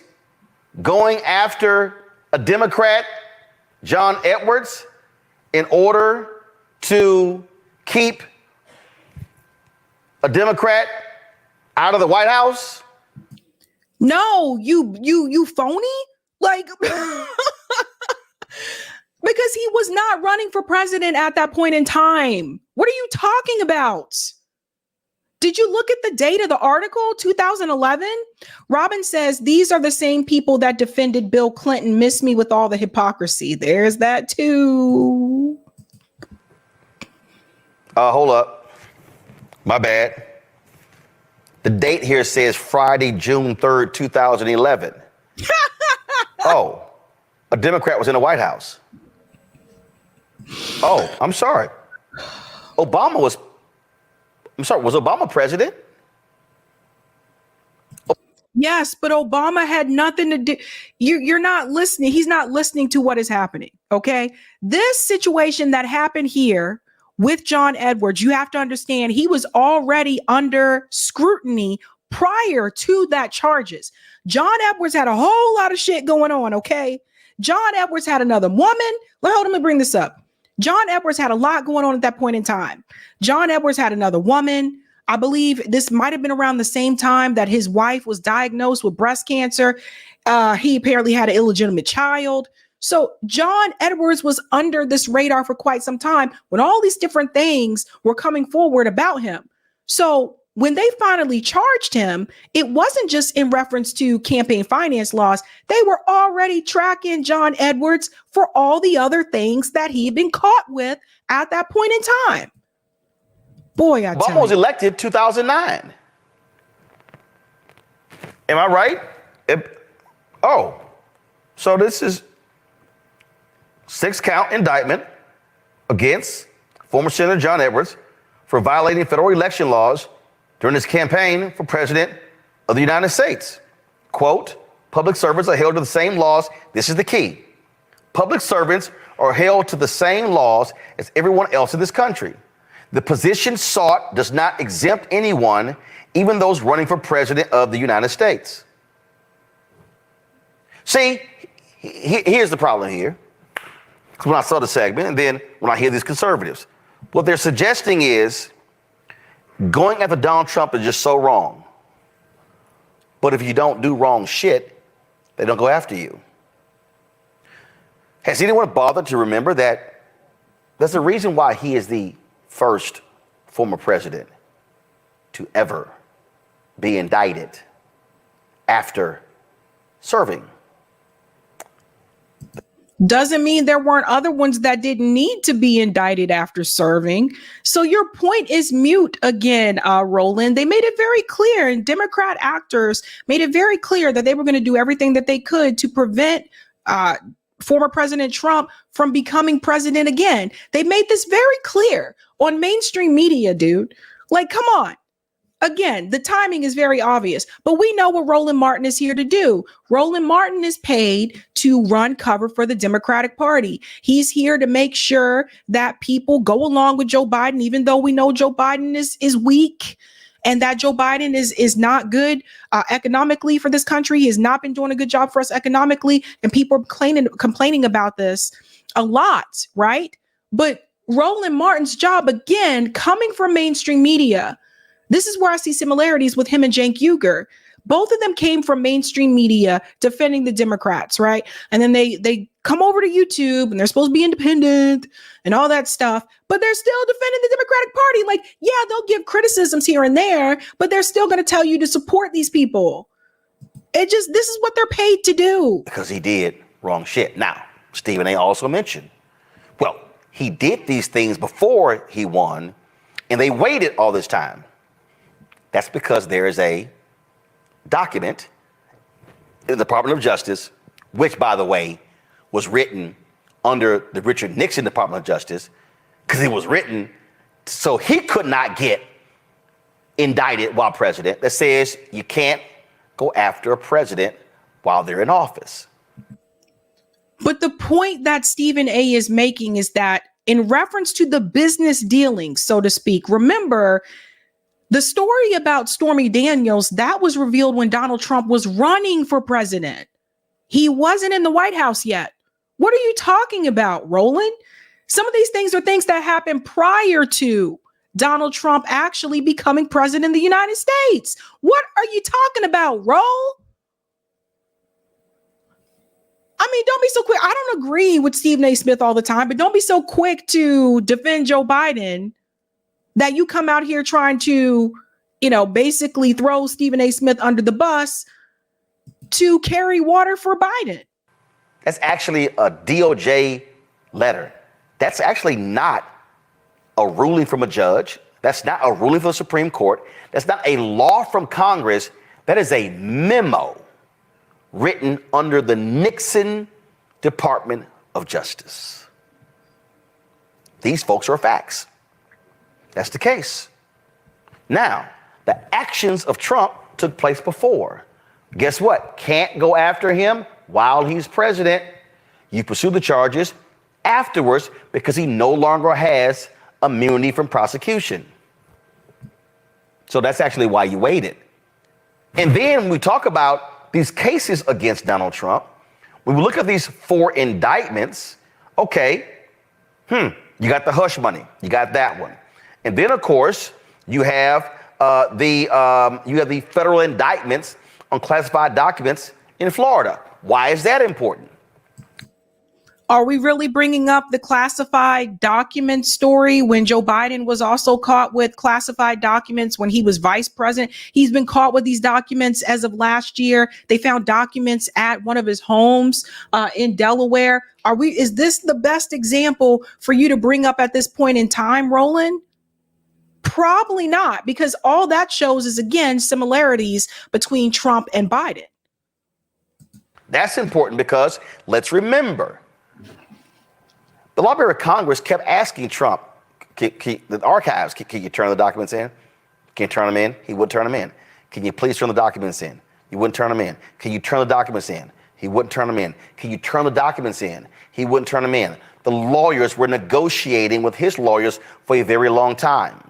going after a Democrat, John Edwards, in order to keep a Democrat out of the White House? No, you phony? Like, because he was not running for president at that point in time. What are you talking about? Did you look at the date of the article, 2011? Robin says, these are the same people that defended Bill Clinton. Miss me with all the hypocrisy. There's that too. Hold up. My bad. The date here says Friday, June 3rd, 2011. Oh, a Democrat was in the White House. Oh, I'm sorry. Was Obama president? Yes, but Obama had nothing to do. You're not listening. He's not listening to what is happening. Okay. This situation that happened here with John Edwards, you have to understand he was already under scrutiny prior to that charges. John Edwards had a whole lot of shit going on. Okay. John Edwards had another woman. Let me bring this up. John Edwards had a lot going on at that point in time. John Edwards had another woman. I believe this might have been around the same time that his wife was diagnosed with breast cancer. He apparently had an illegitimate child. So John Edwards was under this radar for quite some time when all these different things were coming forward about him. So when they finally charged him, it wasn't just in reference to campaign finance laws. They were already tracking John Edwards for all the other things that he had been caught with at that point in time. Boy, I tell you. Obama was elected 2009. Am I right? So this is 6-count indictment against former Senator John Edwards for violating federal election laws during his campaign for president of the United States. Quote, public servants are held to the same laws. This is the key. Public servants are held to the same laws as everyone else in this country. The position sought does not exempt anyone, even those running for president of the United States. See, here's the problem here. Because when I saw the segment, and then when I hear these conservatives, what they're suggesting is going after Donald Trump is just so wrong. But if you don't do wrong shit, they don't go after you. Has anyone bothered to remember that there's a reason why he is the first former president to ever be indicted after serving? Doesn't mean there weren't other ones that didn't need to be indicted after serving. So your point is mute again, Roland. They made it very clear, and Democrat actors made it very clear that they were going to do everything that they could to prevent former President Trump from becoming president again. They made this very clear on mainstream media, dude. Like, come on. Again, the timing is very obvious, but we know what Roland Martin is here to do. Roland Martin is paid to run cover for the Democratic Party. He's here to make sure that people go along with Joe Biden, even though we know Joe Biden is weak and that Joe Biden is not good economically for this country. He has not been doing a good job for us economically, and people are complaining about this a lot, right? But Roland Martin's job, again, coming from mainstream media, this is where I see similarities with him and Cenk Uygur. Both of them came from mainstream media defending the Democrats, right? And then they come over to YouTube and they're supposed to be independent and all that stuff, but they're still defending the Democratic Party. Like, yeah, they'll give criticisms here and there, but they're still going to tell you to support these people. This is what they're paid to do. Because he did wrong shit. Now, Stephen A. also mentioned, well, he did these things before he won, and they waited all this time. That's because there is a document in the Department of Justice, which, by the way, was written under the Richard Nixon Department of Justice, because it was written so he could not get indicted while president, that says you can't go after a president while they're in office. But the point that Stephen A. is making is that in reference to the business dealings, so to speak, remember, the story about Stormy Daniels, that was revealed when Donald Trump was running for president. He wasn't in the White House yet. What are you talking about, Roland? Some of these things are things that happened prior to Donald Trump actually becoming president of the United States. What are you talking about, Roll? I mean, don't be so quick. I don't agree with Stephen A. Smith all the time, but don't be so quick to defend Joe Biden that you come out here trying to, basically throw Stephen A. Smith under the bus to carry water for Biden. That's actually a DOJ letter. That's actually not a ruling from a judge. That's not a ruling from the Supreme Court. That's not a law from Congress. That is a memo written under the Nixon Department of Justice. These folks are facts. That's the case. Now, the actions of Trump took place before. Guess what? Can't go after him while he's president. You pursue the charges afterwards because he no longer has immunity from prosecution. So that's actually why you waited. And then when we talk about these cases against Donald Trump, when we look at these 4 indictments, okay, you got the hush money. You got that one. And then, of course, you have the federal indictments on classified documents in Florida. Why is that important? Are we really bringing up the classified document story when Joe Biden was also caught with classified documents when he was vice president? He's been caught with these documents as of last year. They found documents at one of his homes in Delaware. Is this the best example for you to bring up at this point in time, Roland? Probably not, because all that shows is, again, similarities between Trump and Biden. That's important because let's remember, the Library of Congress kept asking Trump, the archives, can you turn the documents in? Can you turn them in? He wouldn't turn them in. Can you please turn the documents in? He wouldn't turn them in. Can you turn the documents in? He wouldn't turn them in. Can you turn the documents in? He wouldn't turn them in. The lawyers were negotiating with his lawyers for a very long time.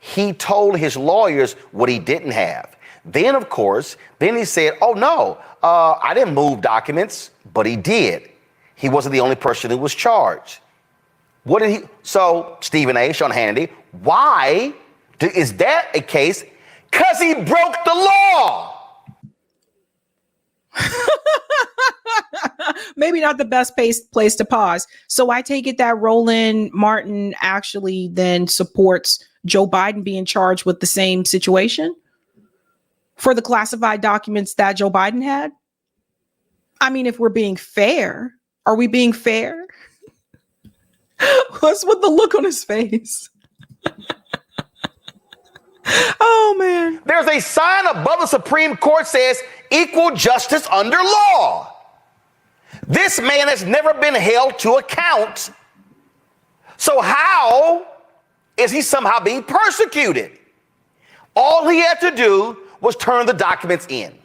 He told his lawyers what he didn't have. Then, of course, he said, oh, no, I didn't move documents, but he did. He wasn't the only person who was charged. What did he? So, Stephen A., Sean Hannity, why is that a case? Because he broke the law. Maybe not the best place to pause. So I take it that Roland Martin actually then supports Joe Biden being charged with the same situation for the classified documents that Joe Biden had. I mean, if we're being fair, Are we being fair? What's with the look on his face? Oh, man. There's a sign above the Supreme Court says equal justice under law. This man has never been held to account. So how is he somehow being persecuted? All he had to do was turn the documents in.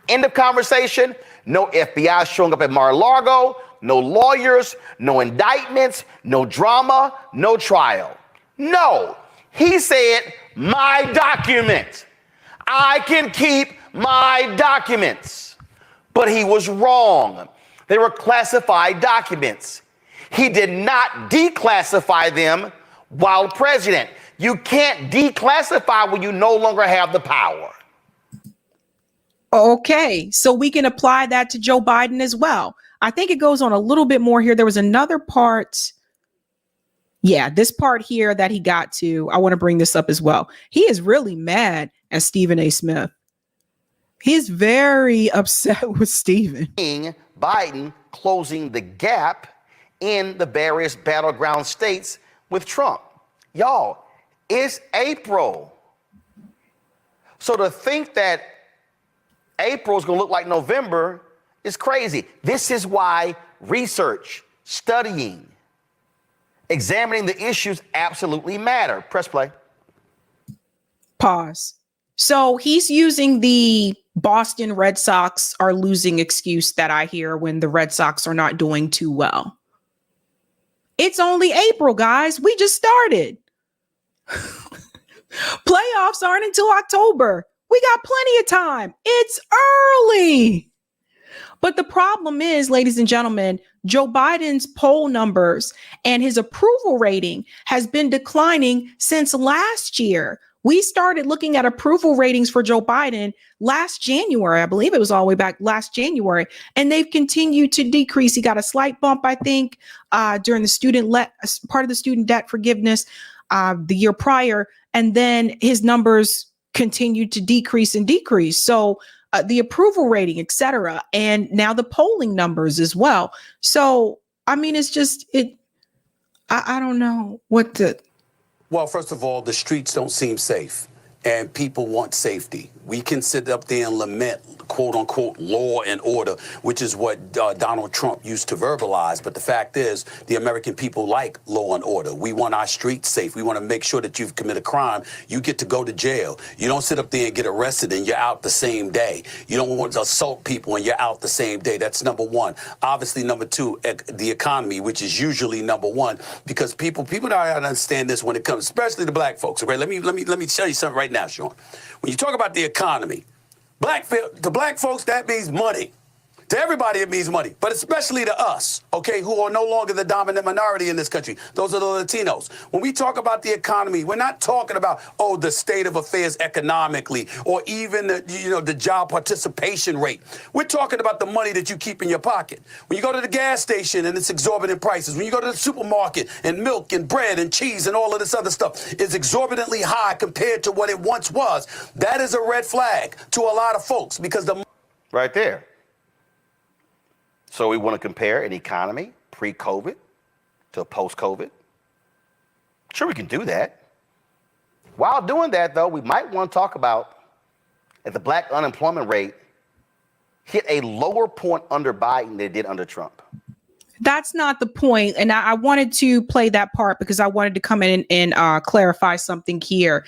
End of conversation. No FBI showing up at Mar-a-Lago, no lawyers, no indictments, no drama, no trial. No, he said, my document. I can keep my documents. But he was wrong. They were classified documents. He did not declassify them while president. You can't declassify when you no longer have the power. Okay, so we can apply that to Joe Biden as well. I think it goes on a little bit more here. There was another part. Yeah, this part here that he got to, I want to bring this up as well. He is really mad at Stephen A. Smith. He's very upset with Stephen. Biden closing the gap in the various battleground states with Trump. Y'all, it's April. So to think that April is going to look like November is crazy. This is why research, studying, examining the issues absolutely matter. Press play. Pause. So he's using the Boston Red Sox are losing excuse that I hear when the Red Sox are not doing too well. It's only April, guys. We just started. Playoffs aren't until October. We got plenty of time. It's early. But the problem is, ladies and gentlemen, Joe Biden's poll numbers and his approval rating has been declining since last year. We started looking at approval ratings for Joe Biden last January. I believe it was all the way back last January. And they've continued to decrease. He got a slight bump, I think, during the part of the student debt forgiveness the year prior. And then his numbers continued to decrease and decrease. So the approval rating, et cetera, and now the polling numbers as well. So, I mean, it's just, I don't know what to. Well, first of all, the streets don't seem safe, and people want safety. We can sit up there and lament, quote unquote, law and order, which is what Donald Trump used to verbalize. But the fact is, the American people like law and order. We want our streets safe. We want to make sure that you've committed a crime, you get to go to jail. You don't sit up there and get arrested and you're out the same day. You don't want to assault people and you're out the same day. That's number one. Obviously, number two, the economy, which is usually number one, because people don't understand this when it comes, especially the black folks. Okay, let me tell you something right now, Sean. When you talk about the economy, to black folks, that means money. To everybody, it means money, but especially to us, okay, who are no longer the dominant minority in this country. Those are the Latinos. When we talk about the economy, we're not talking about, the state of affairs economically or even the job participation rate. We're talking about the money that you keep in your pocket. When you go to the gas station and it's exorbitant prices, when you go to the supermarket and milk and bread and cheese and all of this other stuff is exorbitantly high compared to what it once was, that is a red flag to a lot of folks because the right there. So we want to compare an economy pre-COVID to post-COVID. Sure, we can do that. While doing that, though, we might want to talk about that the black unemployment rate hit a lower point under Biden than it did under Trump. That's not the point. And I wanted to play that part because I wanted to come in and clarify something here.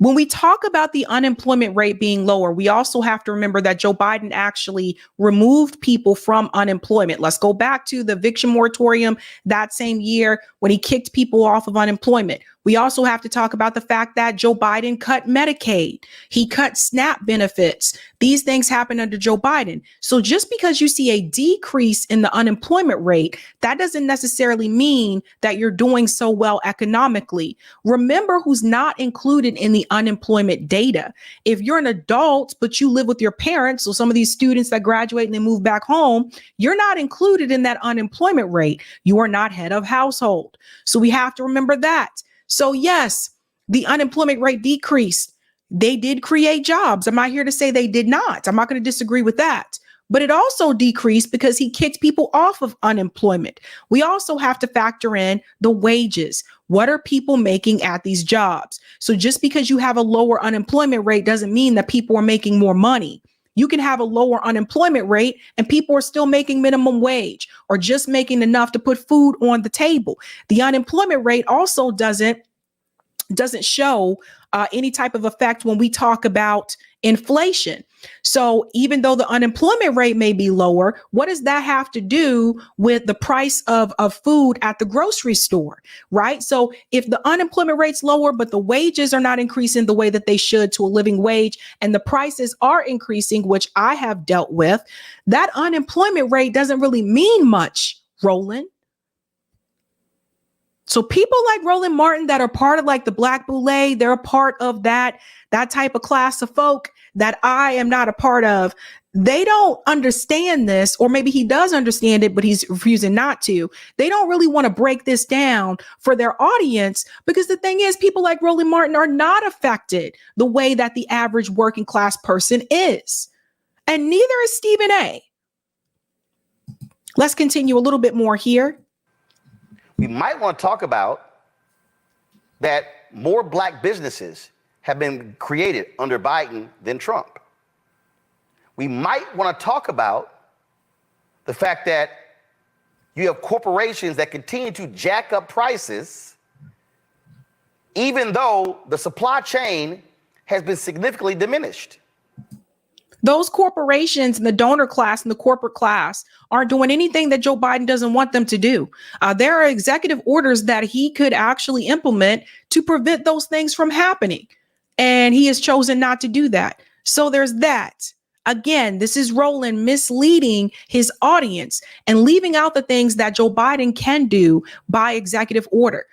When we talk about the unemployment rate being lower, we also have to remember that Joe Biden actually removed people from unemployment. Let's go back to the eviction moratorium that same year when he kicked people off of unemployment. We also have to talk about the fact that Joe Biden cut Medicaid. He cut SNAP benefits. These things happened under Joe Biden. So just because you see a decrease in the unemployment rate, that doesn't necessarily mean that you're doing so well economically. Remember who's not included in the unemployment data. If you're an adult, but you live with your parents, so some of these students that graduate and they move back home, you're not included in that unemployment rate. You are not head of household. So we have to remember that. So yes, the unemployment rate decreased. They did create jobs. I'm not here to say they did not. I'm not going to disagree with that. but it also decreased because he kicked people off of unemployment. We also have to factor in the wages. What are people making at these jobs? So just because you have a lower unemployment rate doesn't mean that people are making more money. You can have a lower unemployment rate and people are still making minimum wage or just making enough to put food on the table. The unemployment rate also doesn't show any type of effect when we talk about inflation. So even though the unemployment rate may be lower, what does that have to do with the price of food at the grocery store, right? So if the unemployment rate's lower, but the wages are not increasing the way that they should to a living wage, and the prices are increasing, which I have dealt with, that unemployment rate doesn't really mean much, Roland. So people like Roland Martin that are part of like the Black Boule, they're a part of that type of class of folk that I am not a part of. They don't understand this, or maybe he does understand it, but he's refusing not to. They don't really want to break this down for their audience, because the thing is, people like Roland Martin are not affected the way that the average working class person is. And neither is Stephen A. Let's continue a little bit more here. We might want to talk about that more black businesses have been created under Biden than Trump. We might want to talk about the fact that you have corporations that continue to jack up prices, even though the supply chain has been significantly diminished. Those corporations and the donor class and the corporate class aren't doing anything that Joe Biden doesn't want them to do. There are executive orders that he could actually implement to prevent those things from happening. And he has chosen not to do that. So there's that. Again, this is Roland misleading his audience and leaving out the things that Joe Biden can do by executive order.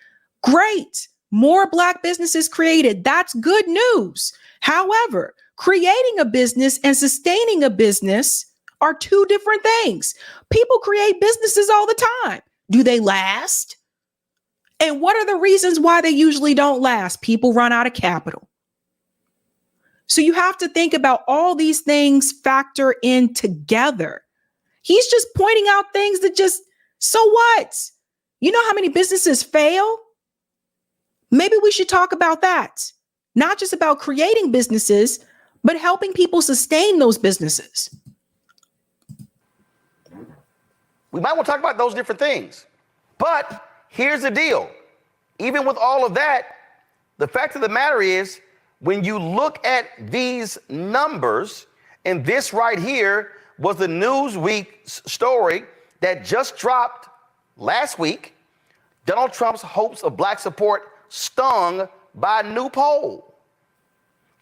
Great. More black businesses created. That's good news. However, creating a business and sustaining a business are two different things. People create businesses all the time. Do they last? And what are the reasons why they usually don't last? People run out of capital. So you have to think about all these things factor in together. He's just pointing out things that just, so what? You know how many businesses fail? Maybe we should talk about that. Not just about creating businesses, but helping people sustain those businesses. We might want to talk about those different things. But here's the deal. Even with all of that, the fact of the matter is, when you look at these numbers, and this right here was the Newsweek story that just dropped last week, Donald Trump's hopes of black support stung by a new poll.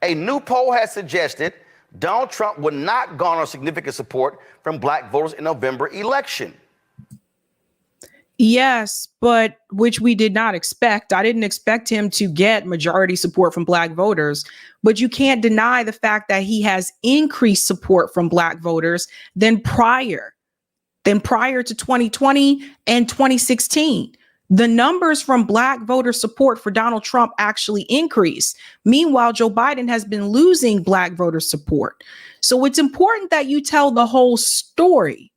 A new poll has suggested Donald Trump would not garner significant support from black voters in November election. Yes, but which we did not expect. I didn't expect him to get majority support from black voters, but you can't deny the fact that he has increased support from black voters than prior to 2020 and 2016. The numbers from black voter support for Donald Trump actually increased. Meanwhile, Joe Biden has been losing black voter support. So it's important that you tell the whole story.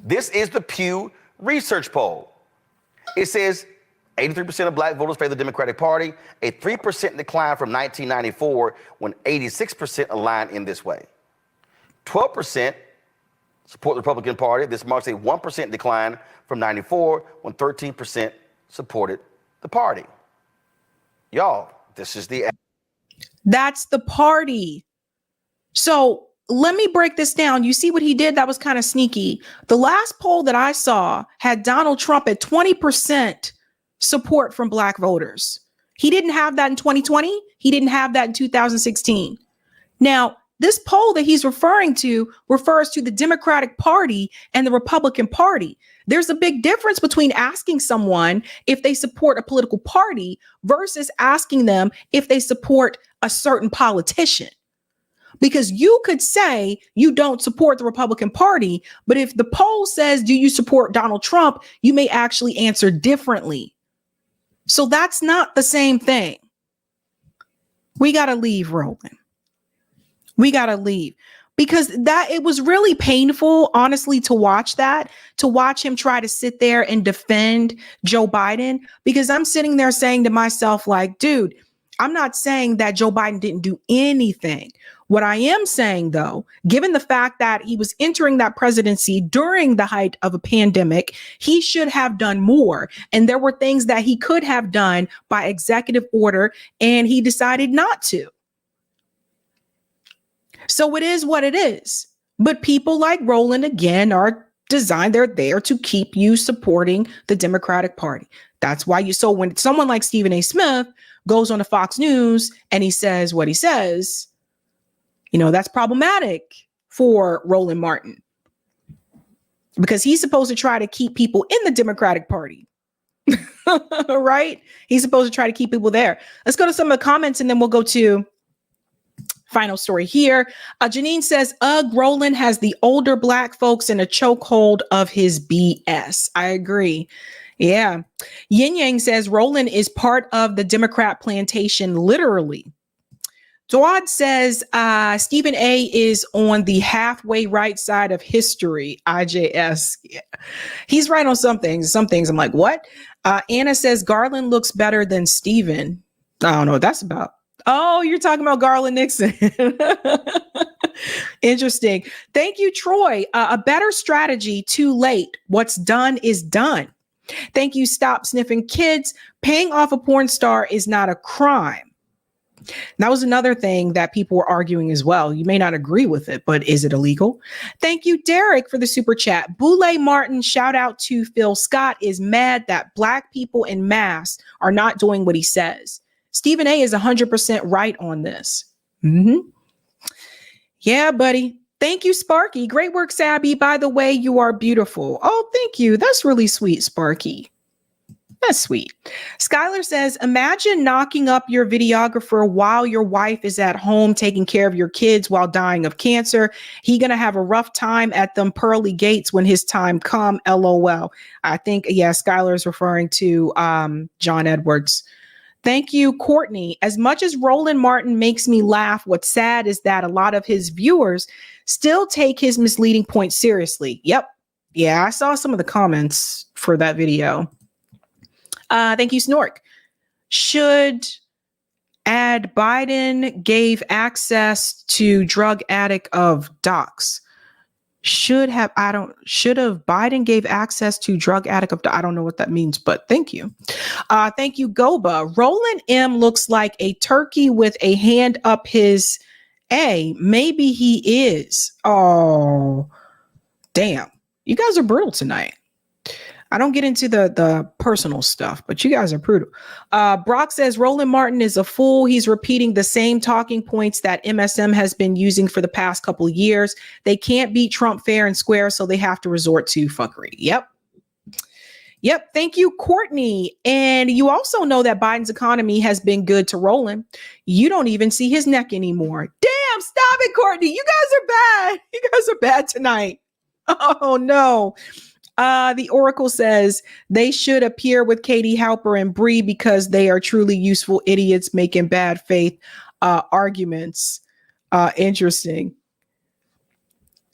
This is the Pew Research poll. It says 83% of black voters favor the Democratic Party, a 3% decline from 1994 when 86% aligned in this way. 12% support the Republican Party. This marks a 1% decline from 94 when 13% supported the party. Y'all, this is the... That's the party. So let me break this down. You see what he did? That was kind of sneaky. The last poll that I saw had Donald Trump at 20% support from black voters. He didn't have that in 2020. He didn't have that in 2016. Now, this poll that he's referring to refers to the Democratic Party and the Republican Party. There's a big difference between asking someone if they support a political party versus asking them if they support a certain politician. Because you could say you don't support the Republican Party, but if the poll says, do you support Donald Trump, you may actually answer differently. So that's not the same thing. We got to leave, Roland. We got to leave. Because it was really painful, honestly, to watch him try to sit there and defend Joe Biden, because I'm sitting there saying to myself, like, dude, I'm not saying that Joe Biden didn't do anything. What I am saying, though, given the fact that he was entering that presidency during the height of a pandemic, he should have done more. And there were things that he could have done by executive order, and he decided not to. So it is what it is. But people like Roland, again, they're there to keep you supporting the Democratic Party. That's why so when someone like Stephen A. Smith goes on to Fox News and he says what he says, that's problematic for Roland Martin, because he's supposed to try to keep people in the Democratic Party. Right? He's supposed to try to keep people there. Let's go to some of the comments and then we'll go to final story here. Janine says, Roland has the older Black folks in a chokehold of his BS. I agree. Yeah. Yin Yang says, Roland is part of the Democrat plantation, literally. Dwad says, Stephen A. is on the halfway right side of history. IJS. Yeah. He's right on some things. Some things I'm like, what? Anna says, Garland looks better than Stephen. I don't know what that's about. Oh, you're talking about Garland Nixon. Interesting. Thank you, Troy. A better strategy, too late. What's done is done. Thank you, Stop Sniffing Kids. Paying off a porn star is not a crime. That was another thing that people were arguing as well. You may not agree with it, but is it illegal? Thank you, Derek, for the super chat. Boulay Martin, shout out to Phil Scott, is mad that Black people in mass are not doing what he says. Stephen A. is 100% right on this. Mm-hmm. Yeah, buddy. Thank you, Sparky. Great work, Sabby. By the way, you are beautiful. Oh, thank you. That's really sweet, Sparky. That's sweet. Skylar says, imagine knocking up your videographer while your wife is at home taking care of your kids while dying of cancer. He gonna have a rough time at them pearly gates when his time come. LOL. I think, yeah, Skylar is referring to John Edwards. Thank you, Courtney. As much as Roland Martin makes me laugh, what's sad is that a lot of his viewers still take his misleading points seriously. Yep. Yeah, I saw some of the comments for that video. Thank you, Snork. Should add Biden gave access to drug addict of docs. Should have Biden gave access to drug addict of I don't know what that means, but thank you. Thank you, Goba. Roland M looks like a turkey with a hand up his maybe he is. Oh, damn. You guys are brutal tonight. I don't get into the personal stuff, but you guys are brutal. Brock says Roland Martin is a fool. He's repeating the same talking points that MSM has been using for the past couple of years. They can't beat Trump fair and square, so they have to resort to fuckery. Yep. Thank you, Courtney. And you also know that Biden's economy has been good to Roland. You don't even see his neck anymore. Damn, stop it, Courtney. You guys are bad. You guys are bad tonight. Oh, no. The Oracle says they should appear with Katie Halper and Bree because they are truly useful idiots making bad faith arguments. Interesting.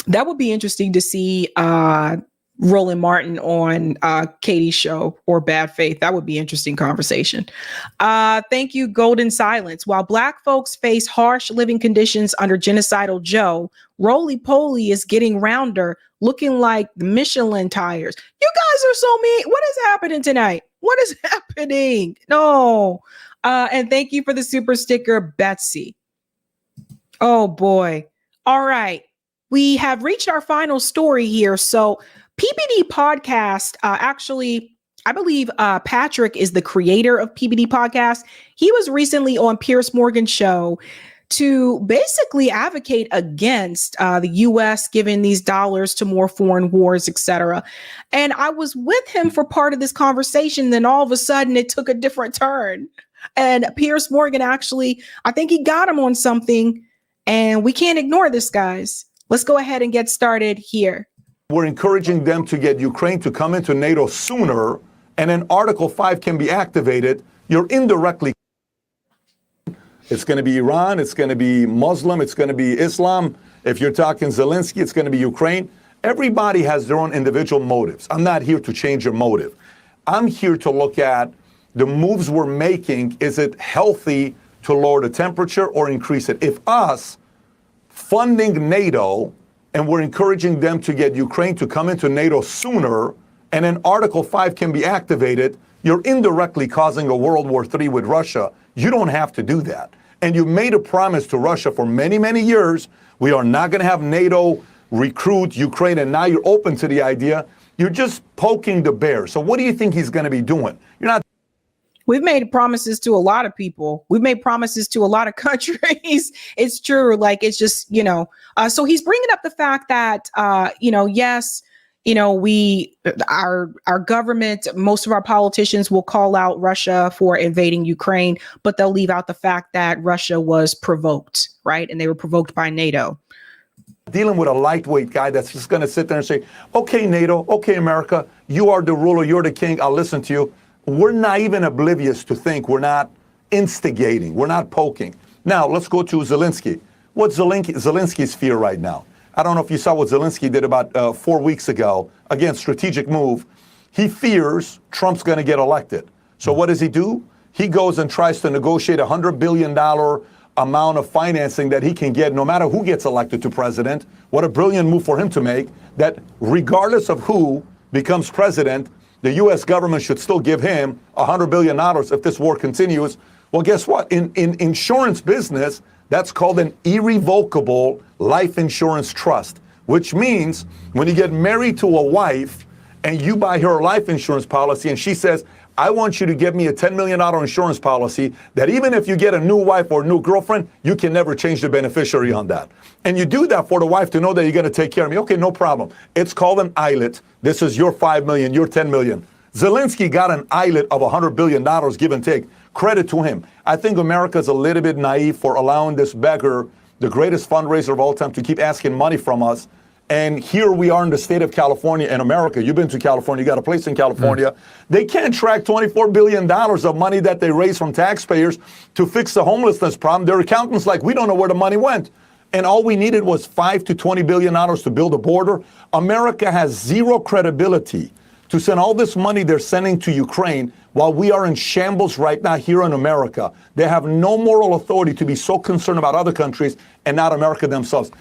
That would be interesting to see Roland Martin on Katie's show or Bad Faith. That would be interesting conversation. Thank you, Golden Silence. While Black folks face harsh living conditions under genocidal Joe, Roly Poly is getting rounder, looking like the Michelin tires. You guys are so mean. What is happening tonight? What is happening? No. And thank you for the super sticker, Betsy. Oh, boy. All right. We have reached our final story here. So PBD podcast, actually, I believe Patrick is the creator of PBD podcast. He was recently on Piers Morgan's show to basically advocate against the U.S. giving these dollars to more foreign wars, etc. And I was with him for part of this conversation. Then all of a sudden it took a different turn. And Piers Morgan actually, I think he got him on something. And we can't ignore this, guys. Let's go ahead and get started here. We're encouraging them to get Ukraine to come into NATO sooner, and then Article 5 can be activated. You're indirectly It's going to be Iran. It's going to be Muslim. It's going to be Islam. If you're talking Zelensky, it's going to be Ukraine. Everybody has their own individual motives. I'm not here to change your motive. I'm here to look at the moves we're making. Is it healthy to lower the temperature or increase it? If us funding NATO and we're encouraging them to get Ukraine to come into NATO sooner, and then Article 5 can be activated, you're indirectly causing a World War III with Russia. You don't have to do that. And you made a promise to Russia for many, many years. We are not going to have NATO recruit Ukraine, and now you're open to the idea. You're just poking the bear. So what do you think he's going to be doing? You're not. We've made promises to a lot of people. We've made promises to a lot of countries. It's true. Like, it's just, so he's bringing up the fact that, yes, our government, most of our politicians will call out Russia for invading Ukraine, but they'll leave out the fact that Russia was provoked, right? And they were provoked by NATO. Dealing with a lightweight guy that's just going to sit there and say, okay, NATO, okay, America, you are the ruler, you're the king, I'll listen to you. We're not even oblivious to think we're not instigating, we're not poking. Now, let's go to Zelensky. What's Zelensky's fear right now? I don't know if you saw what Zelensky did about 4 weeks ago. Again, strategic move. He fears Trump's going to get elected. So what does he do? He goes and tries to negotiate a $100 billion amount of financing that he can get no matter who gets elected to president. What a brilliant move for him to make, that regardless of who becomes president, the U.S. government should still give him $100 billion if this war continues. Well, guess what? In insurance business, that's called an irrevocable life insurance trust, which means when you get married to a wife and you buy her a life insurance policy and she says, I want you to give me a $10 million insurance policy that even if you get a new wife or a new girlfriend, you can never change the beneficiary on that. And you do that for the wife to know that you're going to take care of me. Okay, no problem. It's called an ILET. This is your $5 million, your $10 million. Zelensky got an ILET of $100 billion, give and take. Credit to him. I think America's a little bit naive for allowing this beggar, the greatest fundraiser of all time, to keep asking money from us. And here we are in the state of California and America. You've been to California. You got a place in California. They can't track $24 billion of money that they raised from taxpayers to fix the homelessness problem. Their accountants like, we don't know where the money went. And all we needed was $5 to $20 billion to build a border. America has zero credibility to send all this money they're sending to Ukraine while we are in shambles right now here in America. They have no moral authority to be so concerned about other countries and not America themselves.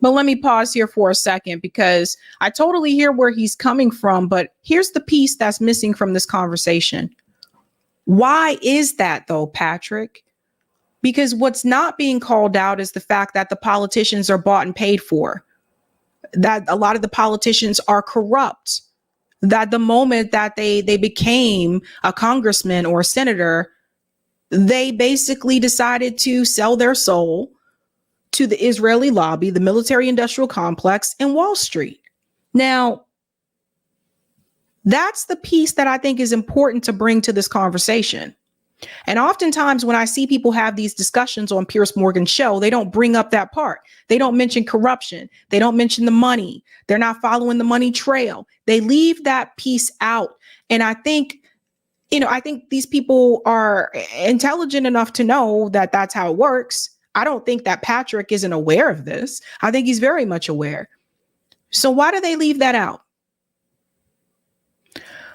But let me pause here for a second, because I totally hear where he's coming from. But here's the piece that's missing from this conversation. Why is that, though, Patrick? Because what's not being called out is the fact that the politicians are bought and paid for, that a lot of the politicians are corrupt, that the moment that they became a congressman or a senator, they basically decided to sell their soul to the Israeli lobby, the military industrial complex, and Wall Street. Now, that's the piece that I think is important to bring to this conversation. And oftentimes when I see people have these discussions on Piers Morgan's show, they don't bring up that part. They don't mention corruption. They don't mention the money. They're not following the money trail. They leave that piece out. And I think, I think these people are intelligent enough to know that that's how it works. I don't think that Patrick isn't aware of this. I think he's very much aware. So why do they leave that out?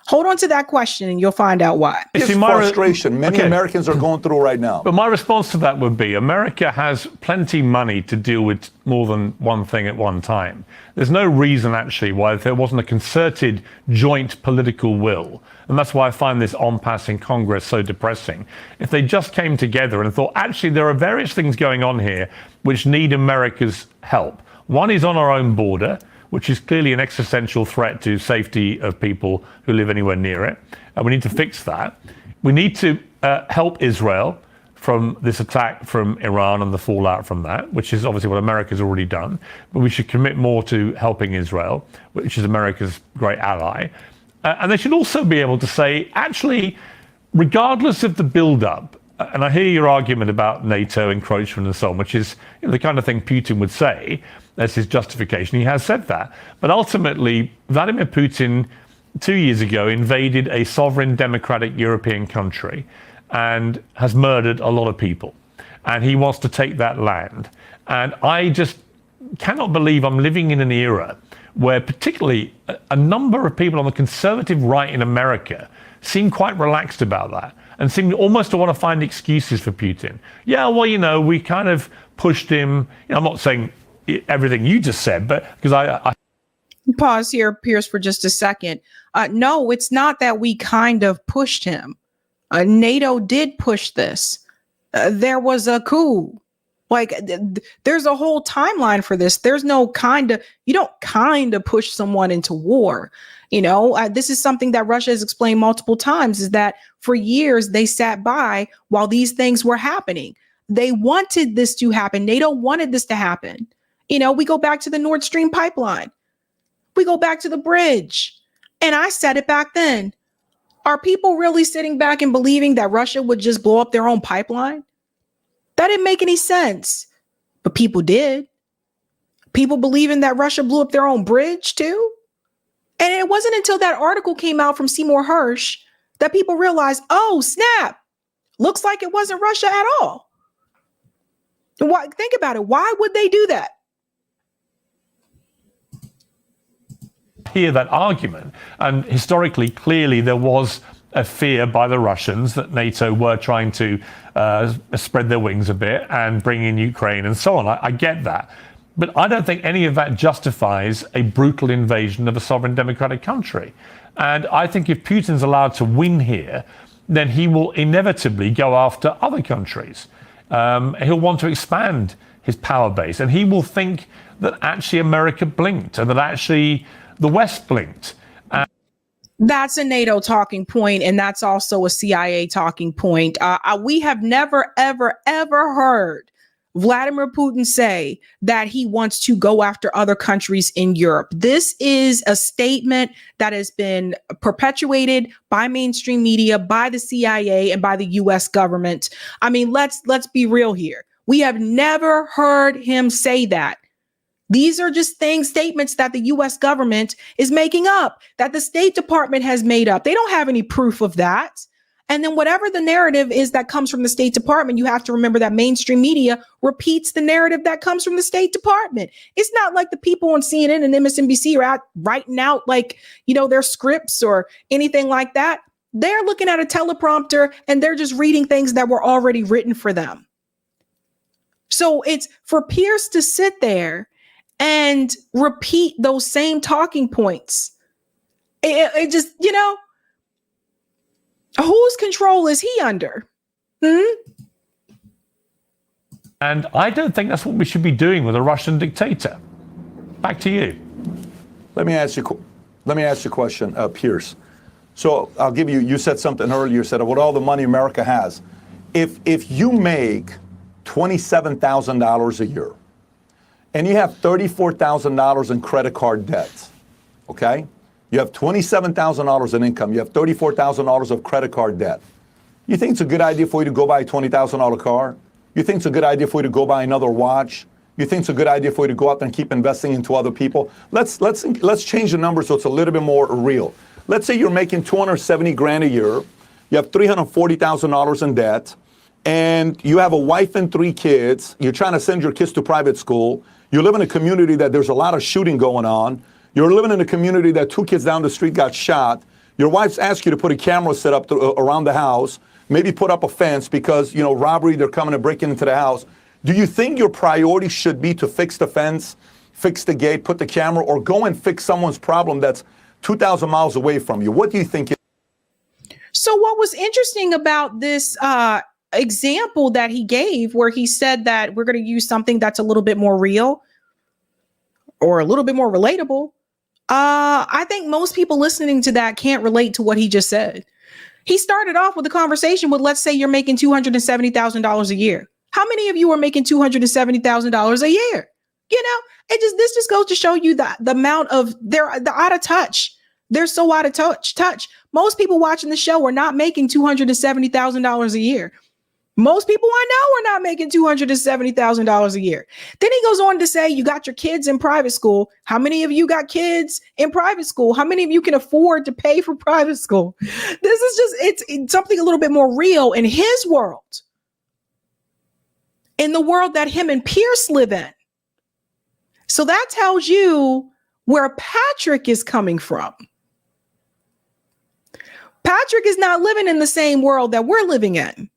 Hold on to that question and you'll find out why. It's frustration many Americans are going through right now. But my response to that would be America has plenty money to deal with more than one thing at one time. There's no reason actually why there wasn't a concerted joint political will. And that's why I find this impasse in Congress so depressing. If they just came together and thought, actually, there are various things going on here which need America's help. One is on our own border, which is clearly an existential threat to safety of people who live anywhere near it. And we need to fix that. We need to help Israel from this attack from Iran and the fallout from that, which is obviously what America's already done. But we should commit more to helping Israel, which is America's great ally. And they should also be able to say, actually, regardless of the build-up, and I hear your argument about NATO encroachment and so on, which is the kind of thing Putin would say. That's his justification. He has said that. But ultimately, Vladimir Putin, 2 years ago, invaded a sovereign democratic European country. and has murdered a lot of people. And he wants to take that land. And I just cannot believe I'm living in an era where particularly a number of people on the conservative right in America seem quite relaxed about that and seem almost to want to find excuses for Putin. Yeah, well, you know, we kind of pushed him. You know, I'm not saying everything you just said, but because I pause here, Piers, for just a second. No, it's not that we kind of pushed him. NATO did push this. There was a coup. Like, there's a whole timeline for this. There's no you don't kind of push someone into war. You know, this is something that Russia has explained multiple times, is that for years they sat by while these things were happening. They wanted this to happen. NATO wanted this to happen. You know, we go back to the Nord Stream pipeline. We go back to the bridge. And I said it back then. Are people really sitting back and believing that Russia would just blow up their own pipeline? That didn't make any sense. But people did. People believing that Russia blew up their own bridge too. And it wasn't until that article came out from Seymour Hersh that people realized, oh, snap. Looks like it wasn't Russia at all. Why, think about it. Why would they do that? hear that argument. And historically, clearly, there was a fear by the Russians that NATO were trying to spread their wings a bit and bring in Ukraine and so on. I get that. But I don't think any of that justifies a brutal invasion of a sovereign democratic country. And I think if Putin's allowed to win here, then he will inevitably go after other countries. He'll want to expand his power base, and he will think that actually America blinked and that actually the West blinked. That's a NATO talking point, and that's also a CIA talking point. We have never, ever, ever heard Vladimir Putin say that he wants to go after other countries in Europe. This is a statement that has been perpetuated by mainstream media, by the CIA, and by the US government. I mean, let's be real here. We have never heard him say that. These are just statements that the US government is making up, that the State Department has made up. They don't have any proof of that. And then whatever the narrative is that comes from the State Department, you have to remember that mainstream media repeats the narrative that comes from the State Department. It's not like the people on CNN and MSNBC are out writing out their scripts or anything like that. They're looking at a teleprompter and they're just reading things that were already written for them. So it's for PIERS to sit there and repeat those same talking points. It just, whose control is he under? And I don't think that's what we should be doing with a Russian dictator. Back to you. Let me ask you a question, PIERS. So I'll give you said something earlier, you said with all the money America has, if you make $27,000 a year and you have $34,000 in credit card debt, okay? You have $27,000 in income. You have $34,000 of credit card debt. You think it's a good idea for you to go buy a $20,000 car? You think it's a good idea for you to go buy another watch? You think it's a good idea for you to go out there and keep investing into other people? Let's change the number so it's a little bit more real. Let's say you're making $270,000 a year. You have $340,000 in debt, and you have a wife and 3 kids. You're trying to send your kids to private school. You live in a community that there's a lot of shooting going on. You're living in a community that 2 kids down the street got shot. Your wife's asked you to put a camera set up around the house, maybe put up a fence because, robbery, they're coming and breaking into the house. Do you think your priority should be to fix the fence, fix the gate, put the camera, or go and fix someone's problem that's 2,000 miles away from you? What do you think? So what was interesting about this example that he gave, where he said that we're going to use something that's a little bit more real or a little bit more relatable, I think most people listening to that can't relate to what he just said. He started off with a conversation with, let's say you're making $270,000 a year. How many of you are making $270,000 a year? This just goes to show you the amount of they're out of touch. They're so out of touch. Most people watching the show are not making $270,000 a year. Most people I know are not making $270,000 a year. Then he goes on to say, you got your kids in private school. How many of you got kids in private school? How many of you can afford to pay for private school? This is just, it's something a little bit more real in his world, in the world that him and Pierce live in. So that tells you where Patrick is coming from. Patrick is not living in the same world that we're living in.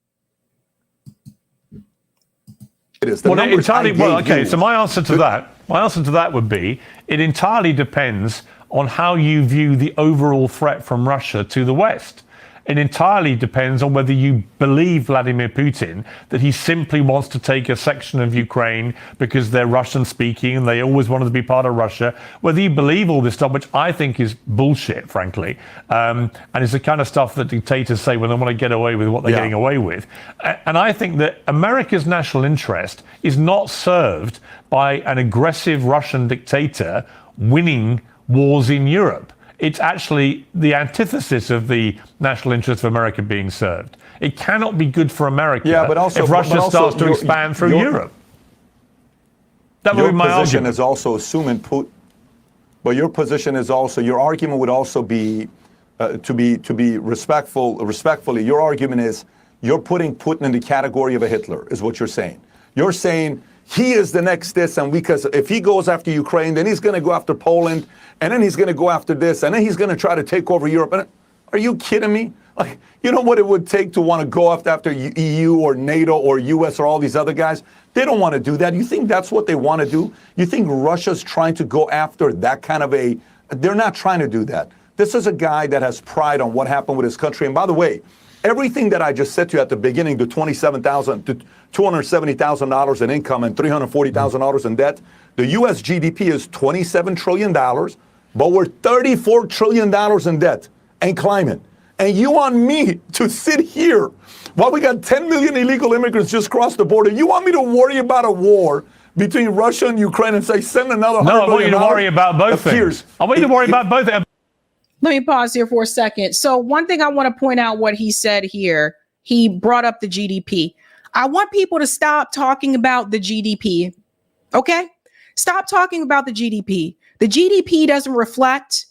It is. Well, entirely. Well, okay. So my answer to that would be it entirely depends on how you view the overall threat from Russia to the West. It entirely depends on whether you believe Vladimir Putin, that he simply wants to take a section of Ukraine because they're Russian speaking and they always wanted to be part of Russia. Whether you believe all this stuff, which I think is bullshit, frankly, and it's the kind of stuff that dictators say when they want to get away with what they're getting away with. And I think that America's national interest is not served by an aggressive Russian dictator winning wars in Europe. It's actually the antithesis of the national interest of America being served. It cannot be good for America if Russia starts to expand through Europe. That would be my argument. Is also assuming Putin, but your position is also, your argument would also be, to be respectfully, your argument is you're putting Putin in the category of a Hitler, is what you're saying. You're saying he is the next this, and because if he goes after Ukraine, then he's going to go after Poland, and then he's going to go after this, and then he's going to try to take over Europe. And are you kidding me? Like, you know what it would take to want to go after EU or NATO or US or all these other guys? They don't want to do that. You think that's what they want to do? You think Russia's trying to go after that kind of a... They're not trying to do that. This is a guy that has pride on what happened with his country. And by the way, everything that I just said to you at the beginning, the $27,000 to $270,000 in income and $340,000 in debt, the U.S. GDP is $27 trillion, but we're $34 trillion in debt and climbing. And you want me to sit here while we got 10 million illegal immigrants just crossed the border? You want me to worry about a war between Russia and Ukraine and say, send another $100 million? No, I want you to worry about both things. I want you to worry about both. Let me pause here for a second. So one thing I want to point out what he said here, he brought up the GDP. I want people to stop talking about the GDP. Okay? Stop talking about the GDP. The GDP doesn't reflect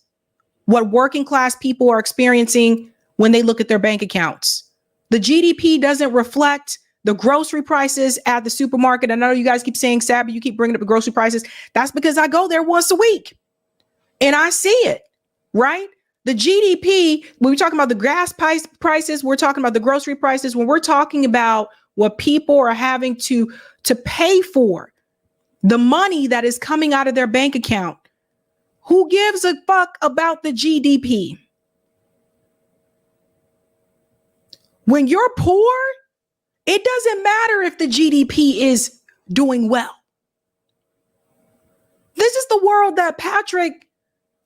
what working class people are experiencing when they look at their bank accounts. The GDP doesn't reflect the grocery prices at the supermarket. I know you guys keep saying, Sabby, you keep bringing up the grocery prices. That's because I go there once a week and I see it, right? The GDP, when we're talking about the gas prices, we're talking about the grocery prices, when we're talking about what people are having to pay for, the money that is coming out of their bank account, who gives a fuck about the GDP? When you're poor, it doesn't matter if the GDP is doing well. This is the world that Patrick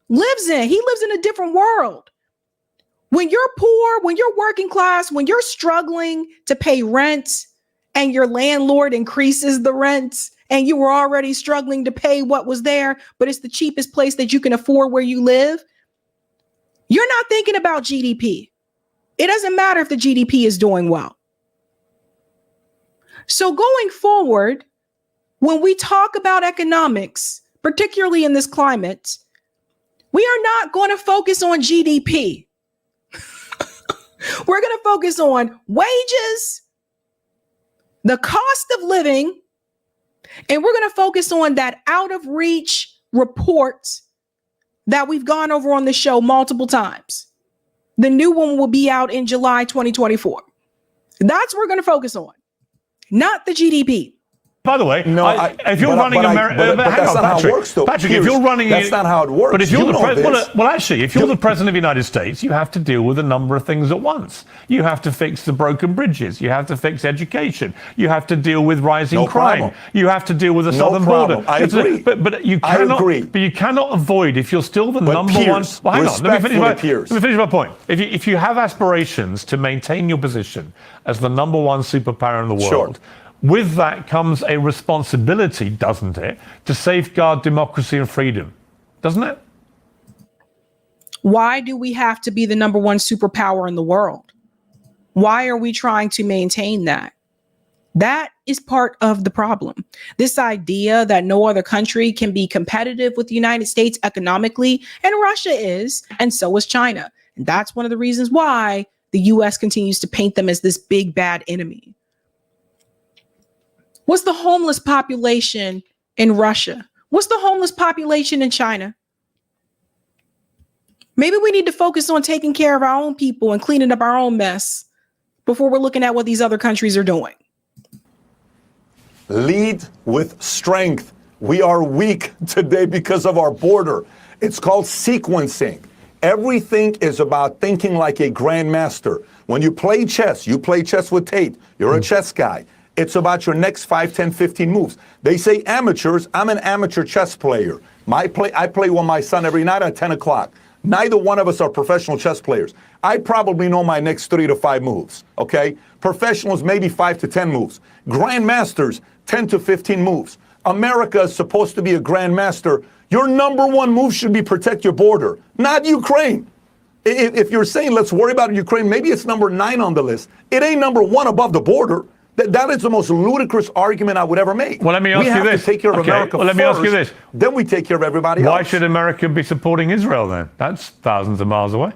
lives in. He lives in a different world. When you're poor, when you're working class, when you're struggling to pay rent and your landlord increases the rent and you were already struggling to pay what was there, but it's the cheapest place that you can afford where you live, you're not thinking about GDP. It doesn't matter if the GDP is doing well. So going forward, when we talk about economics, particularly in this climate, we are not going to focus on GDP. We're going to focus on wages, the cost of living, and we're going to focus on that out of reach report that we've gone over on the show multiple times. The new one will be out in July 2024. That's what we're going to focus on, not the GDP. By the way, if you're running America, that's not how it works, though. Patrick, if you're running, that's not how it works. But if you're actually, if you're the president of the United States, you have to deal with a number of things at once. You have to fix the broken bridges. You have to fix education. You have to deal with rising crime. You have to deal with the southern border. I agree. But you cannot. But you cannot avoid if you're still the number one. Well, hang on. Let me finish my point. If you have aspirations to maintain your position as the number one superpower in the world. Sure. With that comes a responsibility, doesn't it, to safeguard democracy and freedom, doesn't it? Why do we have to be the number one superpower in the world? Why are we trying to maintain that? That is part of the problem. This idea that no other country can be competitive with the United States economically, and Russia is, and so is China. And that's one of the reasons why the US continues to paint them as this big bad enemy. What's the homeless population in Russia? What's the homeless population in China? Maybe we need to focus on taking care of our own people and cleaning up our own mess before we're looking at what these other countries are doing. Lead with strength. We are weak today because of our border. It's called sequencing. Everything is about thinking like a grandmaster. When you play chess with Tate. You're a chess guy. It's about your next 5, 10, 15 moves. They say amateurs. I'm an amateur chess player. I play with my son every night at 10 o'clock. Neither one of us are professional chess players. I probably know my next 3 to 5 moves, okay? Professionals, maybe 5 to 10 moves. Grandmasters, 10 to 15 moves. America is supposed to be a grandmaster. Your number one move should be protect your border, not Ukraine. If you're saying let's worry about Ukraine, maybe it's number 9 on the list. It ain't number 1 above the border. That is the most ludicrous argument I would ever make. Well, let me ask you this. We have to take care of America well, let me ask you this. Then we take care of everybody else. Why should America be supporting Israel then? That's thousands of miles away.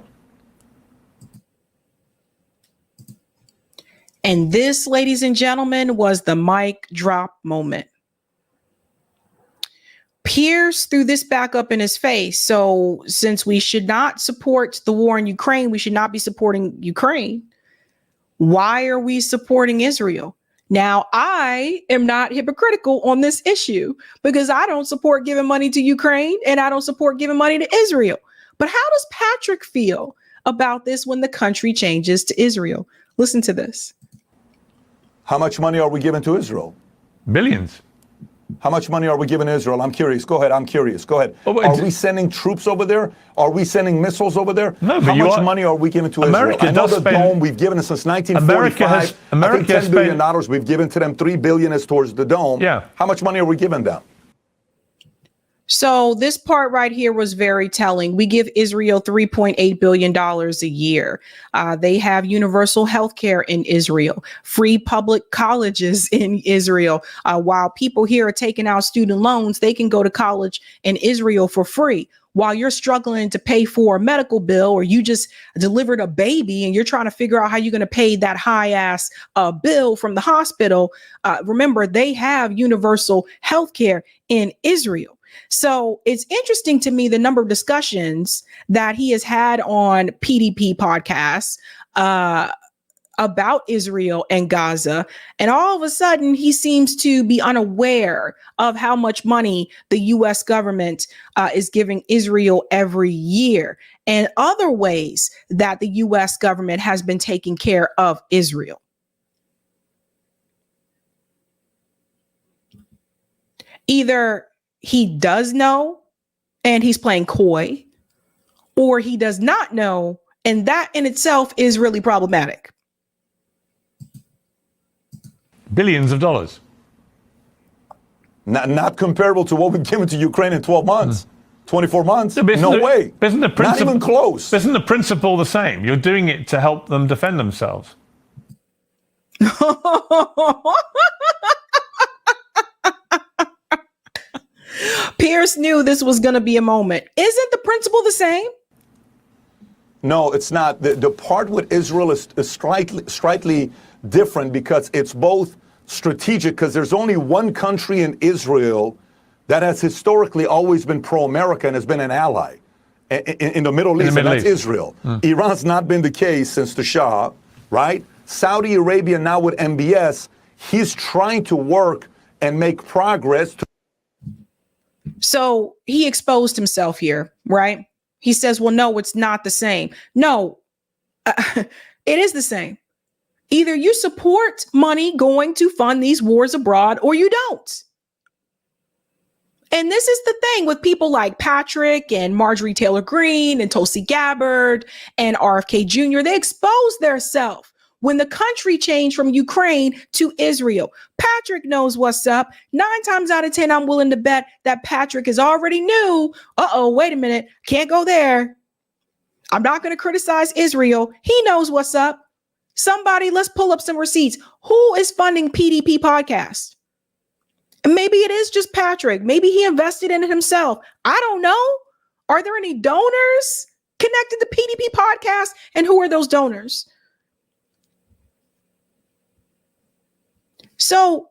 And this, ladies and gentlemen, was the mic drop moment. PIERS threw this back up in his face. So since we should not support the war in Ukraine, we should not be supporting Ukraine. Why are we supporting Israel? Now, I am not hypocritical on this issue because I don't support giving money to Ukraine and I don't support giving money to Israel. But how does Patrick feel about this when the country changes to Israel? Listen to this. How much money are we giving to Israel? Billions. How much money are we giving Israel? I'm curious. Go ahead. I'm curious. Go ahead. Are we sending troops over there? Are we sending missiles over there? No, but how much money are we giving to Israel? I know the dome we've given it since 1945. I think $10 billion we've given to them. $3 billion is towards the dome. Yeah. How much money are we giving them? So this part right here was very telling. We give Israel $3.8 billion a year. They have universal health care in Israel, free public colleges in Israel. While people here are taking out student loans, they can go to college in Israel for free. While you're struggling to pay for a medical bill or you just delivered a baby and you're trying to figure out how you're going to pay that high ass bill from the hospital, remember, they have universal health care in Israel. So it's interesting to me the number of discussions that he has had on PDP podcasts about Israel and Gaza. And all of a sudden, he seems to be unaware of how much money the U.S. government is giving Israel every year and other ways that the U.S. government has been taking care of Israel. Either he does know and he's playing coy, or he does not know, and that in itself is really problematic. Billions of dollars. Not comparable to what we've given to Ukraine in 12 months, 24 months. No way. Not even close. Isn't the principle the same? You're doing it to help them defend themselves. PIERS knew this was going to be a moment. Isn't the principle the same? No, it's not. The part with Israel is slightly different because it's both strategic, because there's only one country in Israel that has historically always been pro-America and has been an ally in the Middle East, and that's Israel. Iran's not been the case since the Shah, right? Saudi Arabia now with MBS, he's trying to work and make progress. So he exposed himself here, right? He says, well, no, it's not the same. No, it is the same. Either you support money going to fund these wars abroad or you don't. And this is the thing with people like Patrick and Marjorie Taylor Greene and Tulsi Gabbard and RFK Jr. They expose themselves when the country changed from Ukraine to Israel. Patrick knows what's up. 9 times out of 10, I'm willing to bet that Patrick has already knew, wait a minute, can't go there. I'm not going to criticize Israel. He knows what's up. Somebody, let's pull up some receipts. Who is funding PDP podcast? And maybe it is just Patrick. Maybe he invested in it himself. I don't know. Are there any donors connected to PDP podcast? And who are those donors? So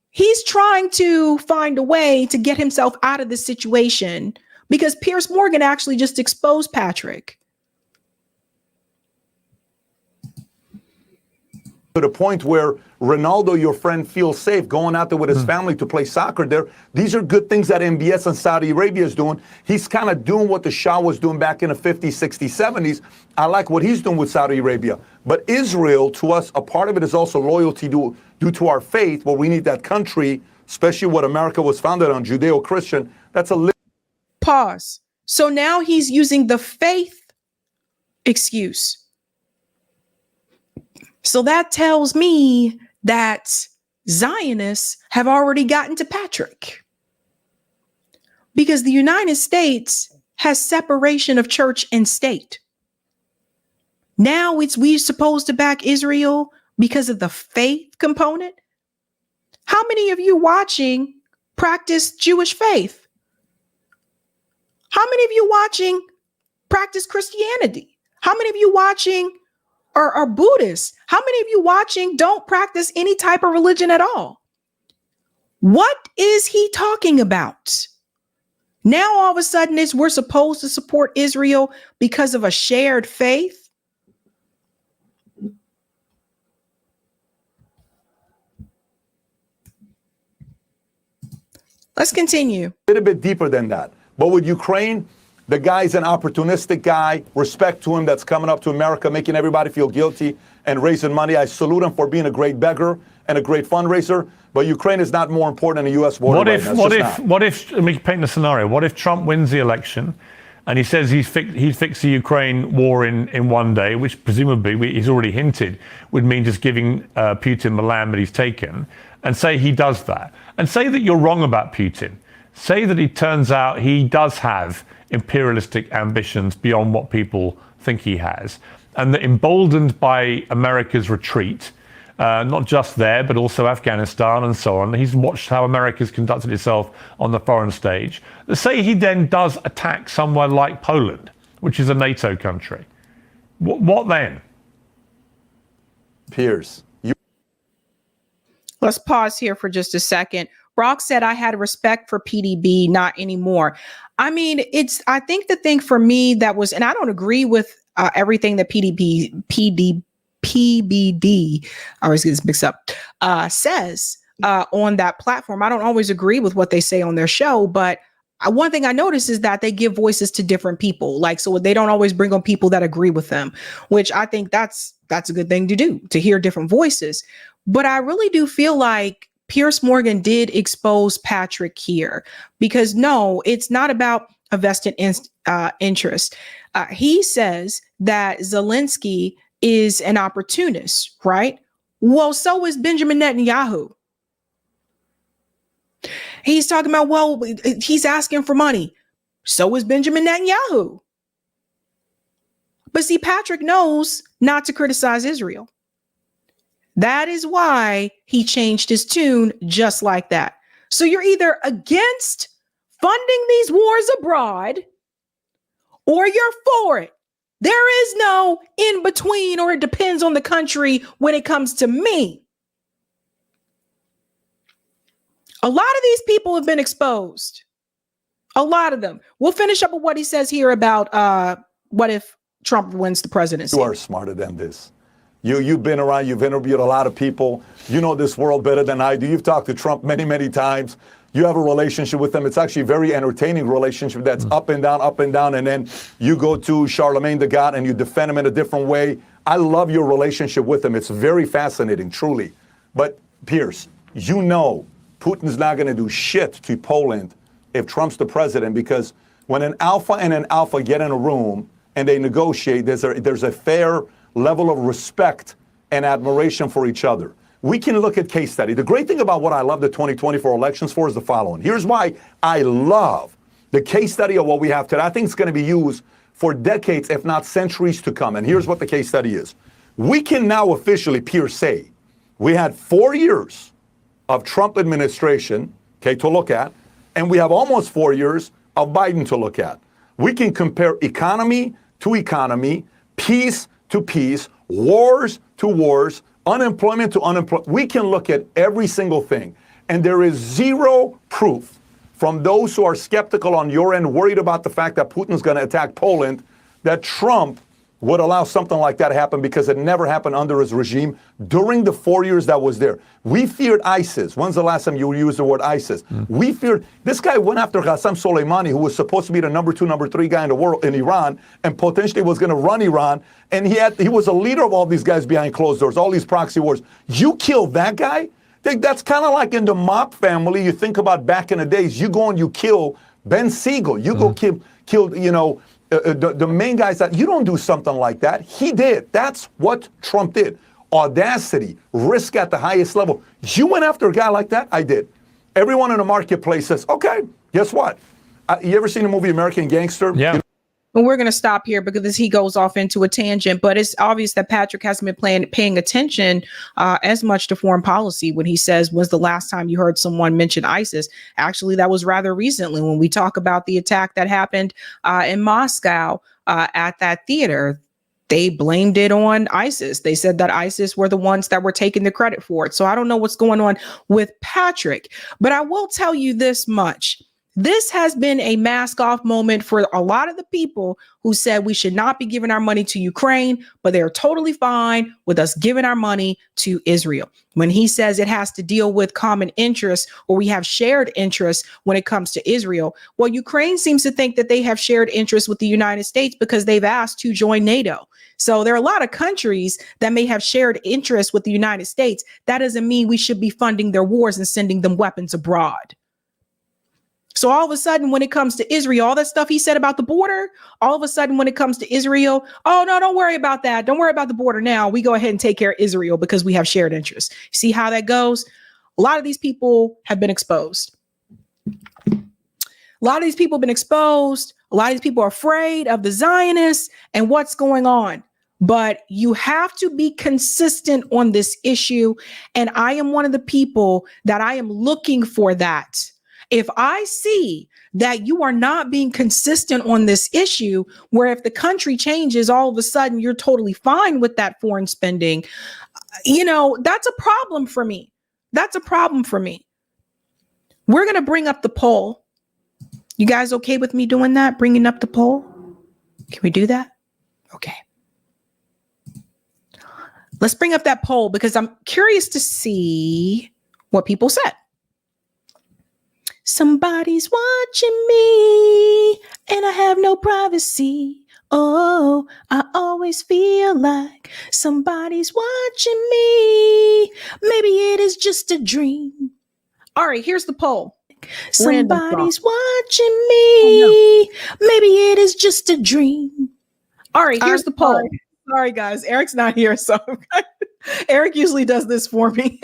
he's trying to find a way to get himself out of this situation because Piers Morgan actually just exposed Patrick. To the point where Ronaldo, your friend, feels safe going out there with his family to play soccer there. These are good things that MBS and Saudi Arabia is doing. He's kind of doing what the Shah was doing back in the 50s, 60s, 70s. I like what he's doing with Saudi Arabia. But Israel, to us, a part of it is also loyalty due to our faith, where we need that country, especially what America was founded on, Judeo-Christian. That's a Pause. So now he's using the faith excuse. So that tells me that Zionists have already gotten to Patrick. Because the United States has separation of church and state. Now we're supposed to back Israel because of the faith component. How many of you watching practice Jewish faith? How many of you watching practice Christianity? How many of you watching are Buddhists? How many of you watching don't practice any type of religion at all? What is he talking about? Now all of a sudden we're supposed to support Israel because of a shared faith? Let's continue. A little bit deeper than that. But with Ukraine, the guy's an opportunistic guy. Respect to him that's coming up to America, making everybody feel guilty and raising money. I salute him for being a great beggar and a great fundraiser. But Ukraine is not more important than the U.S. border. What if, let me paint a scenario. What if Trump wins the election and he says he'd fix the Ukraine war in one day, which presumably he's already hinted would mean just giving Putin the land that he's taken, and say he does that, and say that you're wrong about Putin. Say that it turns out he does have imperialistic ambitions beyond what people think he has, and that emboldened by America's retreat, not just there, but also Afghanistan and so on, he's watched how America's conducted itself on the foreign stage. Say he then does attack somewhere like Poland, which is a NATO country. What then? Piers. Let's pause here for just a second. Brock said I had respect for PDB, not anymore. I mean, I think the thing for me that was, and I don't agree with everything that PBD, I always get this mixed up, says on that platform. I don't always agree with what they say on their show, but one thing I notice is that they give voices to different people. Like, so they don't always bring on people that agree with them, which I think that's a good thing to do, to hear different voices. But I really do feel like Piers Morgan did expose Patrick here, because no, it's not about a vested interest. He says that Zelensky is an opportunist, right? Well, so is Benjamin Netanyahu. He's talking about, well, he's asking for money. So is Benjamin Netanyahu. But see, Patrick knows not to criticize Israel. That is why he changed his tune just like that. So you're either against funding these wars abroad or you're for it. There is no in between, or it depends on the country when it comes to me. A lot of these people have been exposed. A lot of them. We'll finish up with what he says here about what if Trump wins the presidency. You are smarter than this. You've been around, you've interviewed a lot of people. You know this world better than I do. You've talked to Trump many, many times. You have a relationship with him. It's actually a very entertaining relationship that's up and down, and then you go to Charlemagne the God and you defend him in a different way. I love your relationship with him. It's very fascinating, truly. But Piers, you know Putin's not going to do shit to Poland if Trump's the president, because when an alpha and an alpha get in a room and they negotiate, there's a fair level of respect and admiration for each other. We can look at case study. The great thing about what I love the 2024 elections for is the following. Here's why I love the case study of what we have today. I think it's going to be used for decades, if not centuries to come. And here's what the case study is. We can now officially, PIERS, say we had 4 years of Trump administration, okay, to look at, and we have almost 4 years of Biden to look at. We can compare economy to economy, peace to peace, wars to wars, unemployment to unemployment. We can look at every single thing. And there is zero proof from those who are skeptical on your end, worried about the fact that Putin's going to attack Poland, that Trump would allow something like that to happen, because it never happened under his regime during the 4 years that was there. We feared ISIS. When's the last time you used the word ISIS? We feared, this guy went after Qasem Soleimani, who was supposed to be the number 2, number 3 guy in the world in Iran, and potentially was going to run Iran. And he was a leader of all these guys behind closed doors, all these proxy wars. You killed that guy? That's kind of like in the mob family. You think about back in the days, you go and you kill Ben Siegel. You go kill, you know, the main guys. That you don't do something like that. He did. That's what Trump did. Audacity, risk at the highest level. You went after a guy like that? I did. Everyone in the marketplace says, okay, guess what? You ever seen the movie American Gangster? Yeah. And we're going to stop here because he goes off into a tangent, but it's obvious that Patrick hasn't been paying attention as much to foreign policy when he says, when's the last time you heard someone mention ISIS? Actually, that was rather recently when we talk about the attack that happened in Moscow at that theater. They blamed it on ISIS. They said that ISIS were the ones that were taking the credit for it. So I don't know what's going on with Patrick, but I will tell you this much. This has been a mask off moment for a lot of the people who said we should not be giving our money to Ukraine, but they're totally fine with us giving our money to Israel. When he says it has to deal with common interests, or we have shared interests when it comes to Israel, well, Ukraine seems to think that they have shared interests with the United States because they've asked to join NATO. So there are a lot of countries that may have shared interests with the United States. That doesn't mean we should be funding their wars and sending them weapons abroad. So all of a sudden, when it comes to Israel, all that stuff he said about the border, all of a sudden, when it comes to Israel, oh, no, don't worry about that. Don't worry about the border now. We go ahead and take care of Israel because we have shared interests. See how that goes? A lot of these people have been exposed. A lot of these people have been exposed. A lot of these people are afraid of the Zionists and what's going on. But you have to be consistent on this issue. And I am one of the people that I am looking for that. If I see that you are not being consistent on this issue, where if the country changes, all of a sudden you're totally fine with that foreign spending, you know, that's a problem for me. That's a problem for me. We're going to bring up the poll. You guys okay with me doing that? Bringing up the poll? Can we do that? Okay. Let's bring up that poll because I'm curious to see what people said. Somebody's watching me and I have no privacy. Oh, I always feel like somebody's watching me. Maybe it is just a dream. All right, here's the poll. Somebody's watching me. Maybe it is just a dream. All right, here's the poll. Sorry, guys. Eric's not here, so Eric usually does this for me.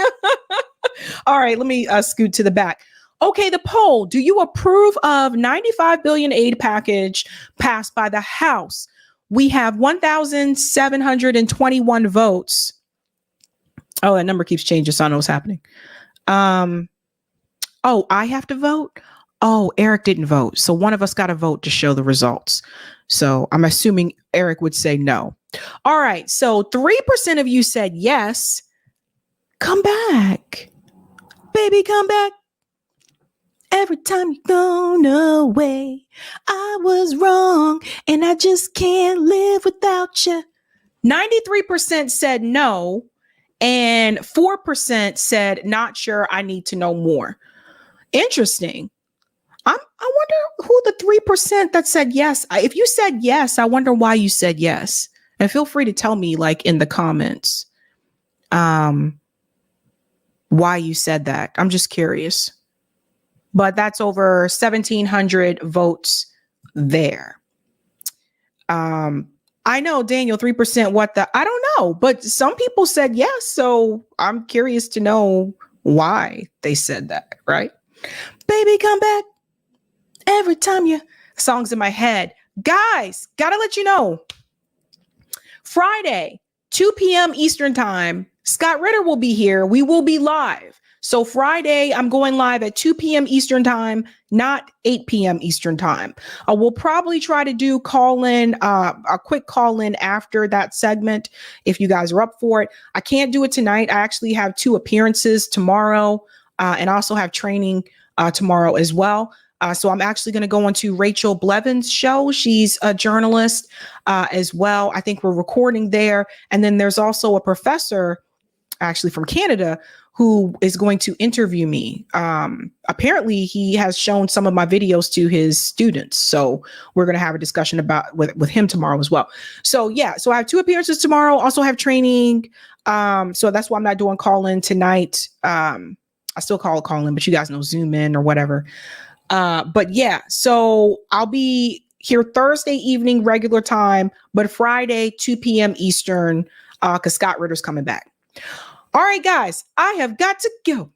All right, let me scoot to the back. Okay, the poll. Do you approve of $95 billion aid package passed by the House? We have 1,721 votes. Oh, that number keeps changing, so I know what's happening. Oh, I have to vote? Oh, Eric didn't vote. So one of us got to vote to show the results. So I'm assuming Eric would say no. All right, so 3% of you said yes. Come back. Baby, come back. Every time you're gone away, I was wrong and I just can't live without you. 93% said no and 4% said not sure, I need to know more. Interesting. I wonder who the 3% that said yes. If you said yes, I wonder why you said yes. And feel free to tell me like in the comments why you said that. I'm just curious. But that's over 1,700 votes there. I know, Daniel, 3%. I don't know, but some people said yes. So I'm curious to know why they said that, right? Baby, come back. Every time you songs in my head. Guys, gotta let you know. Friday, 2 p.m. Eastern time, Scott Ritter will be here. We will be live. So Friday, I'm going live at 2 p.m. Eastern time, not 8 p.m. Eastern time. We'll probably try to do a quick call in after that segment if you guys are up for it. I can't do it tonight. I actually have 2 appearances tomorrow and also have training tomorrow as well. So I'm actually going to go on to Rachel Blevin's show. She's a journalist as well. I think we're recording there. And then there's also a professor actually from Canada who is going to interview me. Apparently he has shown some of my videos to his students. So we're going to have a discussion with him tomorrow as well. So yeah, so I have 2 appearances tomorrow, also have training. So that's why I'm not doing call in tonight. I still call in, but you guys know Zoom in or whatever. But yeah, so I'll be here Thursday evening, regular time, but Friday, 2 p.m. Eastern, because Scott Ritter's coming back. All right, guys, I have got to go.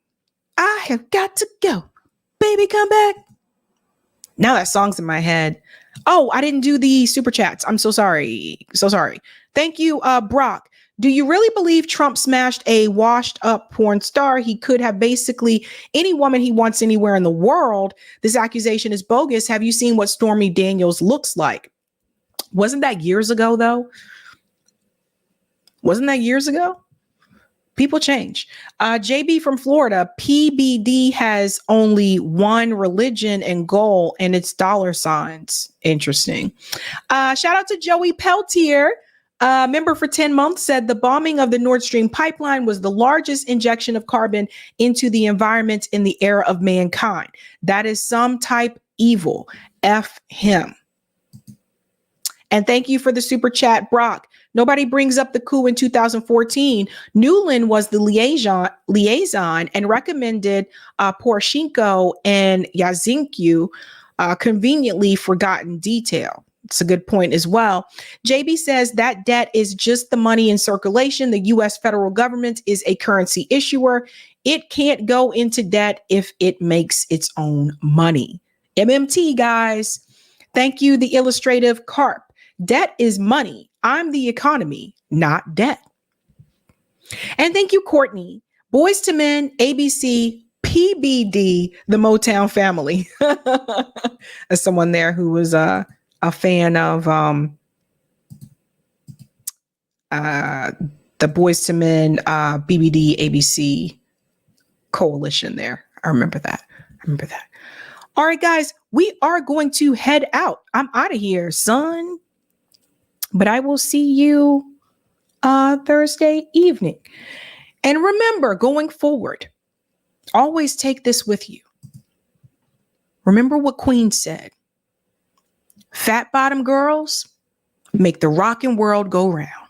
Baby, come back. Now that song's in my head. Oh, I didn't do the super chats. I'm so sorry. Thank you, Brock. Do you really believe Trump smashed a washed up porn star? He could have basically any woman he wants anywhere in the world. This accusation is bogus. Have you seen what Stormy Daniels looks like? Wasn't that years ago, though? People change. JB from Florida, PBD has only one religion and goal, and it's dollar signs. Interesting. Shout out to Joey Peltier. Member for 10 months said the bombing of the Nord Stream pipeline was the largest injection of carbon into the environment in the era of mankind. That is some type evil. F him. And thank you for the super chat, Brock. Nobody brings up the coup in 2014. Newland was the liaison and recommended Poroshenko and Yazynku, conveniently forgotten detail. It's a good point as well. JB says that debt is just the money in circulation. The U.S. federal government is a currency issuer. It can't go into debt if it makes its own money. MMT, guys. Thank you, the illustrative Carp. Debt is money. I'm the economy, not debt. And thank you, Courtney. Boys to Men, ABC, PBD, the Motown Family. As someone there who was a fan of the Boys to Men, BBD, ABC coalition there. I remember that. All right, guys, we are going to head out. I'm out of here, son. But I will see you Thursday evening. And remember, going forward, always take this with you. Remember what Queen said. Fat bottom girls make the rockin' world go round.